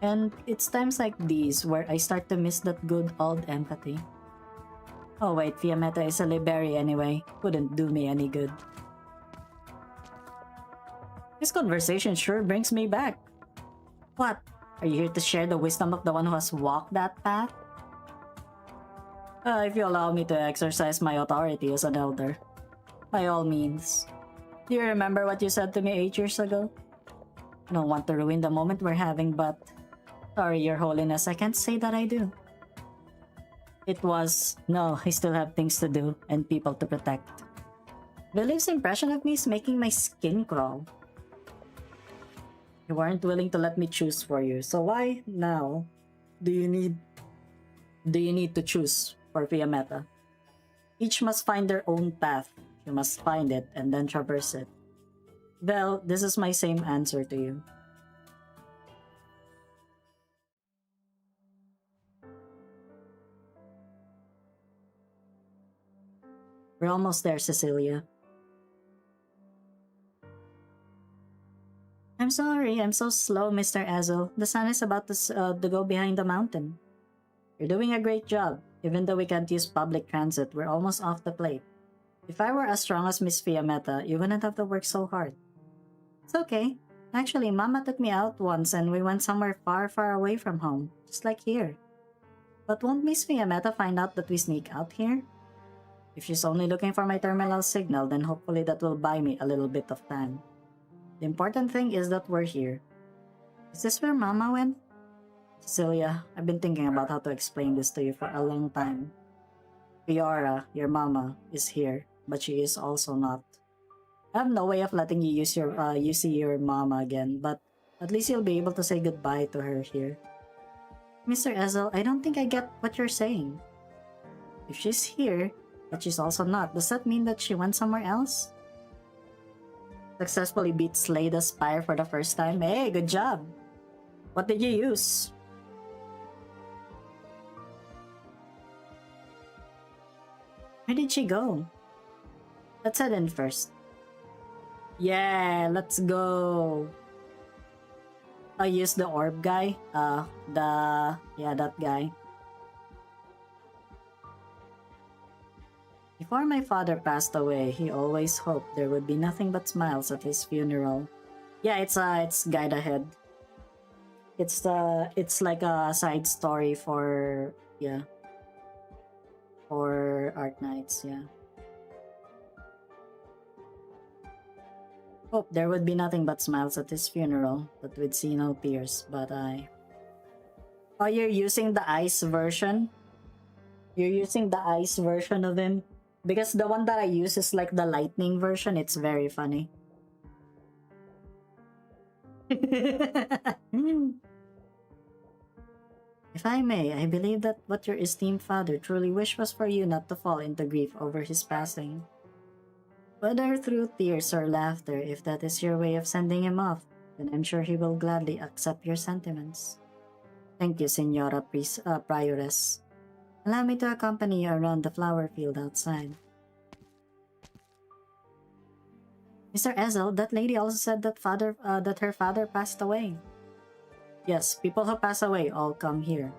And it's times like these where I start to miss that good old empathy. Oh wait, Fiametta is a Liberi anyway. Wouldn't do me any good. This conversation sure brings me back. What? Are you here to share the wisdom of the one who has walked that path? If you allow me to exercise my authority as an elder. By all means. Do you remember what you said to me 8 years ago? I don't want to ruin the moment we're having, but... Sorry, Your Holiness, I can't say that I do. It was... No, I still have things to do and people to protect. Villiv's impression of me is making my skin crawl. You weren't willing to let me choose for you, so why now do you need to choose for Fiametta? Each must find their own path. You must find it and then traverse it. Well, this is my same answer to you. We're almost there, Cecilia. I'm sorry, I'm so slow, Mr. Azel. The sun is about to go behind the mountain. You're doing a great job. Even though we can't use public transit, we're almost off the plate. If I were as strong as Miss Fiametta, you wouldn't have to work so hard. It's okay. Actually, Mama took me out once and we went somewhere far, far away from home. Just like here. But won't Miss Fiametta find out that we sneak out here? If she's only looking for my terminal signal, then hopefully that will buy me a little bit of time. The important thing is that we're here. Is this where Mama went? Cecilia, I've been thinking about how to explain this to you for a long time. Fiora, your mama, is here, but she is also not. I have no way of letting you you see your mama again, but at least you'll be able to say goodbye to her here. Mr. Ezel, I don't think I get what you're saying. If she's here, but she's also not, does that mean that she went somewhere else? Successfully beat Slay the Spire for the first time. Hey, good job! What did you use? Where did she go? Let's head in first. Yeah, let's go. I use the orb guy. That guy. Before my father passed away, he always hoped there would be nothing but smiles at his funeral. Yeah, it's Guide Ahead. It's like a side story for Arknights, yeah. Hope there would be nothing but smiles at his funeral, but we'd see no tears, but Oh, you're using the ice version? You're using the ice version of him? Because the one that I use is like the lightning version. It's very funny. If I may, I believe that what your esteemed father truly wished was for you not to fall into grief over his passing. Whether through tears or laughter, if that is your way of sending him off, then I'm sure he will gladly accept your sentiments. Thank you, Senora Prioress. Allow me to accompany you around the flower field outside. Mr. Ezel, that lady also said that her father passed away. Yes, people who pass away all come here.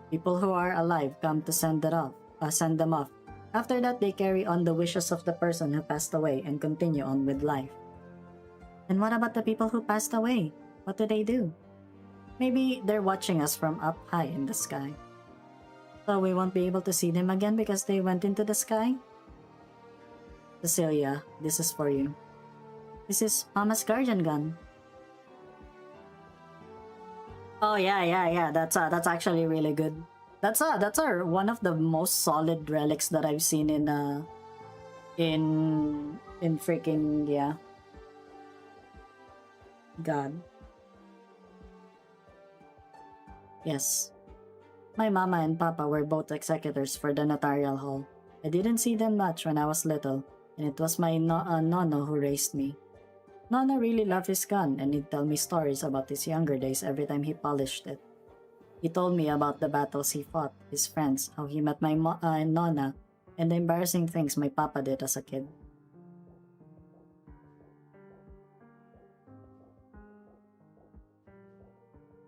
People who are alive come to send them off. After that, they carry on the wishes of the person who passed away and continue on with life. And what about the people who passed away? What do they do? Maybe they're watching us from up high in the sky. So we won't be able to see them again because they went into the sky? Cecilia, this is for you. This is Mama's guardian gun. Oh yeah. That's actually really good. That's one of the most solid relics that I've seen in freaking God. Yes. My mama and papa were both executors for the notarial hall. I didn't see them much when I was little, and it was my nono who raised me. Nono really loved his gun, and he'd tell me stories about his younger days every time he polished it. He told me about the battles he fought, his friends, how he met my nonna, and the embarrassing things my papa did as a kid.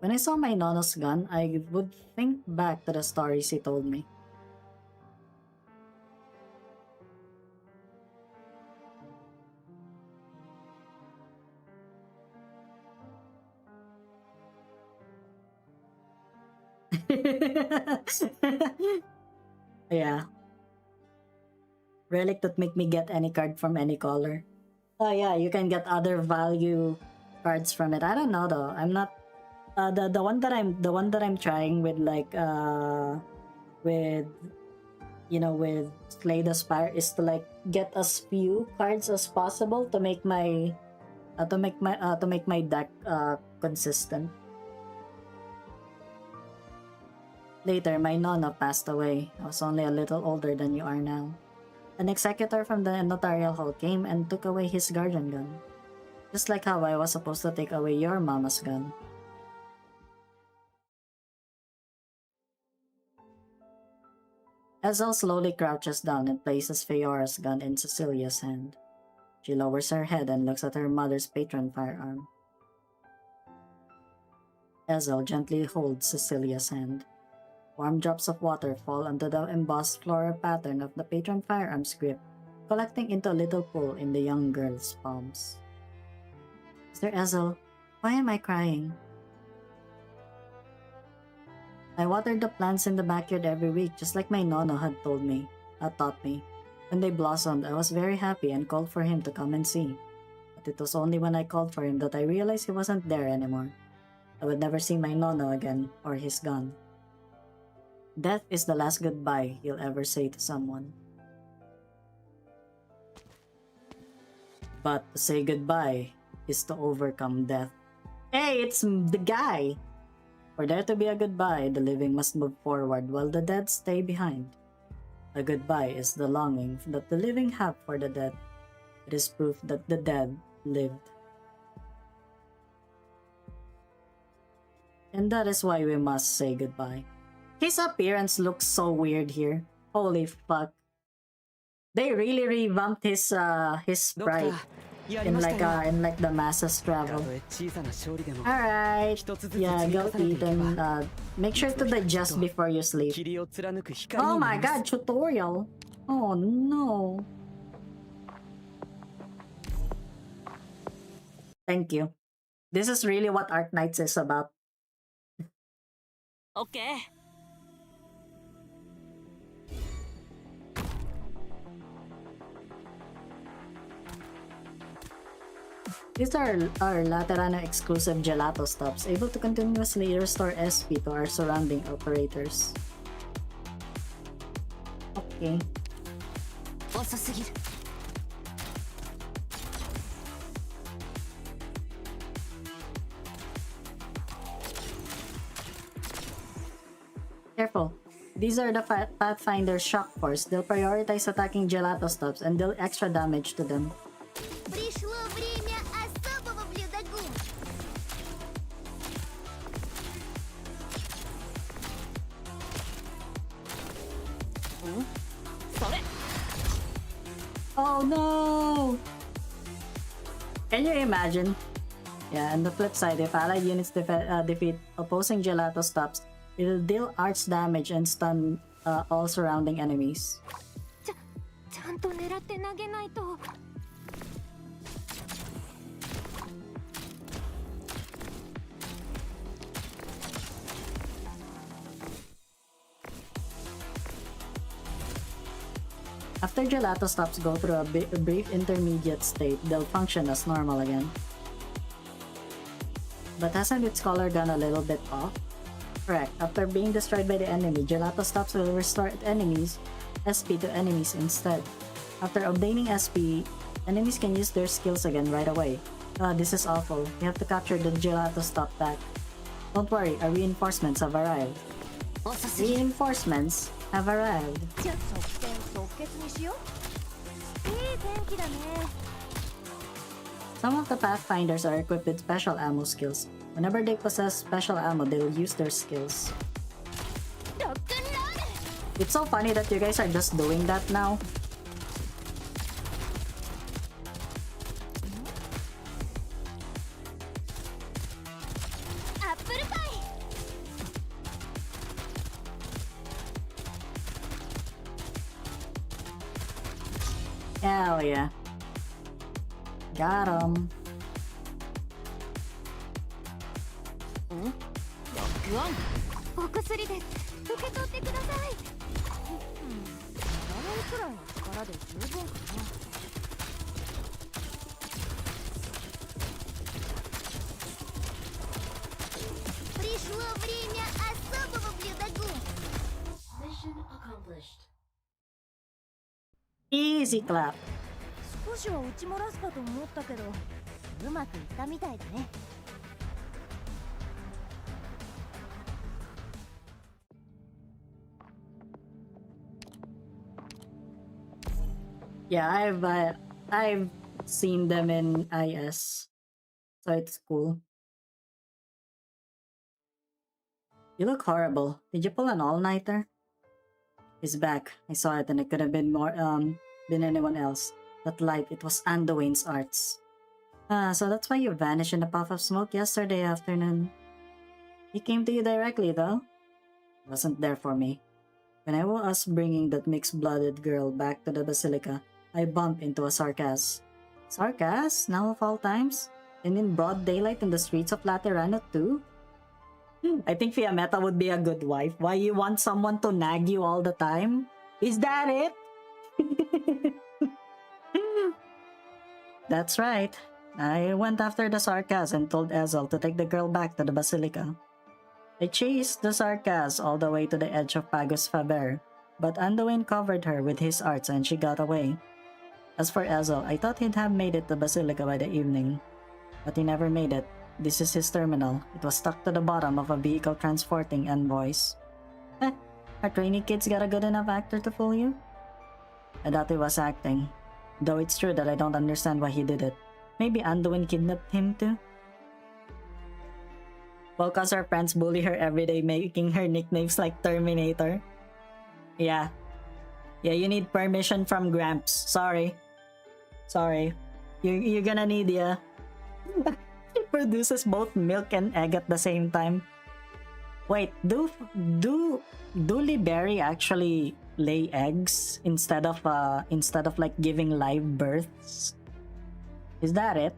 When I saw my nonno's gun, I would think back to the stories he told me. Yeah. Relic that make me get any card from any color. Oh yeah, you can get other value cards from it. I don't know though. I'm not the one that I'm trying with with with Slay the Spire is to like get as few cards as possible to make my deck consistent. Later, my nonna passed away. I was only a little older than you are now. An executor from the notarial hall came and took away his guardian gun. Just like how I was supposed to take away your mama's gun. Ezel slowly crouches down and places Fiora's gun in Cecilia's hand. She lowers her head and looks at her mother's patron firearm. Ezel gently holds Cecilia's hand. Warm drops of water fall onto the embossed floral pattern of the patron firearm's grip, collecting into a little pool in the young girl's palms. Mr. Ezel, why am I crying? I watered the plants in the backyard every week, just like my nono had taught me. When they blossomed, I was very happy and called for him to come and see. But it was only when I called for him that I realized he wasn't there anymore. I would never see my Nono again, or his gun. Death is the last goodbye you'll ever say to someone. But to say goodbye is to overcome death. Hey, it's the guy! For there to be a goodbye, the living must move forward while the dead stay behind. A goodbye is the longing that the living have for the dead. It is proof that the dead lived. And that is why we must say goodbye. His appearance looks so weird here. Holy fuck. They really revamped his sprite in like the masses travel. Alright. Yeah, go eat and make sure to digest before you sleep. Oh my god, tutorial. Oh no. Thank you. This is really what Arknights is about. Okay. These are our Laterano exclusive gelato stops, able to continuously restore SP to our surrounding operators. Okay. Careful. These are the Pathfinder Shock Force. They'll prioritize attacking gelato stops and deal extra damage to them. Пришло время особого блюдогу. Oh no! Can you imagine? Yeah, and the flip side, if allied units defeat opposing gelato stops, it'll deal arch damage and stun all surrounding enemies. ちゃんと狙って投げないと。After gelato stops go through a brief intermediate state, they'll function as normal again. But hasn't its color gone a little bit off? Correct. After being destroyed by the enemy, gelato stops will restore SP to enemies instead. After obtaining SP, enemies can use their skills again right away. This is awful. We have to capture the gelato stop back. Don't worry, our reinforcements have arrived. Reinforcements have arrived. Some of the Pathfinders are equipped with special ammo skills. Whenever they possess special ammo, they'll use their skills. It's so funny that you guys are just doing that now. Hell yeah. Got him. Пришло время особого блюдогу. Mission accomplished. Easy clap. 少しは打ち漏らすかと思ったけど、うまくいったみたいだね。Yeah, I've seen them in IS, so it's cool. You look horrible. Did you pull an all-nighter? He's back. I saw it, and it could have been been anyone else. That light, it was Anduin's arts. So that's why you vanished in a puff of smoke yesterday afternoon. He came to you directly, though. He wasn't there for me. When I was bringing that mixed-blooded girl back to the Basilica, I bumped into a Sarkaz. Sarkaz? Now of all times? And in broad daylight in the streets of Laterano too? I think Fiametta would be a good wife. Why you want someone to nag you all the time? Is that it? That's right. I went after the Sarkas and told Ezel to take the girl back to the Basilica. I chased the Sarkas all the way to the edge of Pagus Faber, but Anduin covered her with his arts and she got away. As for Ezel, I thought he'd have made it to Basilica by the evening, but he never made it. This is his terminal. It was stuck to the bottom of a vehicle transporting envoys. Our trainee kids got a good enough actor to fool you? I thought he was acting, though it's true that I don't understand why he did it. Maybe Anduin kidnapped him too? Well, cause her friends bully her every day, making her nicknames like Terminator. Yeah, you need permission from Gramps. Sorry. You're gonna need, yeah. He produces both milk and egg at the same time. Wait, do Liberry actually lay eggs instead of like giving live births? Is that it?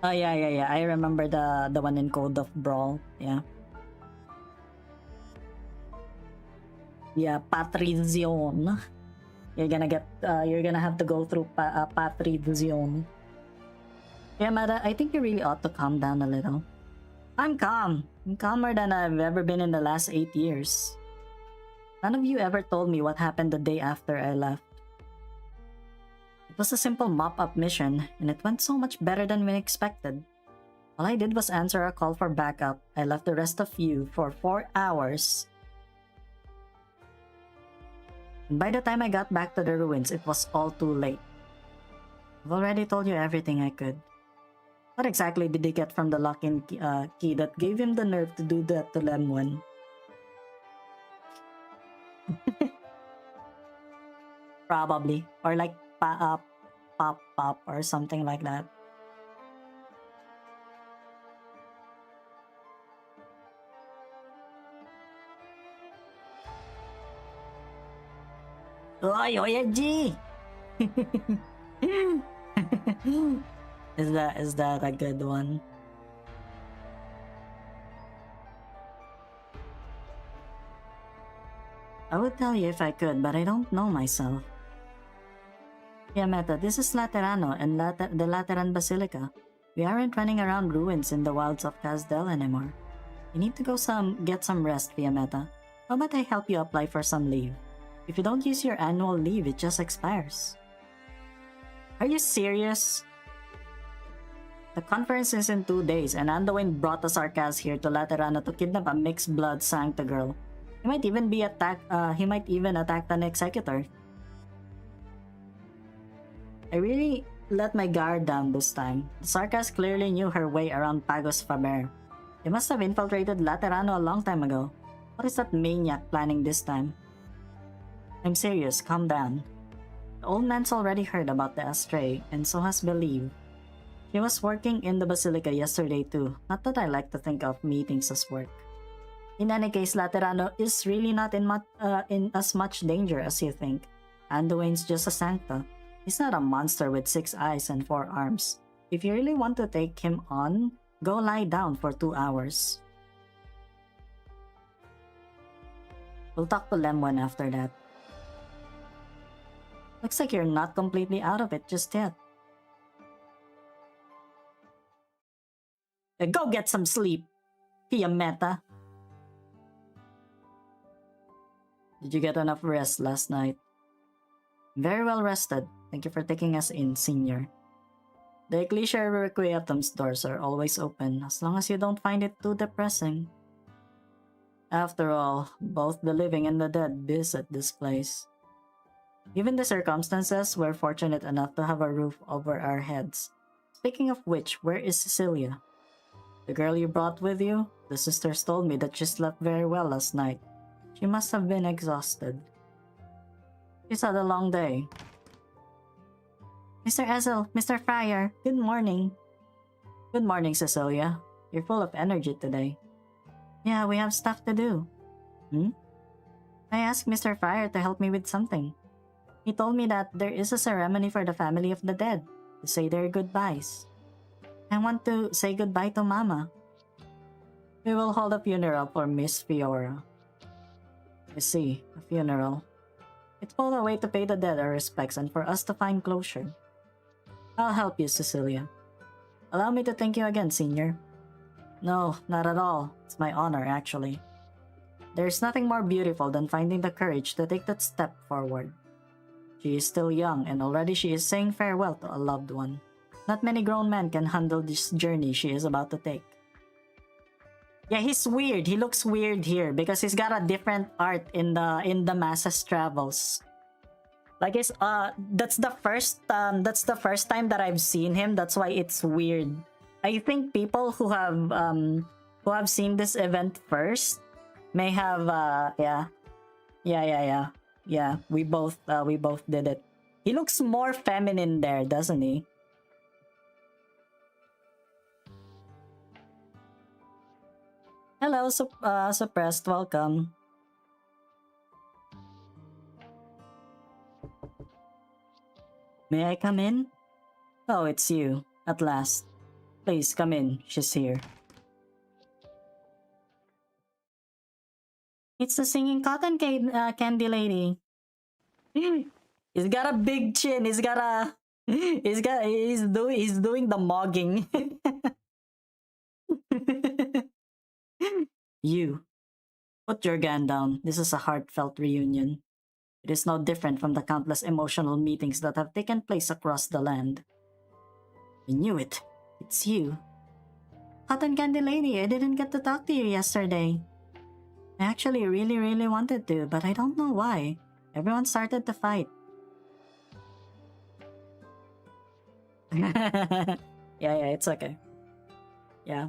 Oh yeah. I remember the one in Code of Brawl. Yeah. Yeah, Patrizion. You're gonna have to go through Patrizion. Yeah, Mada, I think you really ought to calm down a little. I'm calm. I'm calmer than I've ever been in the last 8 years. None of you ever told me what happened the day after I left. It was a simple mop-up mission, and it went so much better than we expected. All I did was answer a call for backup. I left the rest of you for 4 hours. And by the time I got back to the ruins, it was all too late. I've already told you everything I could. What exactly did he get from the lock-in key that gave him the nerve to do that to Lemwen? Probably. Or like pop or something like that. Oy, G! Is that a good one? I would tell you if I could, but I don't know myself. Yeah, Meta, this is Laterano and the Lateran Basilica. We aren't running around ruins in the wilds of Casdel anymore. You need to go get some rest, Fiametta. How about I help you apply for some leave? If you don't use your annual leave, it just expires. Are you serious? The conference is in 2 days, and Anduin brought the Sarkas here to Laterano to kidnap a mixed-blood Sancta girl. He might even attack an executor. I really let my guard down this time. The Sarkas clearly knew her way around Pagos Faber. They must have infiltrated Laterano a long time ago. What is that maniac planning this time? I'm serious, calm down. The old man's already heard about the Astray, and so has Believe. He was working in the Basilica yesterday too, not that I like to think of meetings as work. In any case, Laterano is really not in as much danger as you think. Anduin's just a Sancta. He's not a monster with 6 eyes and 4 arms. If you really want to take him on, go lie down for 2 hours. We'll talk to Lemwen after that. Looks like you're not completely out of it just yet. Go get some sleep, Fiametta. Did you get enough rest last night? Very well rested. Thank you for taking us in, Senior. The Ecclesia Requiem's doors are always open, as long as you don't find it too depressing. After all, both the living and the dead visit this place. Given the circumstances, we're fortunate enough to have a roof over our heads. Speaking of which, where is Cecilia? The girl you brought with you? The sisters told me that she slept very well last night. She must have been exhausted. She's had a long day. Mr. Ezel, Mr. Friar, good morning. Good morning, Cecilia. You're full of energy today. Yeah, we have stuff to do. I asked Mr. Friar to help me with something. He told me that there is a ceremony for the family of the dead, to say their goodbyes. I want to say goodbye to Mama. We will hold a funeral for Miss Fiora. I see, a funeral. It's both a way to pay the dead our respects and for us to find closure. I'll help you, Cecilia. Allow me to thank you again, Senior. No, not at all. It's my honor, actually. There's nothing more beautiful than finding the courage to take that step forward. She is still young, and already she is saying farewell to a loved one. Not many grown men can handle this journey she is about to take. Yeah, he's weird. He looks weird here because he's got a different art in the masses travels. Like that's the first time that I've seen him. That's why it's weird. I think people who have seen this event first may have yeah, we both did it. He looks more feminine there, doesn't he? Hello, suppressed, welcome. May I come in? Oh, it's you, at last. Please come in, she's here. It's the singing candy lady. He's got a big chin. He's doing the mogging. You, put your gun down. This is a heartfelt reunion. It is no different from the countless emotional meetings that have taken place across the land. I knew it. It's you. Cotton Candy Lady, I didn't get to talk to you yesterday. I actually really wanted to, but I don't know why. Everyone started to fight. yeah, it's okay. Yeah.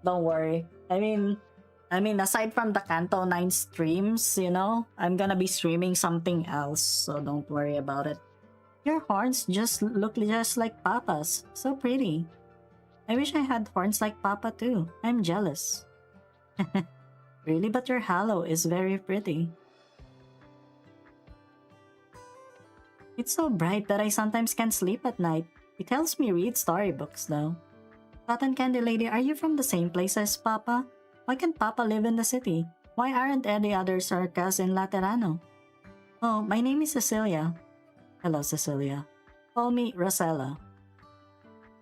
Don't worry. I mean, aside from the Kanto 9 streams, you know, I'm gonna be streaming something else, so don't worry about it. Your horns just look just like Papa's. So pretty. I wish I had horns like Papa too. I'm jealous. Really, but your halo is very pretty. It's so bright that I sometimes can't sleep at night. It helps me read storybooks though. Cotton Candy Lady, are you from the same place as Papa? Why can't Papa live in the city? Why aren't any other Sarkas in Laterano? Oh, my name is Cecilia. Hello, Cecilia. Call me Rosella.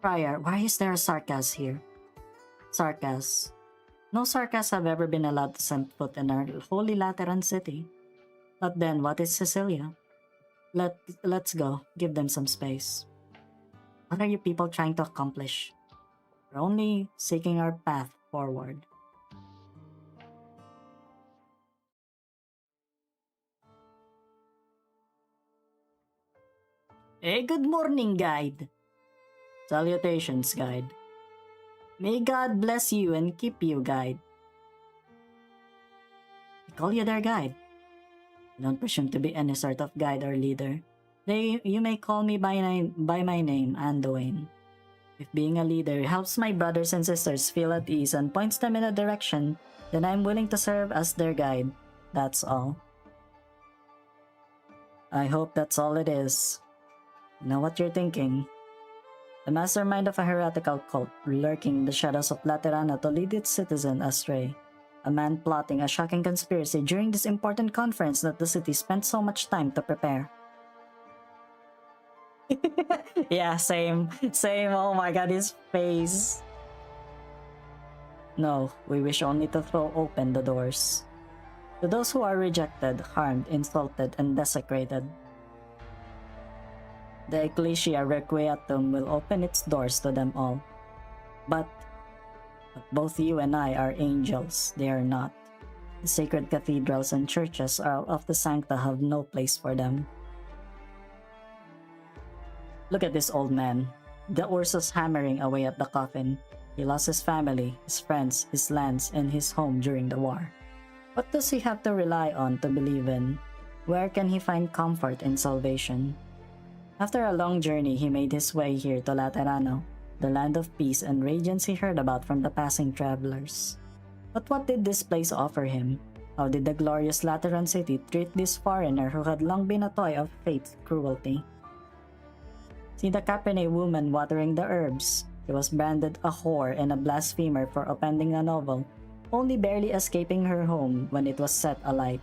Friar, why is there a Sarkas here? Sarkas. No Sarkas have ever been allowed to set foot in our holy Lateran city. But then, what is Cecilia? Let's go. Give them some space. What are you people trying to accomplish? We're only seeking our path forward. Hey, good morning, guide. Salutations, guide. May God bless you and keep you, guide. I call you their guide. I don't presume to be any sort of guide or leader. You may call me by my name, Anduin. If being a leader helps my brothers and sisters feel at ease and points them in a direction, then I'm willing to serve as their guide. That's all. I hope that's all it is. I know what you're thinking. The mastermind of a heretical cult lurking in the shadows of Laterana to lead its citizen astray. A man plotting a shocking conspiracy during this important conference that the city spent so much time to prepare. Yeah, same. Oh my god, his face. No, we wish only to throw open the doors. To those who are rejected, harmed, insulted, and desecrated. The Ecclesia Requiescum will open its doors to them all. But both you and I are angels, they are not. The sacred cathedrals and churches of the Sancta have no place for them. Look at this old man. The Ursus hammering away at the coffin. He lost his family, his friends, his lands, and his home during the war. What does he have to rely on to believe in? Where can he find comfort and salvation? After a long journey, he made his way here to Laterano, the land of peace and radiance he heard about from the passing travelers. But what did this place offer him? How did the glorious Lateran city treat this foreigner who had long been a toy of fate's cruelty? See the Capernae woman watering the herbs. She was branded a whore and a blasphemer for appending a novel, only barely escaping her home when it was set alight.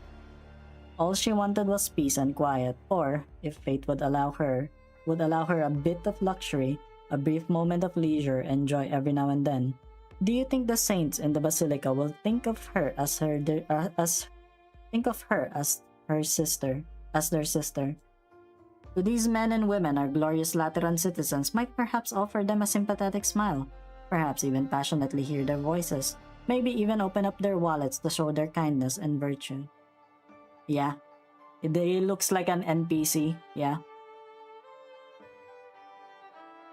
All she wanted was peace and quiet, or, if fate would allow her a bit of luxury, a brief moment of leisure and joy every now and then. Do you think the saints in the basilica will think of her as her sister, as their sister? To these men and women, our glorious Lateran citizens might perhaps offer them a sympathetic smile, perhaps even passionately hear their voices, maybe even open up their wallets to show their kindness and virtue. Yeah, he looks like an NPC, yeah.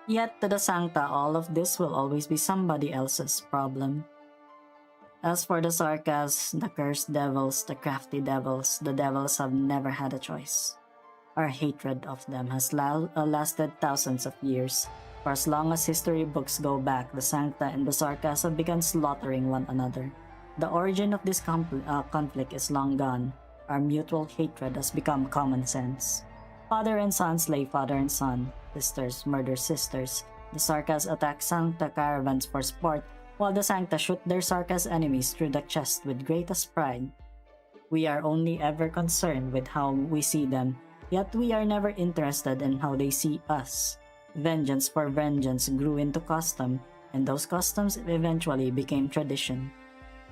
Yet to the Sancta, all of this will always be somebody else's problem. As for the Sarkas, the cursed devils, the crafty devils, the devils have never had a choice. Our hatred of them has lasted thousands of years. For as long as history books go back, the Sancta and the Sarkas have begun slaughtering one another. The origin of this conflict is long gone. Our mutual hatred has become common sense. Father and son slay father and son. Sisters murder sisters. The Sarkas attack Sancta caravans for sport, while the Sancta shoot their Sarkas enemies through the chest with greatest pride. We are only ever concerned with how we see them, yet we are never interested in how they see us. Vengeance for vengeance grew into custom, and those customs eventually became tradition.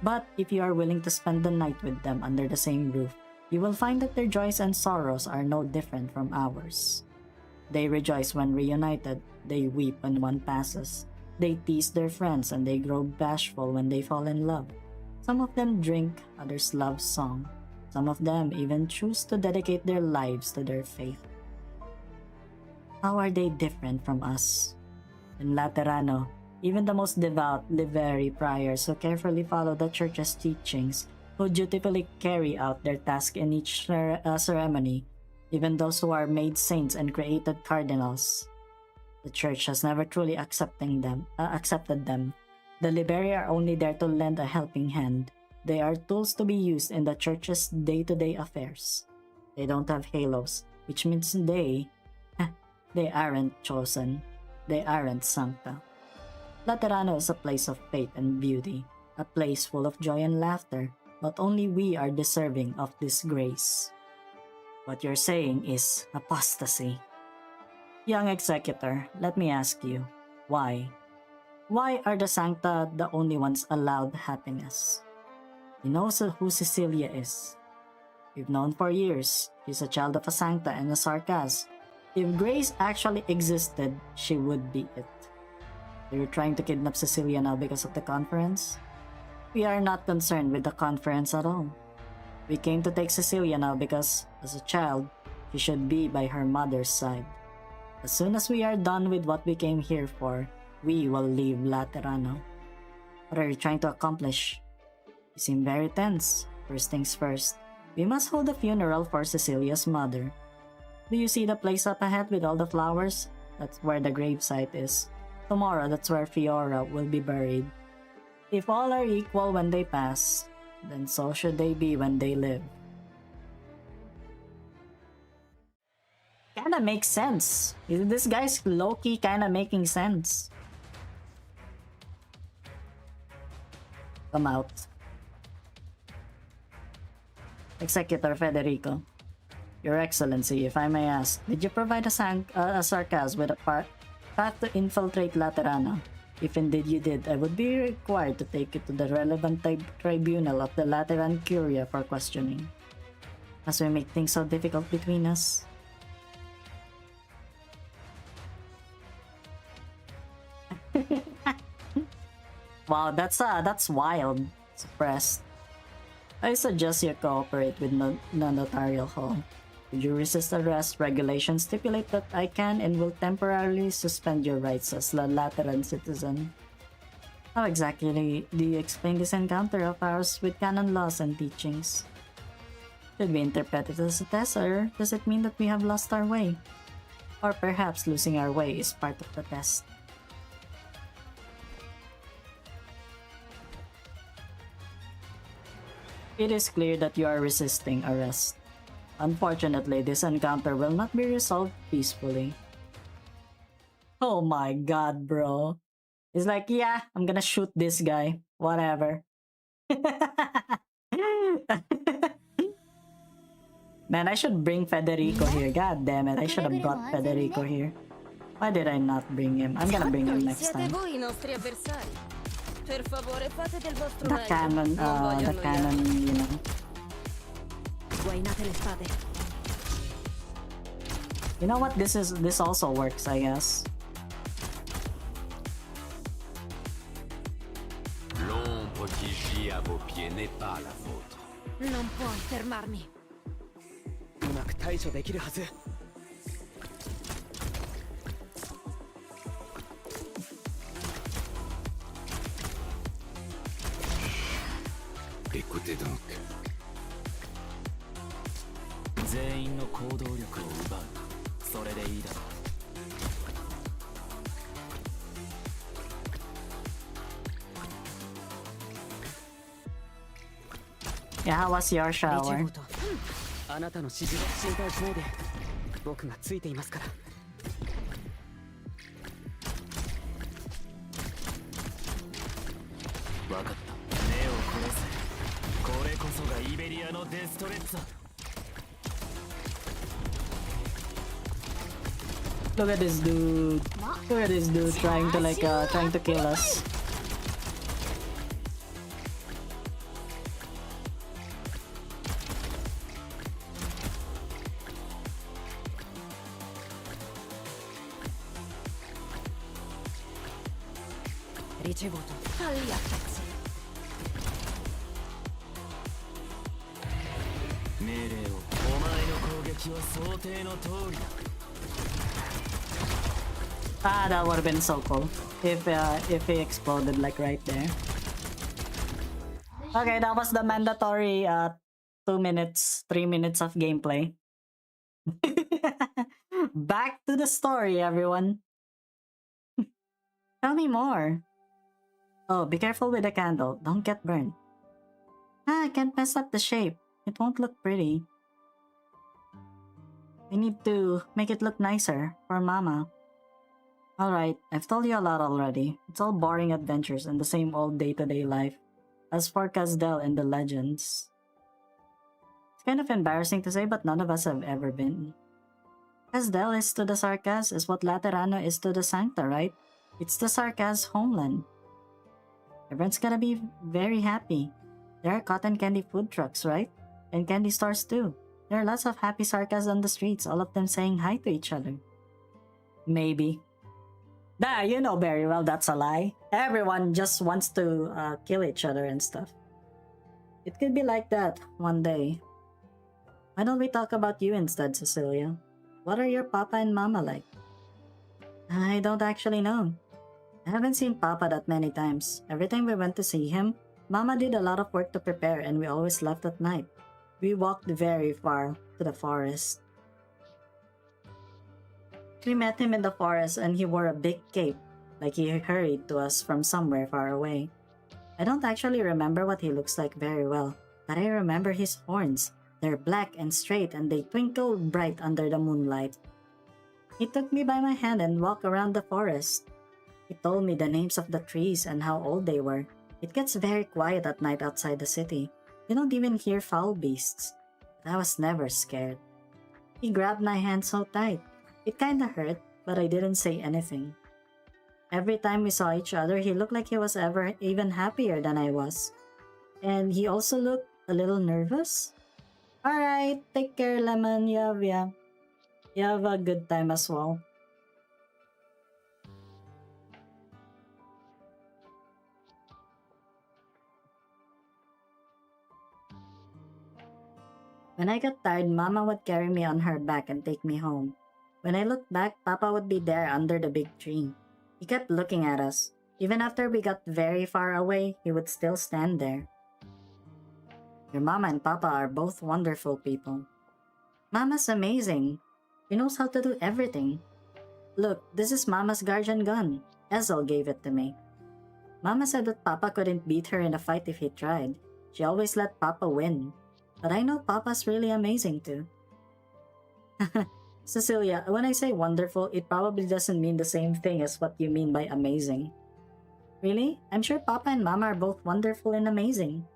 But if you are willing to spend the night with them under the same roof, you will find that their joys and sorrows are no different from ours. They rejoice when reunited, they weep when one passes. They tease their friends and they grow bashful when they fall in love. Some of them drink, others love song. Some of them even choose to dedicate their lives to their faith. How are they different from us? In Laterano, even the most devout Liveri priors who carefully follow the church's teachings, who dutifully carry out their task in each ceremony, even those who are made saints and created cardinals. The church has never truly accepted them. The Liberi are only there to lend a helping hand. They are tools to be used in the church's day-to-day affairs. They don't have halos, which means they aren't chosen. They aren't Sancta. Laterano is a place of faith and beauty, a place full of joy and laughter, but only we are deserving of this grace. What you're saying is apostasy. Young executor, let me ask you, why? Why are the Sancta the only ones allowed happiness? You know who Cecilia is. We've known for years. She's a child of a Sancta and a Sarkas. If grace actually existed, she would be it. Are you trying to kidnap Cecilia now because of the conference? We are not concerned with the conference at all. We came to take Cecilia now because, as a child, she should be by her mother's side. As soon as we are done with what we came here for, we will leave Laterano. What are you trying to accomplish? You seem very tense. First things first, we must hold a funeral for Cecilia's mother. Do you see the place up ahead with all the flowers? That's where the gravesite is. Tomorrow, that's where Fiora will be buried. If all are equal when they pass, then so should they be when they live. Kinda makes sense. This guy's low-key kinda making sense. Come out. Executor Federico. Your Excellency, if I may ask, did you provide a Sarkas with a path to infiltrate Laterano? If indeed you did, I would be required to take you to the relevant tribunal of the Lateran Curia for questioning. As we make things so difficult between us. Wow, that's wild. Suppressed. I suggest you cooperate with the notarial hall. Should you resist arrest, regulations stipulate that I can and will temporarily suspend your rights as a Lateran citizen. How exactly do you explain this encounter of ours with canon laws and teachings? Should we interpret it as a test, or does it mean that we have lost our way? Or perhaps losing our way is part of the test. It is clear that you are resisting arrest. Unfortunately, this encounter will not be resolved peacefully. Oh my god, bro. It's like, yeah, I'm gonna shoot this guy. Whatever. Man, I should bring Federico here. God damn it, I should have brought Federico here. Why did I not bring him? I'm gonna bring him next time. Voi i nostri avversari. Per favore, fate del vostro The meglio. cannon, Non voglio the cannon, you know. Guainate le spade. You know what? This also works, I guess. L'ombre qui gît à vos pieds n'est pas la vôtre. Non puoi fermarmi. うまく対処できるはず。 Écoutez donc. 全員の行動力を奪う。それでいいだろう。 Yeah, how was your リチ shower? ゴート、あなたの指示は心配しないで。僕がついていますから。わかった。目を凝らせ。これこそがイベリアのデストレッツァ。 Look at this dude. Look at this dude trying to kill us. Ricevuto. Agli attacchi. 命令を。お前の攻撃は想定の通りだ。 Ah, that would have been so cool if he exploded like right there. Okay, that was the mandatory 2 minutes, 3 minutes of gameplay. Back to the story, everyone. Tell me more. Oh, be careful with the candle. Don't get burned. Ah, I can't mess up the shape. It won't look pretty. We need to make it look nicer for Mama. Alright, I've told you a lot already. It's all boring adventures and the same old day-to-day life. As for Casdell and the legends. It's kind of embarrassing to say, but none of us have ever been. Casdell is to the Sarkaz is what Laterano is to the Sancta, right? It's the Sarkaz homeland. Everyone's gonna be very happy. There are cotton candy food trucks, right? And candy stores too. There are lots of happy Sarkaz on the streets, all of them saying hi to each other. Maybe. Nah, you know very well that's a lie. Everyone just wants to kill each other and stuff. It could be like that one day. Why don't we talk about you instead, Cecilia? What are your papa and mama like? I don't actually know. I haven't seen Papa that many times. Every time we went to see him, Mama did a lot of work to prepare and we always left at night. We walked very far to the forest. We met him in the forest and he wore a big cape, like he hurried to us from somewhere far away. I don't actually remember what he looks like very well, but I remember his horns. They're black and straight and they twinkle bright under the moonlight. He took me by my hand and walked around the forest. He told me the names of the trees and how old they were. It gets very quiet at night outside the city. You don't even hear foul beasts. But I was never scared. He grabbed my hand so tight. It kinda hurt, but I didn't say anything. Every time we saw each other, he looked like he was even happier than I was. And he also looked a little nervous. Alright, take care, Lemon. You have a good time as well. When I got tired, Mama would carry me on her back and take me home. When I looked back, Papa would be there under the big tree. He kept looking at us. Even after we got very far away, he would still stand there. Your Mama and Papa are both wonderful people. Mama's amazing. She knows how to do everything. Look, this is Mama's guardian gun. Ezel gave it to me. Mama said that Papa couldn't beat her in a fight if he tried. She always let Papa win. But I know Papa's really amazing too. Cecilia, when I say wonderful, it probably doesn't mean the same thing as what you mean by amazing. Really? I'm sure Papa and Mama are both wonderful and amazing.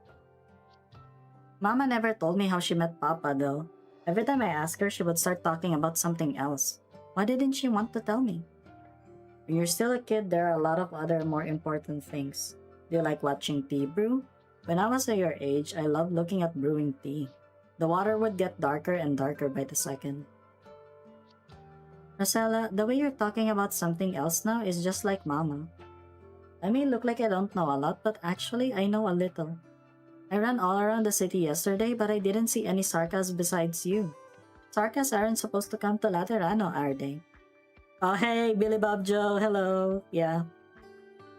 Mama never told me how she met Papa though. Every time I ask her, she would start talking about something else. Why didn't she want to tell me? When you're still a kid, there are a lot of other more important things. Do you like watching tea brew? When I was your age, I loved looking at brewing tea. The water would get darker and darker by the second. Rosella, the way you're talking about something else now is just like Mama. I may look like I don't know a lot, but actually I know a little. I ran all around the city yesterday, but I didn't see any Sarkas besides you. Sarkas aren't supposed to come to Laterano, are they? Oh hey, Billy Bob Joe, hello. Yeah.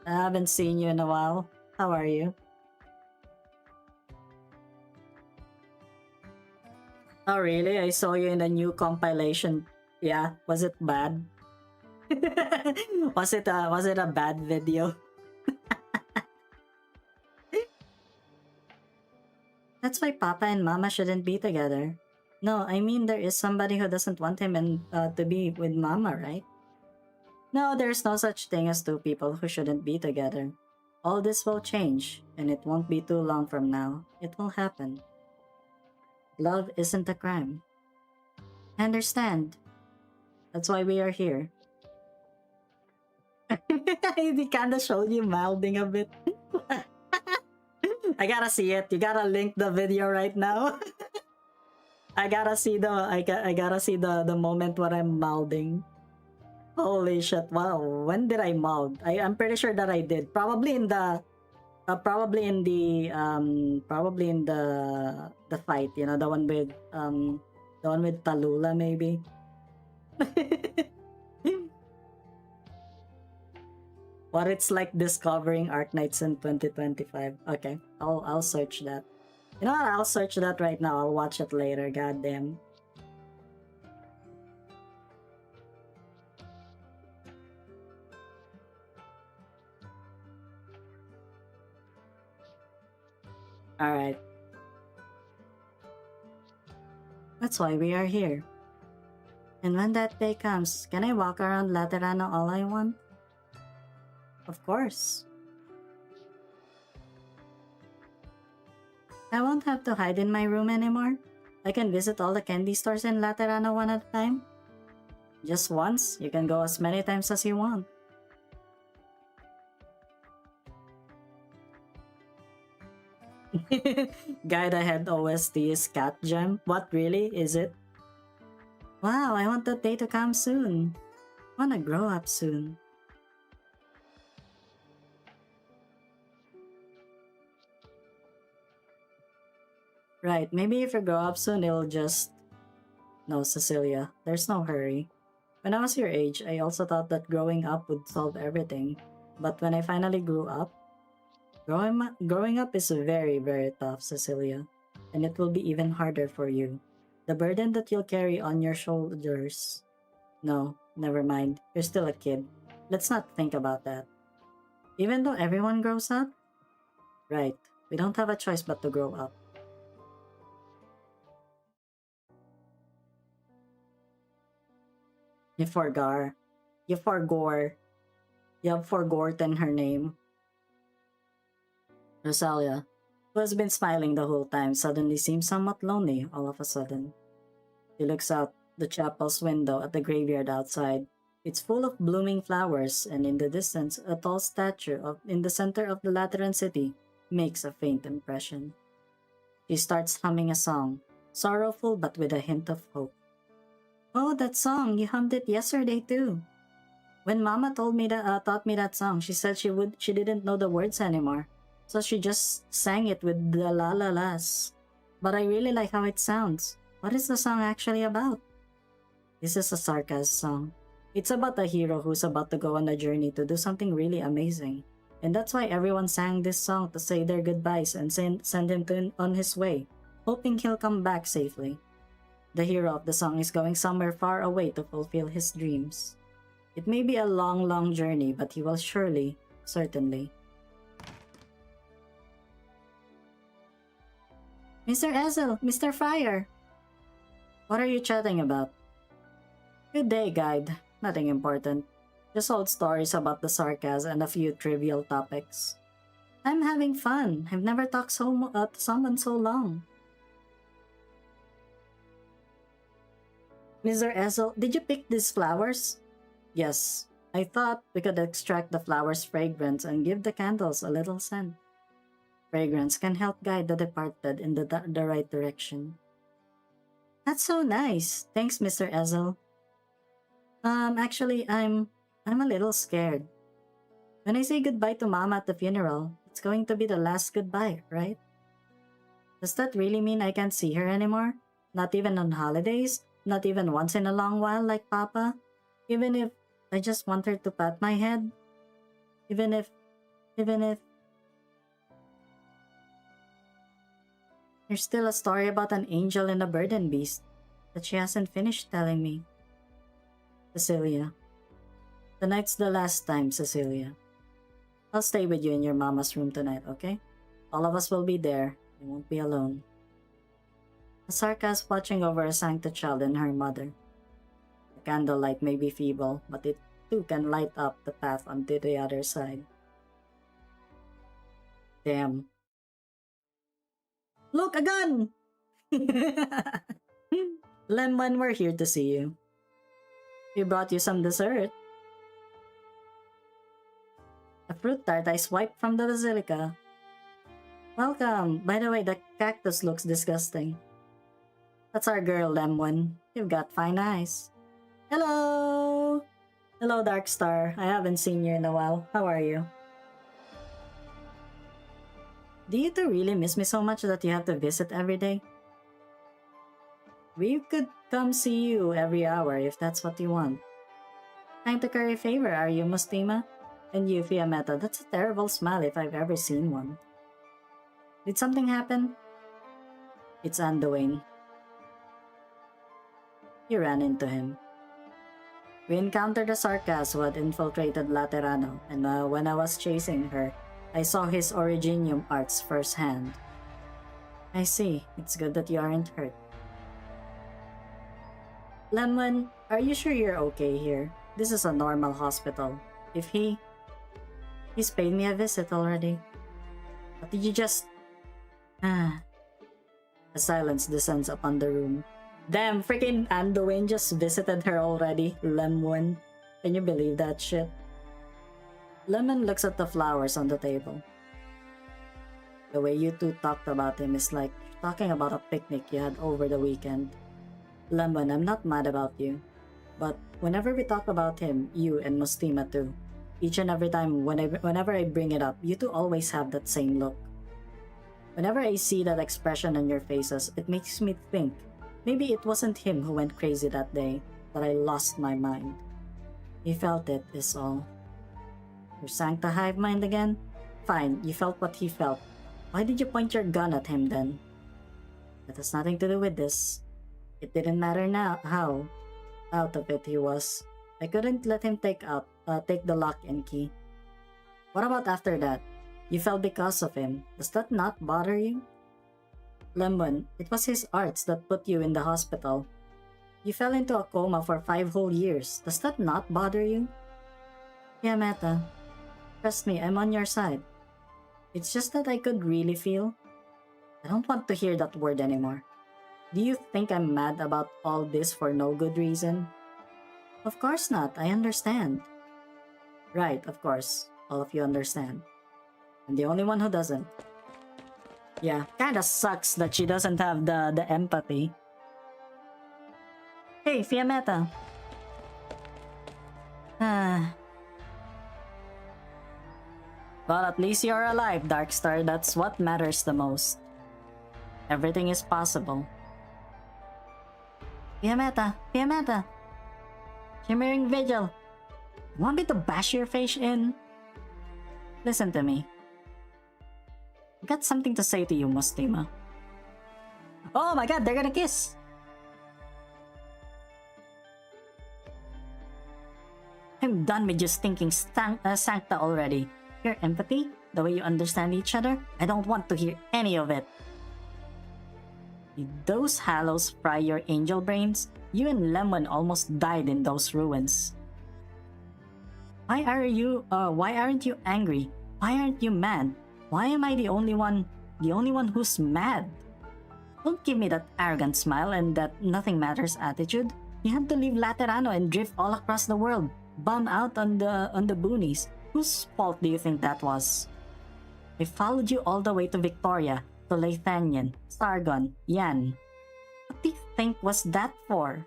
I haven't seen you in a while. How are you? Oh really? I saw you in the new compilation. Yeah, was it bad? was it a bad video? That's why Papa and Mama shouldn't be together. No, I mean there is somebody who doesn't want him to be with Mama, right? No, there's no such thing as two people who shouldn't be together. All this will change, and it won't be too long from now. It will happen. Love isn't a crime. I understand. That's why we are here. He kinda showed you mouthing a bit. I gotta see it. You gotta link the video right now. I gotta see the moment when I'm mouthing. Holy shit! Wow, when did I mouth? I'm pretty sure that I did. Probably in the fight. You know, the one with Tallulah maybe. What it's like discovering Arknights in 2025. Okay, I'll search that. You know what? I'll search that right now. I'll watch it later. Goddamn. All right. That's why we are here. And when that day comes, can I walk around Laterano all I want? Of course. I won't have to hide in my room anymore. I can visit all the candy stores in Laterano one at a time. Just once, you can go as many times as you want. Guide ahead OST is Cat Gem. What really is it? Wow, I want that day to come soon. Wanna grow up soon. Right, maybe if you grow up soon, it'll just... No, Cecilia, there's no hurry. When I was your age, I also thought that growing up would solve everything. But when I finally grew up, growing up is very, very tough, Cecilia. And it will be even harder for you. The burden that you'll carry on your shoulders... No, never mind. You're still a kid. Let's not think about that. Even though everyone grows up? Right, we don't have a choice but to grow up. You forgot. You forgot. You have forgotten her name. Rosalia, who has been smiling the whole time, suddenly seems somewhat lonely all of a sudden. She looks out the chapel's window at the graveyard outside. It's full of blooming flowers, and in the distance, a tall statue in the center of the Lateran city makes a faint impression. She starts humming a song, sorrowful but with a hint of hope. Oh, that song! You hummed it yesterday too. When Mama taught me that song, she said she didn't know the words anymore, so she just sang it with the la la las. But I really like how it sounds. What is the song actually about? This is a sarcasm song. It's about a hero who's about to go on a journey to do something really amazing. And that's why everyone sang this song to say their goodbyes and send him on his way, hoping he'll come back safely. The hero of the song is going somewhere far away to fulfill his dreams. It may be a long, long journey, but he will surely, certainly. Mr. Ezel, Mr. Fire! What are you chatting about? Good day, guide. Nothing important. Just old stories about the sarcasm and a few trivial topics. I'm having fun. I've never talked to someone so long. Mr. Ezel, did you pick these flowers? Yes. I thought we could extract the flowers' fragrance and give the candles a little scent. Fragrance can help guide the departed in the right direction. That's so nice. Thanks, Mr. Ezel. Actually, I'm a little scared. When I say goodbye to Mama at the funeral, it's going to be the last goodbye, right? Does that really mean I can't see her anymore? Not even on holidays? Not even once in a long while like Papa? Even if I just want her to pat my head? Even if... There's still a story about an angel and a burden beast that she hasn't finished telling me. Cecilia. Tonight's the last time, Cecilia. I'll stay with you in your mama's room tonight, okay? All of us will be there. You won't be alone. Asarka is watching over a sancta child and her mother. The candlelight may be feeble, but it too can light up the path onto the other side. Damn. Look, a gun! Lemon, we're here to see you. We brought you some dessert. A fruit tart I swiped from the basilica. Welcome. By the way, the cactus looks disgusting. That's our girl, Lemon. You've got fine eyes. Hello! Hello, Darkstar. I haven't seen you in a while. How are you? Do you two really miss me so much that you have to visit every day? We could come see you every hour if that's what you want. Trying to curry favor, are you, Mustima? And you, Fiametta, that's a terrible smile if I've ever seen one. Did something happen? It's Anduin. You ran into him. We encountered a Sarkas who had infiltrated Laterano, and when I was chasing her, I saw his Originium arts firsthand. I see. It's good that you aren't hurt. Lemon, are you sure you're okay here? This is a normal hospital. If he's paid me a visit already. But did you just... A silence descends upon the room. Damn, freaking Anduin just visited her already, Lemon. Can you believe that shit? Lemon looks at the flowers on the table. The way you two talked about him is like talking about a picnic you had over the weekend. Lemon, I'm not mad about you. But whenever we talk about him, you and Mustima too, each and every time whenever I bring it up, you two always have that same look. Whenever I see that expression on your faces, it makes me think maybe it wasn't him who went crazy that day, that I lost my mind. He felt it, is all. Your Sancta hive mind again? Fine, you felt what he felt. Why did you point your gun at him then? That has nothing to do with this. It didn't matter now how out of it he was. I couldn't let him take the lock and key. What about after that? You fell because of him. Does that not bother you? Lemon, it was his arts that put you in the hospital. You fell into a coma for 5 whole years. Does that not bother you? Yeah, Meta. Trust me, I'm on your side. It's just that I could really feel... I don't want to hear that word anymore. Do you think I'm mad about all this for no good reason? Of course not, I understand. Right, of course. All of you understand. I'm the only one who doesn't. Yeah, kinda sucks that she doesn't have the empathy. Hey, Fiametta. Well, at least you're alive, Darkstar. That's what matters the most. Everything is possible. Fiametta! Fiametta! Shimmering Vigil! You want me to bash your face in? Listen to me. I got something to say to you, Mustima. Oh my god, they're gonna kiss! I'm done with your stinking Sancta already. Your empathy? The way you understand each other? I don't want to hear any of it. Did those hallows fry your angel brains? You and Lemon almost died in those ruins. Why aren't you angry? Why aren't you mad? Why am I the only one who's mad? Don't give me that arrogant smile and that nothing matters attitude. You had to leave Laterano and drift all across the world, bum out on the boonies. Whose fault do you think that was? I followed you all the way to Victoria, to Lathanyan, Sargon, Yan. What do you think was that for?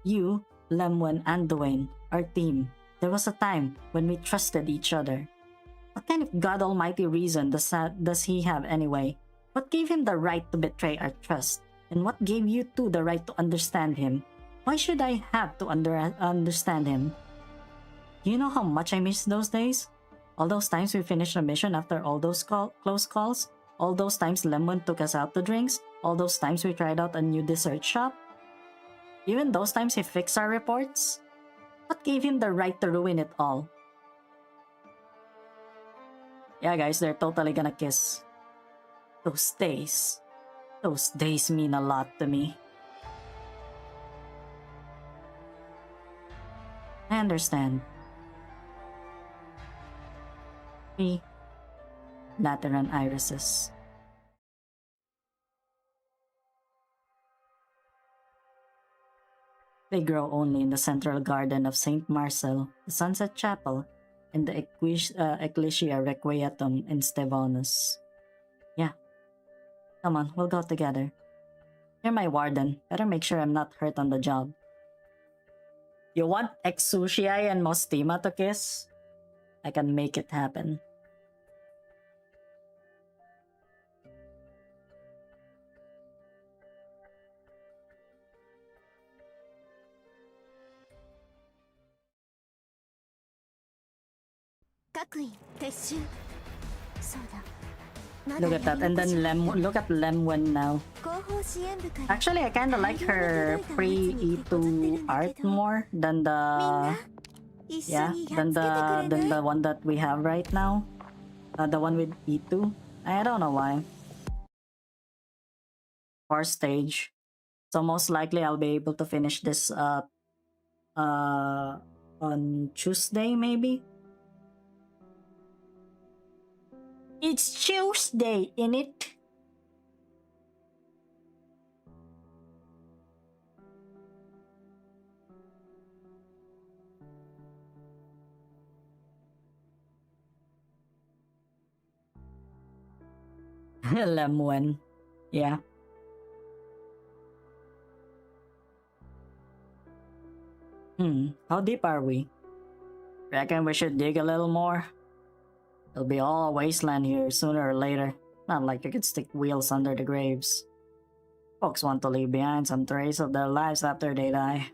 You, Lemwen, and Dwayne, our team. There was a time when we trusted each other. What kind of god almighty reason does he have anyway? What gave him the right to betray our trust? And what gave you two the right to understand him? Why should I have to understand him? Do you know how much I miss those days? All those times we finished a mission after all those close calls? All those times Lemon took us out to drinks? All those times we tried out a new dessert shop? Even those times he fixed our reports? What gave him the right to ruin it all? Yeah guys, they're totally gonna kiss. Those days mean a lot to me. I understand. Me, Lateran irises. They grow only in the central garden of St. Marcel, the Sunset Chapel, and the Ecclesia Requietum in Stevanus. Yeah. Come on, we'll go together. You're my warden. Better make sure I'm not hurt on the job. You want Exushii and Mostima to kiss? I can make it happen. Look at that, and then look at Lemwen now. Actually, I kinda like her pre-E2 art more than the than the one that we have right now. The one with E2. I don't know why. First stage. So most likely I'll be able to finish this on Tuesday maybe. It's Tuesday, innit? Lemwen. Yeah. How deep are we? Reckon we should dig a little more? It'll be all a wasteland here sooner or later. Not like you could stick wheels under the graves. Folks want to leave behind some trace of their lives after they die.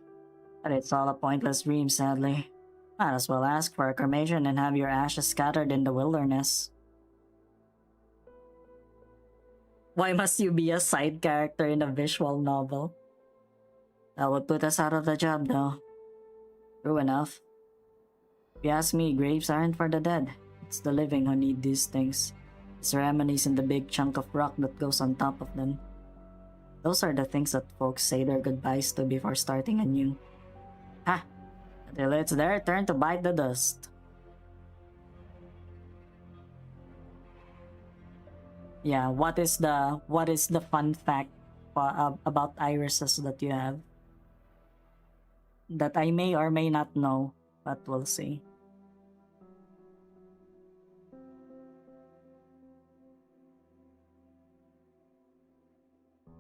But it's all a pointless dream, sadly. Might as well ask for a cremation and have your ashes scattered in the wilderness. Why must you be a side character in a visual novel? That would put us out of the job, though. True enough. If you ask me, graves aren't for the dead. It's the living who need these things. The ceremonies and the big chunk of rock that goes on top of them. Those are the things that folks say their goodbyes to before starting anew. Ha! Until it's their turn to bite the dust. Yeah, what is the fun fact about irises that you have? That I may or may not know, but we'll see.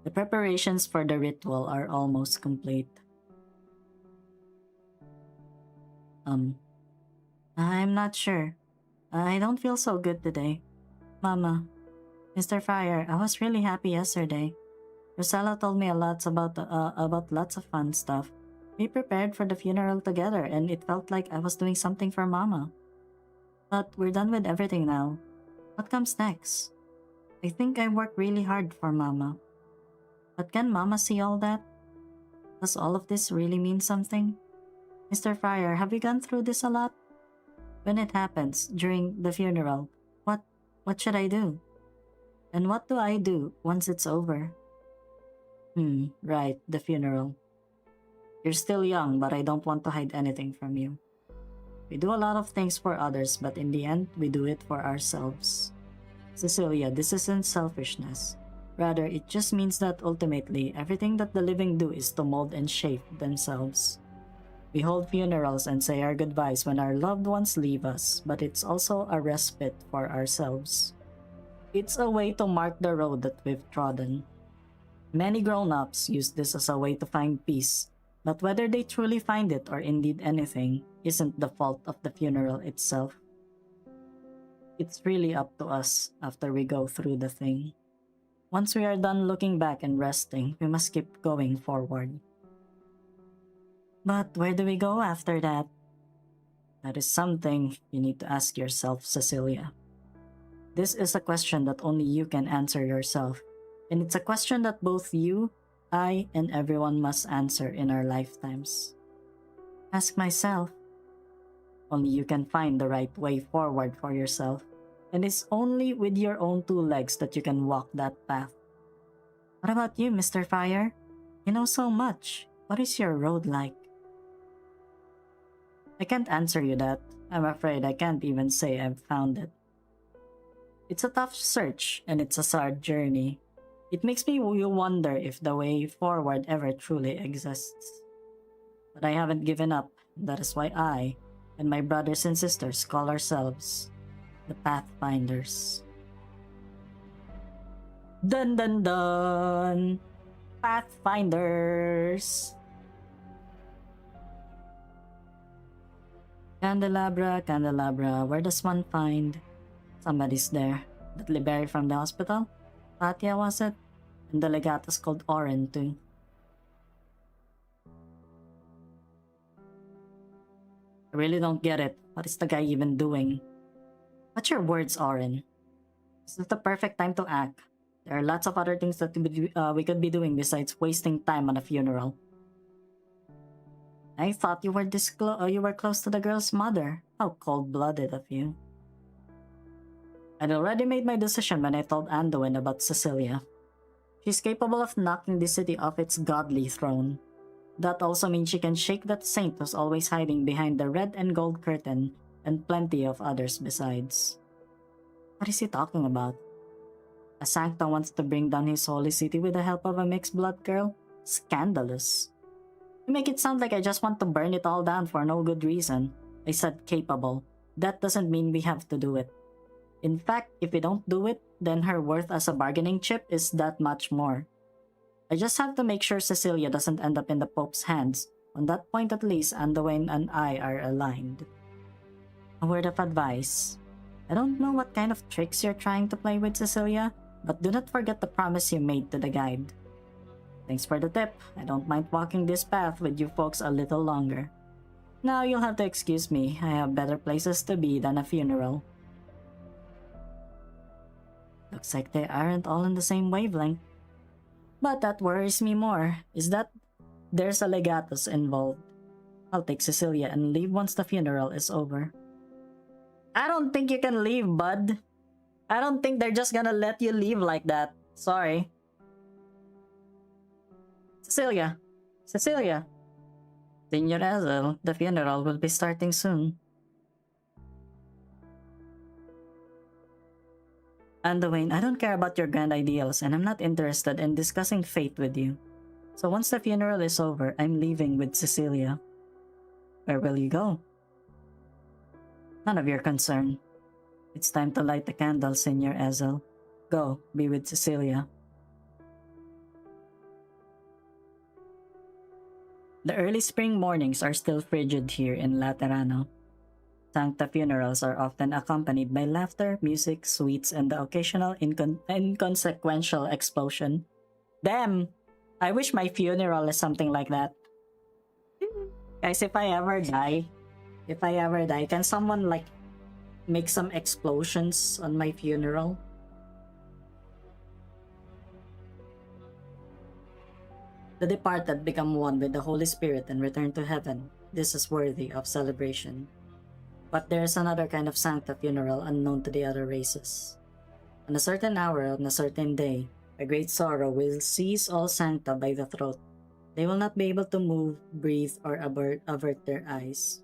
The preparations for the ritual are almost complete. I'm not sure. I don't feel so good today. Mama, Mr. Fryer, I was really happy yesterday. Rosella told me a lot about lots of fun stuff. We prepared for the funeral together and it felt like I was doing something for Mama. But we're done with everything now. What comes next? I think I worked really hard for Mama. But can Mama see all that? Does all of this really mean something? Mr. Fryer, have you gone through this a lot? When it happens, during the funeral, what should I do? And what do I do once it's over? Right, the funeral. You're still young, but I don't want to hide anything from you. We do a lot of things for others, but in the end, we do it for ourselves. Cecilia, this isn't selfishness. Rather, it just means that ultimately, everything that the living do is to mold and shape themselves. We hold funerals and say our goodbyes when our loved ones leave us, but it's also a respite for ourselves. It's a way to mark the road that we've trodden. Many grown-ups use this as a way to find peace, but whether they truly find it or indeed anything isn't the fault of the funeral itself. It's really up to us after we go through the thing. Once we are done looking back and resting, we must keep going forward. But where do we go after that? That is something you need to ask yourself, Cecilia. This is a question that only you can answer yourself, and it's a question that both you, I, and everyone must answer in our lifetimes. Ask myself. Only you can find the right way forward for yourself, and it's only with your own two legs that you can walk that path. What about you, Mr. Fire? You know so much. What is your road like? I can't answer you that. I'm afraid I can't even say I've found it. It's a tough search, and it's a sad journey. It makes me wonder if the way forward ever truly exists. But I haven't given up. That is why I and my brothers and sisters call ourselves the Pathfinders. Dun dun dun! Pathfinders! Candelabra, candelabra, where does one find? Somebody's there. That Liberi from the hospital? Patia, was it? And the legatus called Oren too. I really don't get it. What is the guy even doing? What's your words, Oren? Is this the perfect time to act? There are lots of other things that we could be doing besides wasting time on a funeral. I thought you were you were close to the girl's mother. How cold-blooded of you. I'd already made my decision when I told Anduin about Cecilia. She's capable of knocking the city off its godly throne. That also means she can shake that saint who's always hiding behind the red and gold curtain, and plenty of others besides. What is he talking about? A Sancta wants to bring down his holy city with the help of a mixed-blood girl? Scandalous. You make it sound like I just want to burn it all down for no good reason. I said capable. That doesn't mean we have to do it. In fact, if we don't do it, then her worth as a bargaining chip is that much more. I just have to make sure Cecilia doesn't end up in the Pope's hands. On that point at least, Anduin and I are aligned. A word of advice. I don't know what kind of tricks you're trying to play with, Cecilia, but do not forget the promise you made to the guide. Thanks for the tip. I don't mind walking this path with you folks a little longer. Now you'll have to excuse me. I have better places to be than a funeral. Looks like they aren't all in the same wavelength. But that worries me more, is that there's a legatus involved. I'll take Cecilia and leave once the funeral is over. I don't think you can leave, bud. I don't think they're just gonna let you leave like that. Sorry. Cecilia! Cecilia! Senor Alyssciel, the funeral will be starting soon. Anduin, I don't care about your grand ideals, and I'm not interested in discussing fate with you. So once the funeral is over, I'm leaving with Cecilia. Where will you go? None of your concern. It's time to light the candle, Senor Alyssciel. Go, be with Cecilia. The early spring mornings are still frigid here in Laterano. Sancta funerals are often accompanied by laughter, music, sweets, and the occasional inconsequential explosion. Damn! I wish my funeral is something like that. Guys, if I ever die, can someone like make some explosions on my funeral? The departed become one with the Holy Spirit and return to heaven. This is worthy of celebration. But there is another kind of Sancta funeral unknown to the other races. On a certain hour, on a certain day, a great sorrow will seize all Sancta by the throat. They will not be able to move, breathe, or avert their eyes.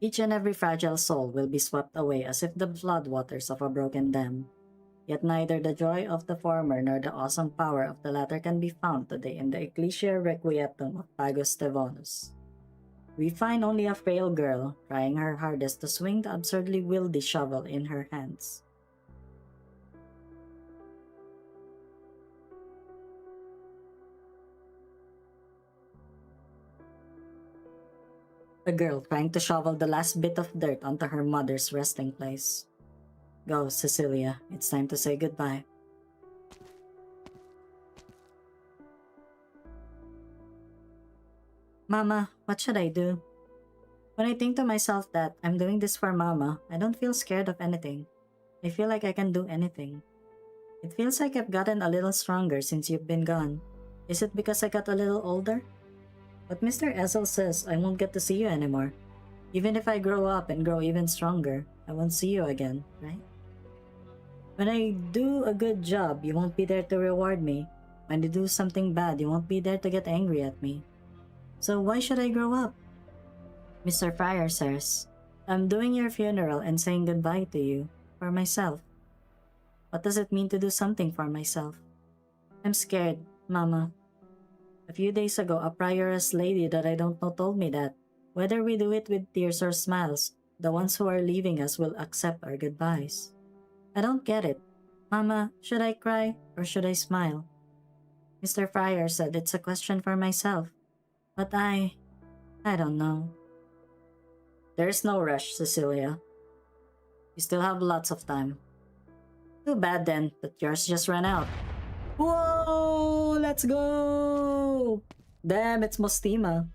Each and every fragile soul will be swept away as if the floodwaters of a broken dam. Yet neither the joy of the former nor the awesome power of the latter can be found today in the Ecclesia Requietum of Pagos Devonus. We find only a frail girl trying her hardest to swing the absurdly wieldy shovel in her hands. A girl trying to shovel the last bit of dirt onto her mother's resting place. Go, Cecilia. It's time to say goodbye. Mama, what should I do? When I think to myself that I'm doing this for Mama, I don't feel scared of anything. I feel like I can do anything. It feels like I've gotten a little stronger since you've been gone. Is it because I got a little older? But Mr. Essel says I won't get to see you anymore. Even if I grow up and grow even stronger, I won't see you again, right? When I do a good job, you won't be there to reward me. When I do something bad, you won't be there to get angry at me. So why should I grow up? Mr. Fryer says, I'm doing your funeral and saying goodbye to you, for myself. What does it mean to do something for myself? I'm scared, Mama. A few days ago, a prioress lady that I don't know told me that, whether we do it with tears or smiles, the ones who are leaving us will accept our goodbyes. I don't get it. Mama, should I cry or should I smile? Mr. Fryer said it's a question for myself. But I don't know. There's no rush, Cecilia. You still have lots of time. Too bad then that yours just ran out. Whoa! Let's go! Damn, it's Mostima.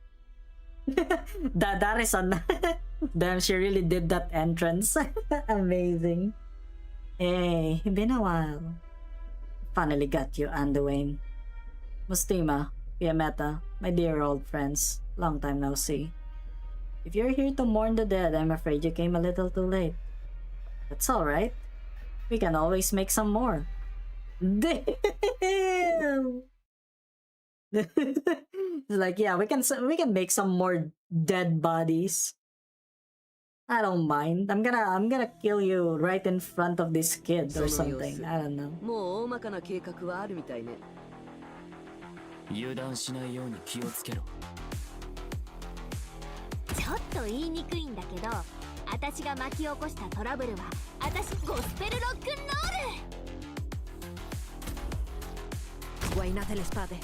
that is a... Damn, she really did that entrance. Amazing. Hey, been a while. Finally got you, Anduin. Mostima, Piameta, my dear old friends. Long time no see. If you're here to mourn the dead, I'm afraid you came a little too late. That's alright. We can always make some more. Damn! It's like, yeah, we can make some more dead bodies. I don't mind. I'm gonna kill you right in front of this kid or something. I don't know. もう大まかな計画はあるみたいね。油断しないように気をつけろ。ちょっと言いにくいんだけど、私が巻き起こしたトラブルは私ゴスペルロックンロール。 Guainate le spade.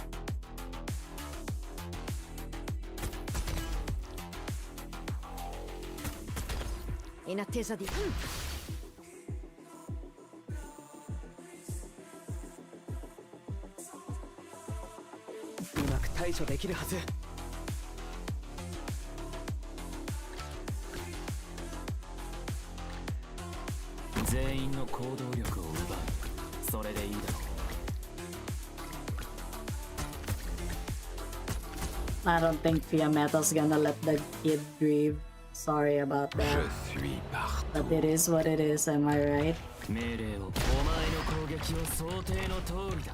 In attesa di... うまく対処できるはず。全員の行動力を奪う。それでいいだろう。 I don't think Fiameta's gonna let the kid grieve. Sorry about that. Je suis partout. But it is what it is, am I right? 命令を。お前の攻撃を想定の通りだ。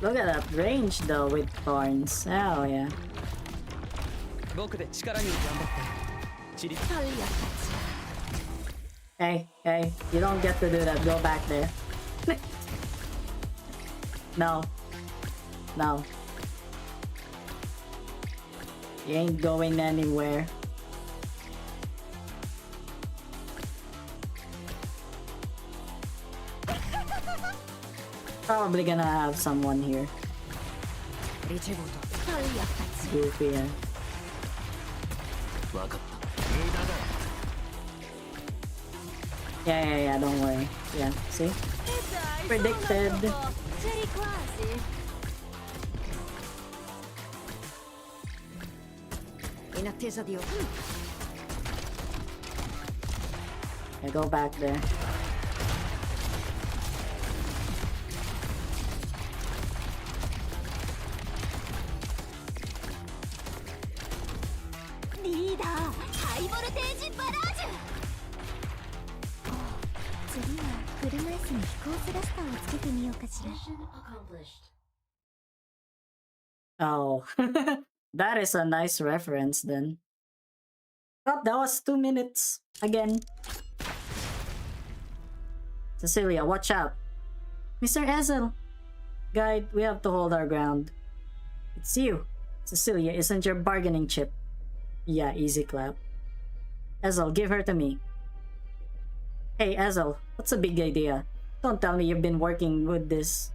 Look at that range though with thorns. Oh yeah. 僕で力に頑張って。チリ。 Hey, hey, you don't get to do that. Go back there. No. No. You ain't going anywhere. Probably gonna have someone here. Goofy, yeah. わかった。無駄だ。 Yeah, don't worry. Yeah, see? Predicted. Cherry quasi. In attesa di... Yeah, go back there. Leader, high voltage barrage. 次は車椅子に飛行スラスターをつけてみようかしら。 Mission accomplished. Oh, that is a nice reference then. Oh, that was 2 minutes. Again. Cecilia, watch out. Mr. Ezel. Guide, we have to hold our ground. It's you. Cecilia isn't your bargaining chip. Yeah, easy clap. Ezel, give her to me. Hey, Ezel, what's the big idea? Don't tell me you've been working with this...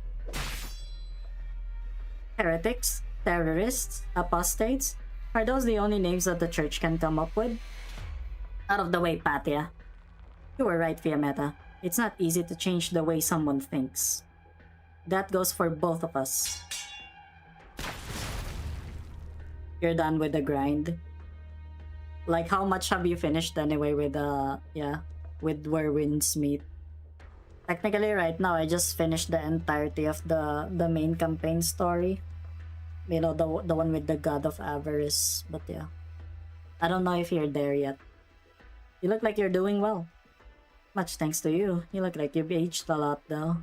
heretics? Terrorists? Apostates? Are those the only names that the church can come up with? Out of the way, Patia. You were right, Fiametta. It's not easy to change the way someone thinks. That goes for both of us. You're done with the grind? Like, how much have you finished anyway with, with Where Winds Meet? Technically, right now, I just finished the entirety of the main campaign story. You know, the one with the God of Avarice. But yeah. I don't know if you're there yet. You look like you're doing well. Much thanks to you. You look like you've aged a lot, though.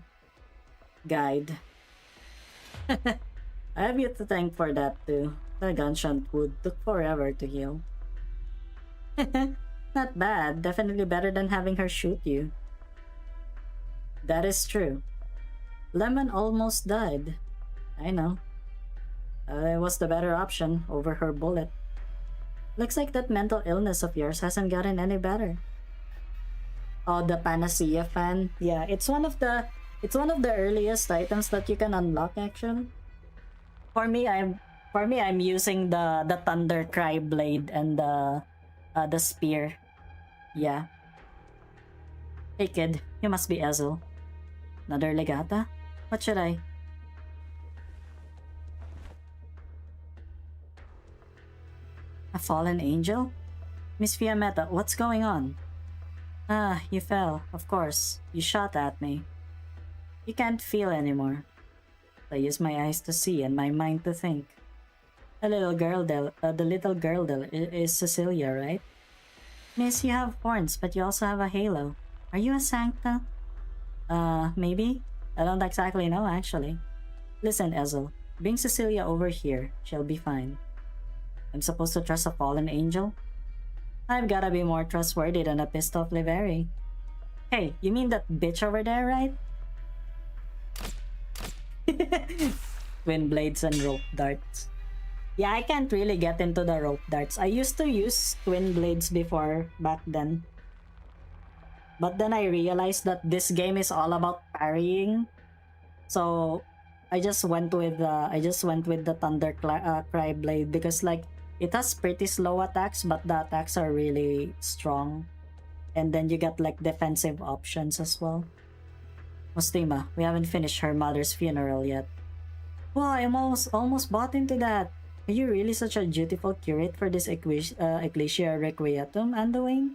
Guide. I have you to thank for that, too. The gunshot wound took forever to heal. Not bad. Definitely better than having her shoot you. That is true. Lemon almost died. I know. It was the better option over her bullet. Looks like that mental illness of yours hasn't gotten any better. Oh, the Panacea fan. Yeah, it's one of the earliest items that you can unlock actually. For me, I'm using the Thunder Cry blade and the spear. Yeah. Hey kid, you must be Ezel. Another legata? What should I? A fallen angel? Miss Fiametta, what's going on? Ah, you fell, of course. You shot at me. You can't feel anymore. I use my eyes to see and my mind to think. The little girl is Cecilia, right? Miss, you have horns, but you also have a halo. Are you a Sancta? Maybe? I don't exactly know, actually. Listen, Ezel. Bring Cecilia over here. She'll be fine. I'm supposed to trust a fallen angel? I've gotta be more trustworthy than a pissed off Liveri. Hey, you mean that bitch over there, right? Twin blades and rope darts. Yeah, I can't really get into the rope darts. I used to use twin blades before, back then. But then I realized that this game is all about parrying. So I just went with the Thunder Cry blade because like it has pretty slow attacks, but the attacks are really strong. And then you get like defensive options as well. Mustima, we haven't finished her mother's funeral yet. Wow, I'm almost bought into that. Are you really such a dutiful curate for this Ecclesia Requietum, Anduin?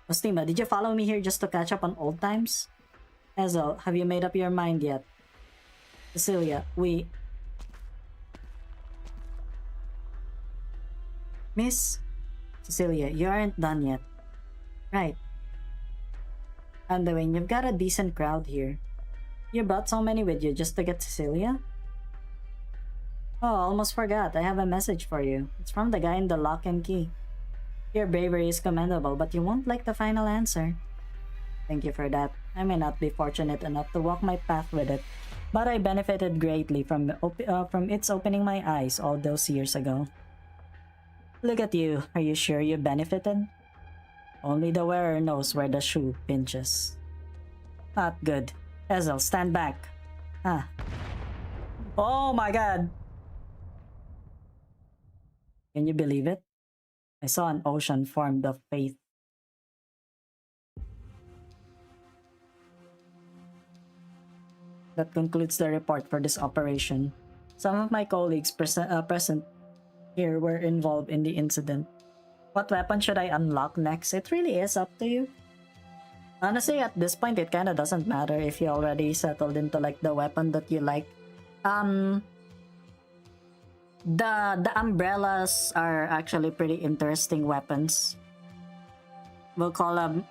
Mustima, did you follow me here just to catch up on old times? Ezel, have you made up your mind yet? Cecilia, Miss? Cecilia, you aren't done yet. Right. Anduin, you've got a decent crowd here. You brought so many with you just to get Cecilia? Oh, almost forgot. I have a message for you. It's from the guy in the lock and key. Your bravery is commendable, but you won't like the final answer. Thank you for that. I may not be fortunate enough to walk my path with it, but I benefited greatly from its opening my eyes all those years ago. Look at you. Are you sure you benefited? Only the wearer knows where the shoe pinches. Not good. Ezel, stand back. Ah. Oh my god! Can you believe it? I saw an ocean formed of faith. That concludes the report for this operation. Some of my colleagues present here were involved in the incident. What weapon should I unlock next? It really is up to you. Honestly, at this point, it kinda doesn't matter if you already settled into like the weapon that you like. The umbrellas are actually pretty interesting weapons. We'll collab.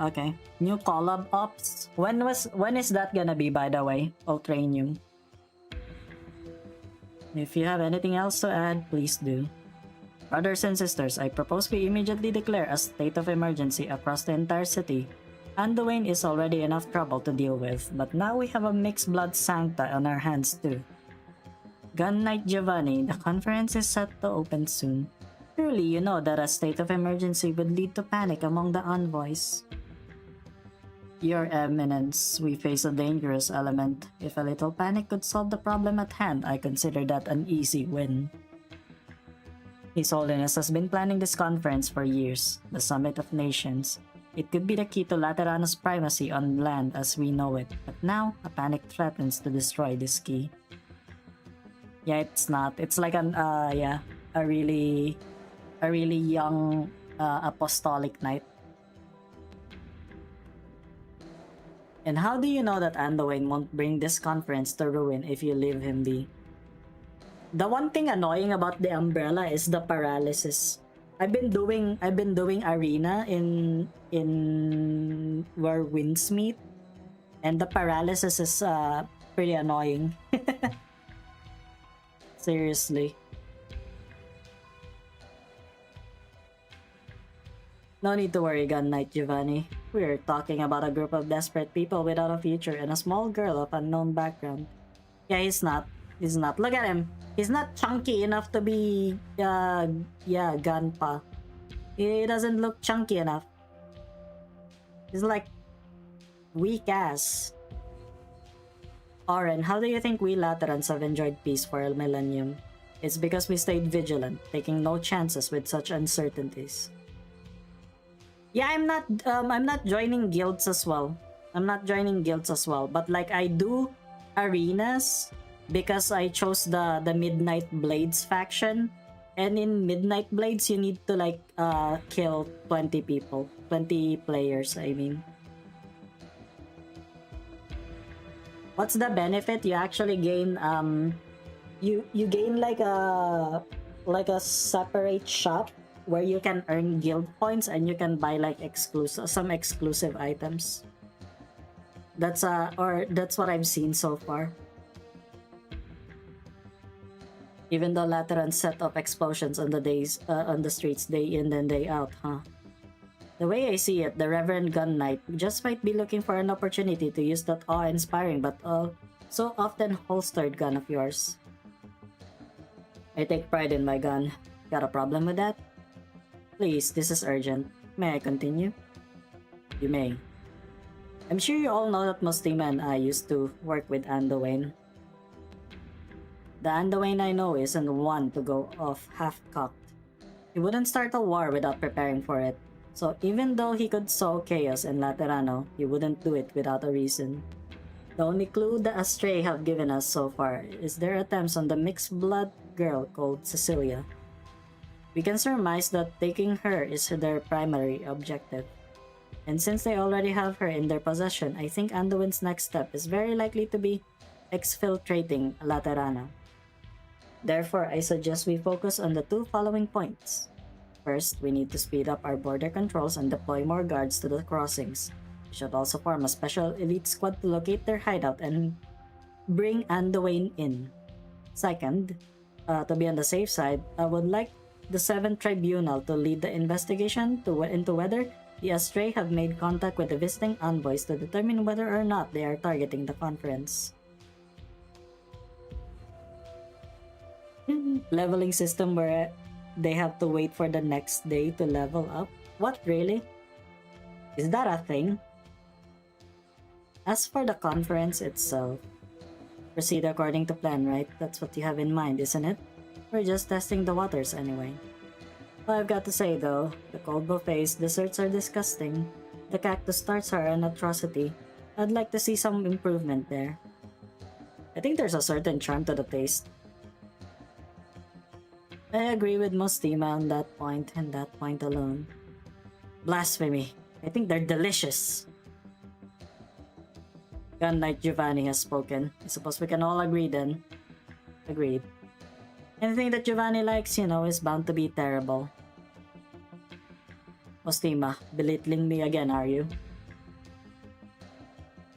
Okay. New collab ops. When is that gonna be, by the way? Ultranium. If you have anything else to add, please do. Brothers and sisters, I propose we immediately declare a state of emergency across the entire city. Anduin is already enough trouble to deal with, but now we have a mixed blood sancta on our hands too. Gun Knight Giovanni, the conference is set to open soon. Surely you know that a state of emergency would lead to panic among the envoys. Your Eminence, we face a dangerous element. If a little panic could solve the problem at hand, I consider that an easy win. His Holiness has been planning this conference for years, the Summit of Nations. It could be the key to Laterano's primacy on land as we know it, but now a panic threatens to destroy this key. Yeah, it's not. It's like a really young apostolic knight. And how do you know that Anduin won't bring this conference to ruin if you leave him be? The one thing annoying about the umbrella is the paralysis. I've been doing arena in where winds meet, and the paralysis is pretty annoying. Seriously. No need to worry, Gun Knight Giovanni. We're talking about a group of desperate people without a future and a small girl of unknown background. Yeah, he's not. He's not. Look at him. He's not chunky enough to be, Gunpa. He doesn't look chunky enough. He's like weak ass. Oren, how do you think we Laterans have enjoyed peace for a millennium? It's because we stayed vigilant, taking no chances with such uncertainties. Yeah, I'm not joining guilds as well. But like I do arenas because I chose the Midnight Blades faction. And in Midnight Blades, you need to like kill 20 people. 20 players, I mean. What's the benefit? You actually gain you gain like a separate shop where you can earn guild points and you can buy like some exclusive items. That's what I've seen so far. Even though Lateran set up explosions on the streets day in and day out, huh? The way I see it, the Reverend Gun Knight just might be looking for an opportunity to use that awe-inspiring but so often holstered gun of yours. I take pride in my gun. Got a problem with that? Please, this is urgent. May I continue? You may. I'm sure you all know that Mustima and I used to work with Anduin. The Anduin I know isn't one to go off half-cocked. He wouldn't start a war without preparing for it. So even though he could sow chaos in Laterano, he wouldn't do it without a reason. The only clue the Astray have given us so far is their attempts on the mixed-blood girl called Cecilia. We can surmise that taking her is their primary objective. And since they already have her in their possession, I think Anduin's next step is very likely to be exfiltrating Laterana. Therefore, I suggest we focus on the two following points. First, we need to speed up our border controls and deploy more guards to the crossings. We should also form a special elite squad to locate their hideout and bring Anduin in. Second, to be on the safe side, I would like the 7th Tribunal to lead the investigation into whether the Astray have made contact with the visiting envoys to determine whether or not they are targeting the conference. Leveling system where they have to wait for the next day to level up? What, really? Is that a thing? As for the conference itself, proceed according to plan, right? That's what you have in mind, isn't it? We're just testing the waters anyway. All I've got to say though, the cold buffet's desserts are disgusting. The cactus tarts are an atrocity. I'd like to see some improvement there. I think there's a certain charm to the taste. I agree with Mustima on that point and that point alone. Blasphemy. I think they're delicious. Gun Knight Giovanni has spoken. I suppose we can all agree then. Agreed. Anything that Giovanni likes, you know, is bound to be terrible. Mustima, belittling me again, are you?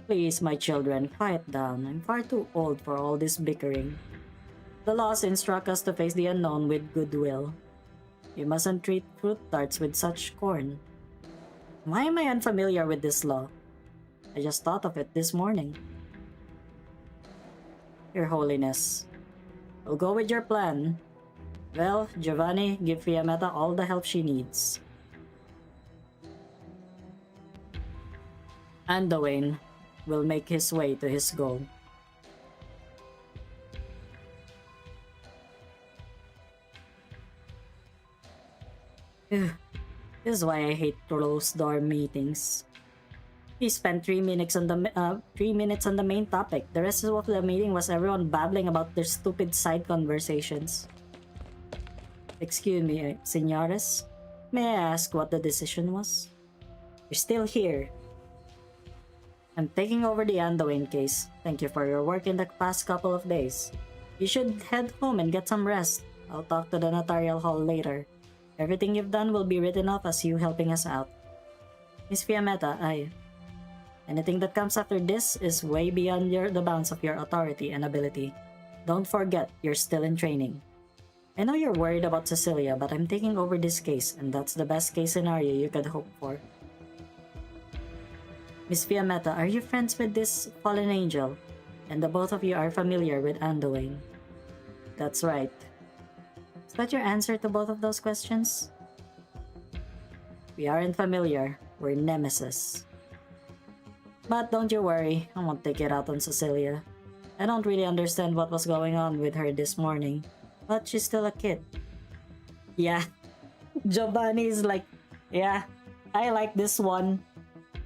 Please, my children, quiet down. I'm far too old for all this bickering. The laws instruct us to face the unknown with goodwill. You mustn't treat fruit tarts with such scorn. Why am I unfamiliar with this law? I just thought of it this morning. Your Holiness. We'll go with your plan. Well, Giovanni, give Fiammetta all the help she needs. And Dwayne will make his way to his goal. This is why I hate closed door meetings. He spent 3 minutes on the main topic. The rest of the meeting was everyone babbling about their stupid side conversations. Excuse me, senores. May I ask what the decision was? You're still here. I'm taking over the Anduin case. Thank you for your work in the past couple of days. You should head home and get some rest. I'll talk to the notarial hall later. Everything you've done will be written off as you helping us out. Miss Fiammetta, anything that comes after this is way beyond the bounds of your authority and ability. Don't forget, you're still in training. I know you're worried about Cecilia, but I'm taking over this case, and that's the best case scenario you could hope for. Miss Fiammetta, are you friends with this fallen angel? And the both of you are familiar with Anduin? That's right. Is that your answer to both of those questions? We aren't familiar. We're nemesis. But don't you worry, I won't take it out on Cecilia. I don't really understand what was going on with her this morning, but she's still a kid. Yeah, Giovanni is like, yeah, I like this one.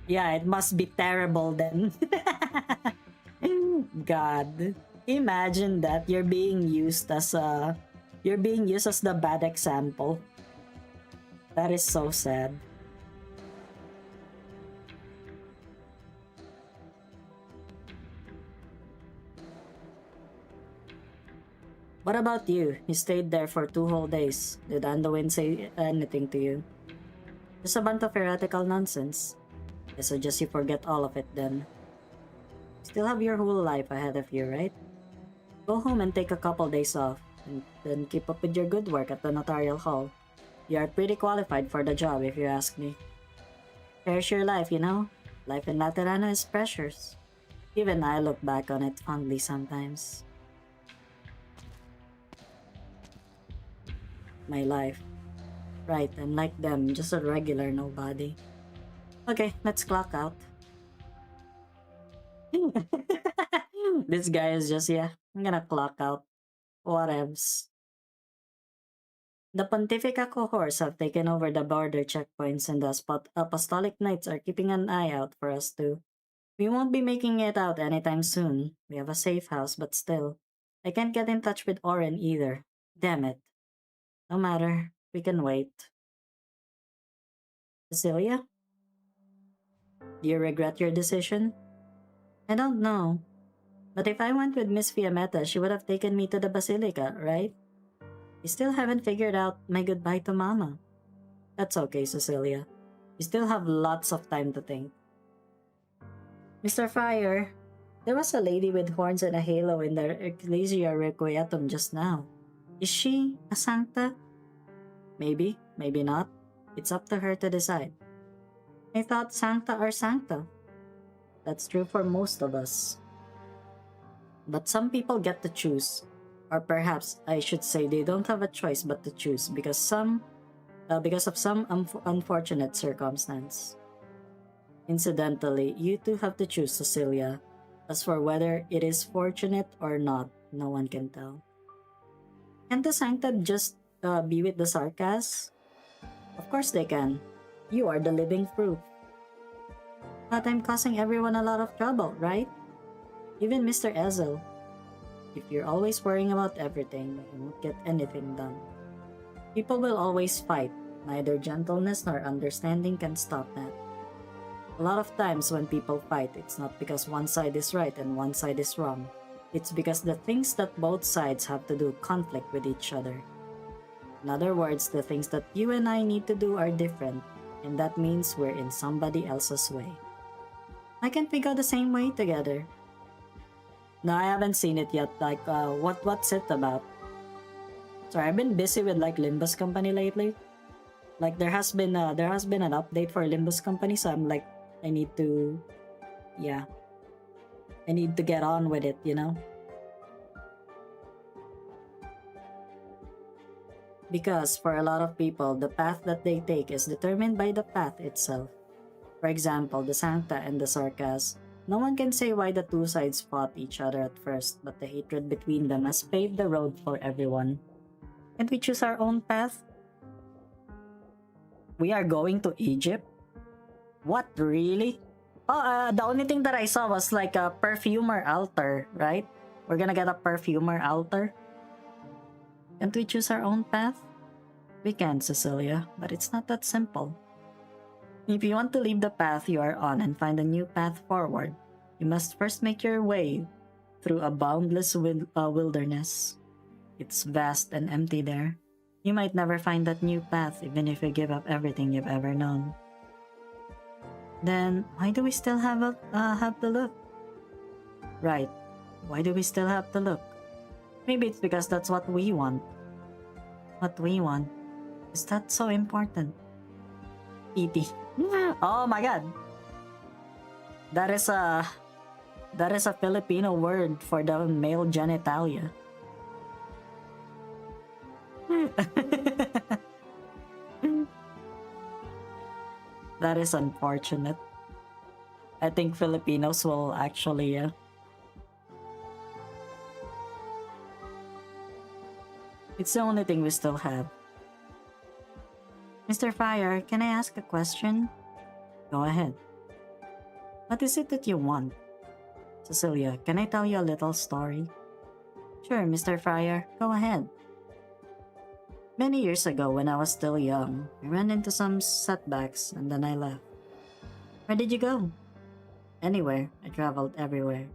Yeah, it must be terrible then. God, imagine that you're being used as the bad example. That is so sad. What about you? You stayed there for 2 whole days. Did Anduin say anything to you? Just a bunch of heretical nonsense. I suggest you forget all of it then. Still have your whole life ahead of you, right? Go home and take a couple days off, and then keep up with your good work at the notarial hall. You are pretty qualified for the job if you ask me. Cherish your life, you know? Life in Laterana is precious. Even I look back on it fondly sometimes. My life. Right, I'm like them, just a regular nobody. Okay, let's clock out. This guy is just, yeah, I'm gonna clock out. Whatevs. The Pontifica cohorts have taken over the border checkpoints, and the Apostolic Knights are keeping an eye out for us too. We won't be making it out anytime soon. We have a safe house, but still. I can't get in touch with Oren either. Damn it. No matter, we can wait. Cecilia? Do you regret your decision? I don't know. But if I went with Miss Fiammetta, she would have taken me to the Basilica, right? You still haven't figured out my goodbye to Mama. That's okay, Cecilia. You still have lots of time to think. Mr. Friar, there was a lady with horns and a halo in the Ecclesia Requietum just now. Is she a Sancta? Maybe, maybe not. It's up to her to decide. I thought Sancta are Sancta. That's true for most of us. But some people get to choose. Or perhaps I should say they don't have a choice but to choose because of some unfortunate circumstance. Incidentally, you too have to choose, Cecilia. As for whether it is fortunate or not, no one can tell. Can't the Sancta just be with the Sarkas? Of course they can. You are the living proof. But I'm causing everyone a lot of trouble, right? Even Mr. Ezel. If you're always worrying about everything, you won't get anything done. People will always fight. Neither gentleness nor understanding can stop that. A lot of times when people fight, it's not because one side is right and one side is wrong. It's because the things that both sides have to do conflict with each other. In other words, the things that you and I need to do are different, and that means we're in somebody else's way. Why can't we go the same way together? No, I haven't seen it yet. Like, what's it about? Sorry, I've been busy with like Limbus Company lately. Like there has been an update for Limbus Company, so I'm like I need to get on with it, you know? Because for a lot of people, the path that they take is determined by the path itself. For example, the Sancta and the Sarkas. No one can say why the two sides fought each other at first, but the hatred between them has paved the road for everyone. Can't we choose our own path? We are going to Egypt? What, really? Oh, the only thing that I saw was like a perfumer altar, right? We're gonna get a perfumer altar. Can't we choose our own path? We can, Cecilia, but it's not that simple. If you want to leave the path you are on and find a new path forward, you must first make your way through a boundless wilderness. It's vast and empty there. You might never find that new path even if you give up everything you've ever known. Then, why do we still have to look? Right, why do we still have to look? Maybe it's because that's what we want. What we want. Is that so important? Eepy. Oh my god. That is a Filipino word for the male genitalia. That is unfortunate. I think Filipinos will actually it's the only thing we still have. Mr. Fire, can I ask a question? Go ahead. What is it that you want? Cecilia, can I tell you a little story? Sure, Mr. Fryer, go ahead. Many years ago, when I was still young, I ran into some setbacks and then I left. Where did you go? Anywhere. I traveled everywhere.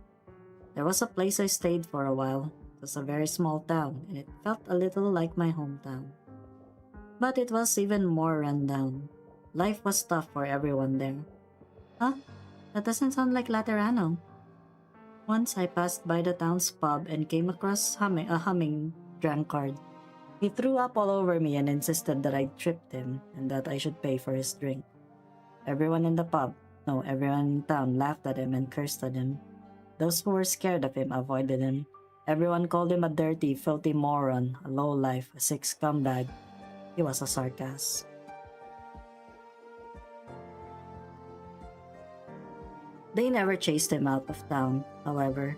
There was a place I stayed for a while. It was a very small town, and it felt a little like my hometown. But it was even more run down. Life was tough for everyone there. Huh? That doesn't sound like Laterano. Once I passed by the town's pub and came across a humming drunkard. He threw up all over me and insisted that I tripped him and that I should pay for his drink. Everyone in town laughed at him and cursed at him. Those who were scared of him avoided him. Everyone called him a dirty, filthy moron, a lowlife, a sick scumbag. He was a sarcas. They never chased him out of town, however.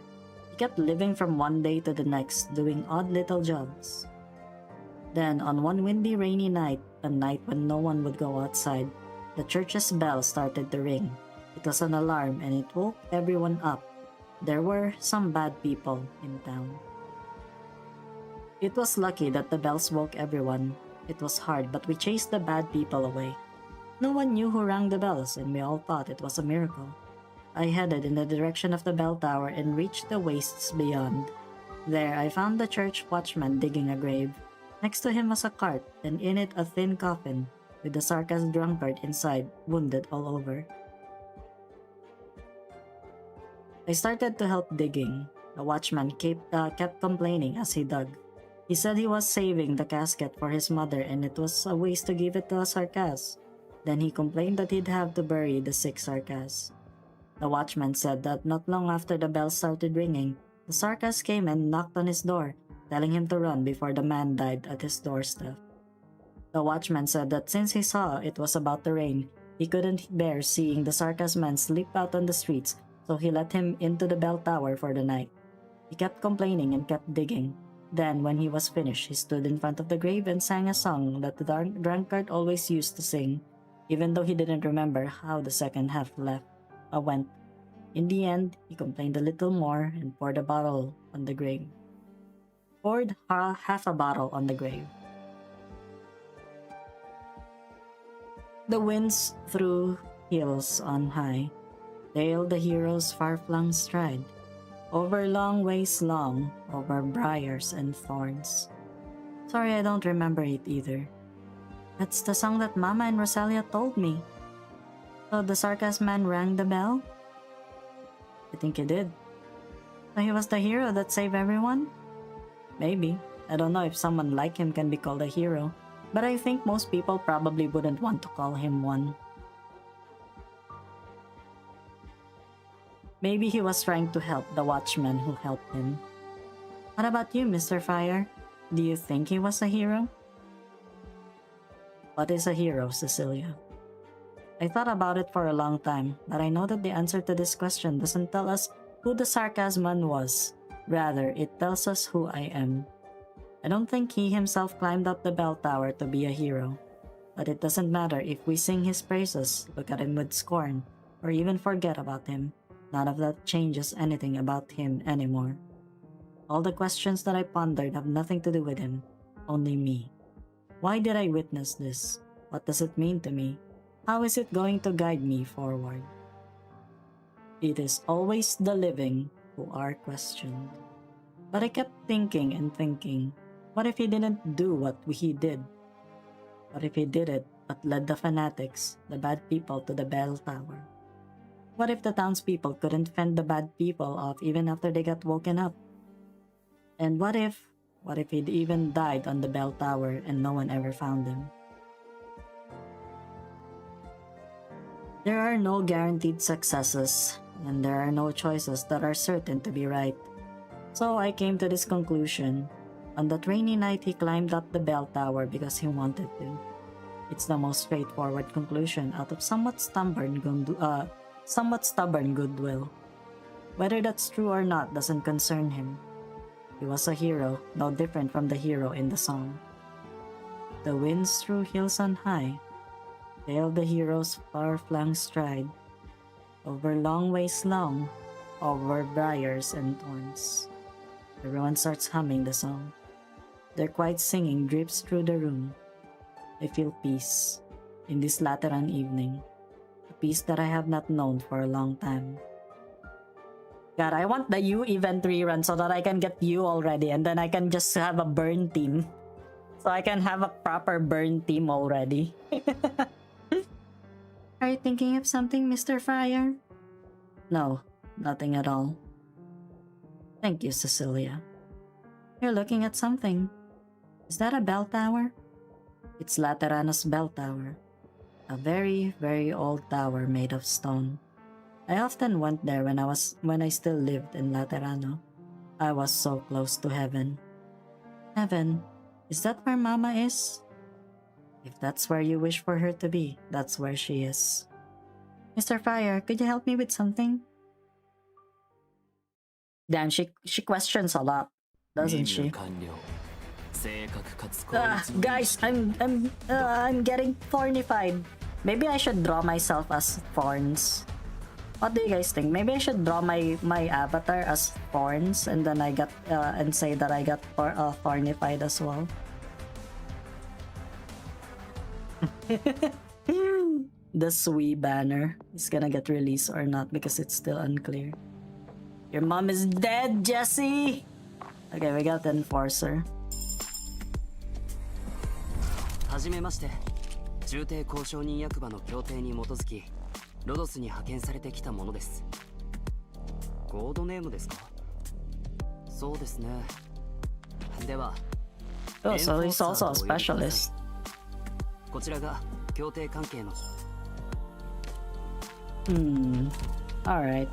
He kept living from one day to the next, doing odd little jobs. Then, on one windy, rainy night, a night when no one would go outside, the church's bell started to ring. It was an alarm and it woke everyone up. There were some bad people in town. It was lucky that the bells woke everyone. It was hard, but we chased the bad people away. No one knew who rang the bells, and we all thought it was a miracle. I headed in the direction of the bell tower and reached the wastes beyond. There, I found the church watchman digging a grave. Next to him was a cart, and in it a thin coffin, with the sarcas drunkard inside, wounded all over. I started to help digging. The watchman kept complaining as he dug. He said he was saving the casket for his mother and it was a waste to give it to a sarcas. Then he complained that he'd have to bury the sick sarcas. The watchman said that not long after the bell started ringing, the sarcas came and knocked on his door, telling him to run before the man died at his doorstep. The watchman said that since he saw it was about to rain, he couldn't bear seeing the sarcas man sleep out on the streets, so he let him into the bell tower for the night. He kept complaining and kept digging. Then, when he was finished, he stood in front of the grave and sang a song that the drunkard always used to sing, even though he didn't remember how the second half went. In the end, he complained a little more and poured a bottle on the grave. Poured half a bottle on the grave. The winds through hills on high sailed the hero's far-flung stride, over long ways long, over briars and thorns. Sorry, I don't remember it either. That's the song that Mama and Rosalia told me. So the sarcas man rang the bell? I think he did. So he was the hero that saved everyone? Maybe. I don't know if someone like him can be called a hero, but I think most people probably wouldn't want to call him one. Maybe he was trying to help the watchman who helped him. What about you, Mr. Fire? Do you think he was a hero? What is a hero, Cecilia? I thought about it for a long time, but I know that the answer to this question doesn't tell us who the Sarcasman was. Rather, it tells us who I am. I don't think he himself climbed up the bell tower to be a hero. But it doesn't matter if we sing his praises, look at him with scorn, or even forget about him. None of that changes anything about him anymore. All the questions that I pondered have nothing to do with him, only me. Why did I witness this? What does it mean to me? How is it going to guide me forward? It is always the living who are questioned. But I kept thinking and thinking, what if he didn't do what he did? What if he did it but led the fanatics, the bad people, to the bell tower? What if the townspeople couldn't fend the bad people off even after they got woken up? And what if he'd even died on the bell tower and no one ever found him? There are no guaranteed successes, and there are no choices that are certain to be right. So I came to this conclusion. On that rainy night, he climbed up the bell tower because he wanted to. It's the most straightforward conclusion out of somewhat stubborn goodwill. Whether that's true or not doesn't concern him. He was a hero, no different from the hero in the song. The winds through hills on high, hailed the hero's far-flung stride, over long ways long, over briars and thorns. Everyone starts humming the song. Their quiet singing drips through the room. I feel peace in this Lateran evening, a peace that I have not known for a long time. God, I want the U event rerun so that I can get U already and then I can just have a burn team. So I can have a proper burn team already. Are you thinking of something, Mr. Fryer? No, nothing at all. Thank you, Cecilia. You're looking at something. Is that a bell tower? It's Laterano's bell tower. A very, very old tower made of stone. I often went there when I still lived in Laterano. I was so close to heaven. Heaven? Is that where Mama is? If that's where you wish for her to be, that's where she is. Mr. Fryer, could you help me with something? Damn, she questions a lot, doesn't she? Guys, I'm getting thornified. Maybe I should draw myself as thorns. What do you guys think? Maybe I should draw my avatar as thorns and then I got and say that I got thornified as well. The Sui banner is gonna get released or not because it's still unclear. Your mom is dead, Jesse! Okay, we got the enforcer. はじめまして。重帝交渉人役場の協定に基づきロドスに派遣されてきたものです。コードネームですか？そうですね。では、Oh, so he's also a specialist. こちらが協定関係の。Alright.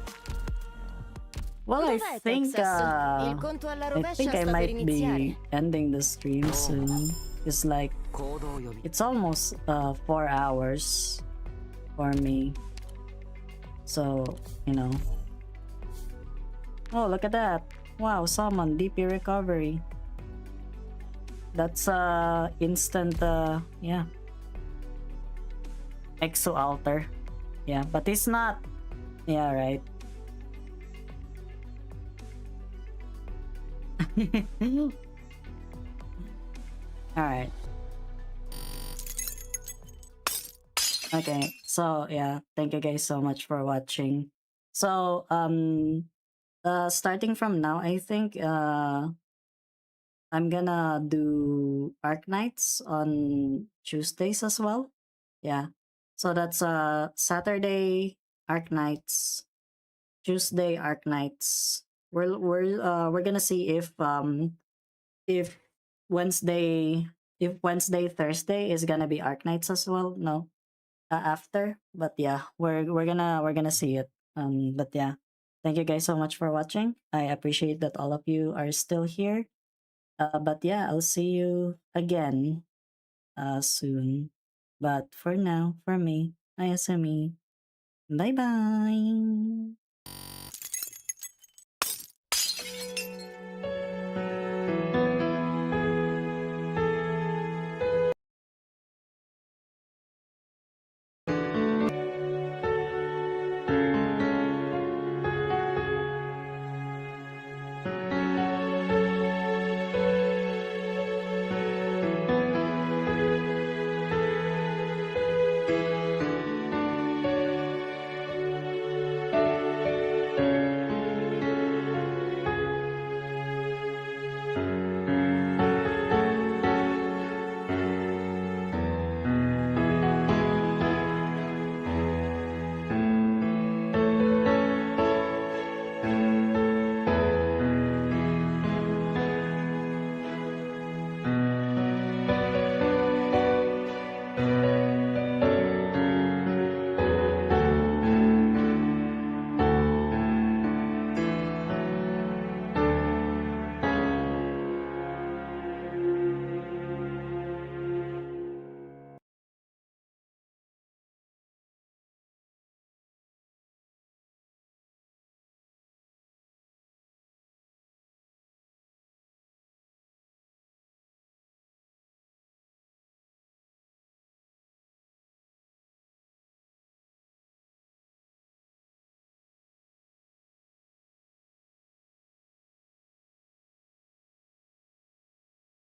Well, I think I might be ending the stream soon. It's like it's almost 4 hours for me. So, you know. Oh, look at that. Wow, summon DP recovery. That's instant yeah. Exo altar. Yeah, but it's not. Yeah, right. Alright. Okay, so yeah, thank you guys so much for watching. So starting from now, I think I'm gonna do Arknights on Tuesdays as well. Yeah. So that's Saturday Arknights, Tuesday Arknights. We're gonna see if Wednesday, if Wednesday, Thursday is gonna be Arknights as well. No, after. But yeah, we're gonna see it. But yeah, thank you guys so much for watching. I appreciate that all of you are still here. But yeah, I'll see you again soon. But for now, for me, ISME. Bye bye.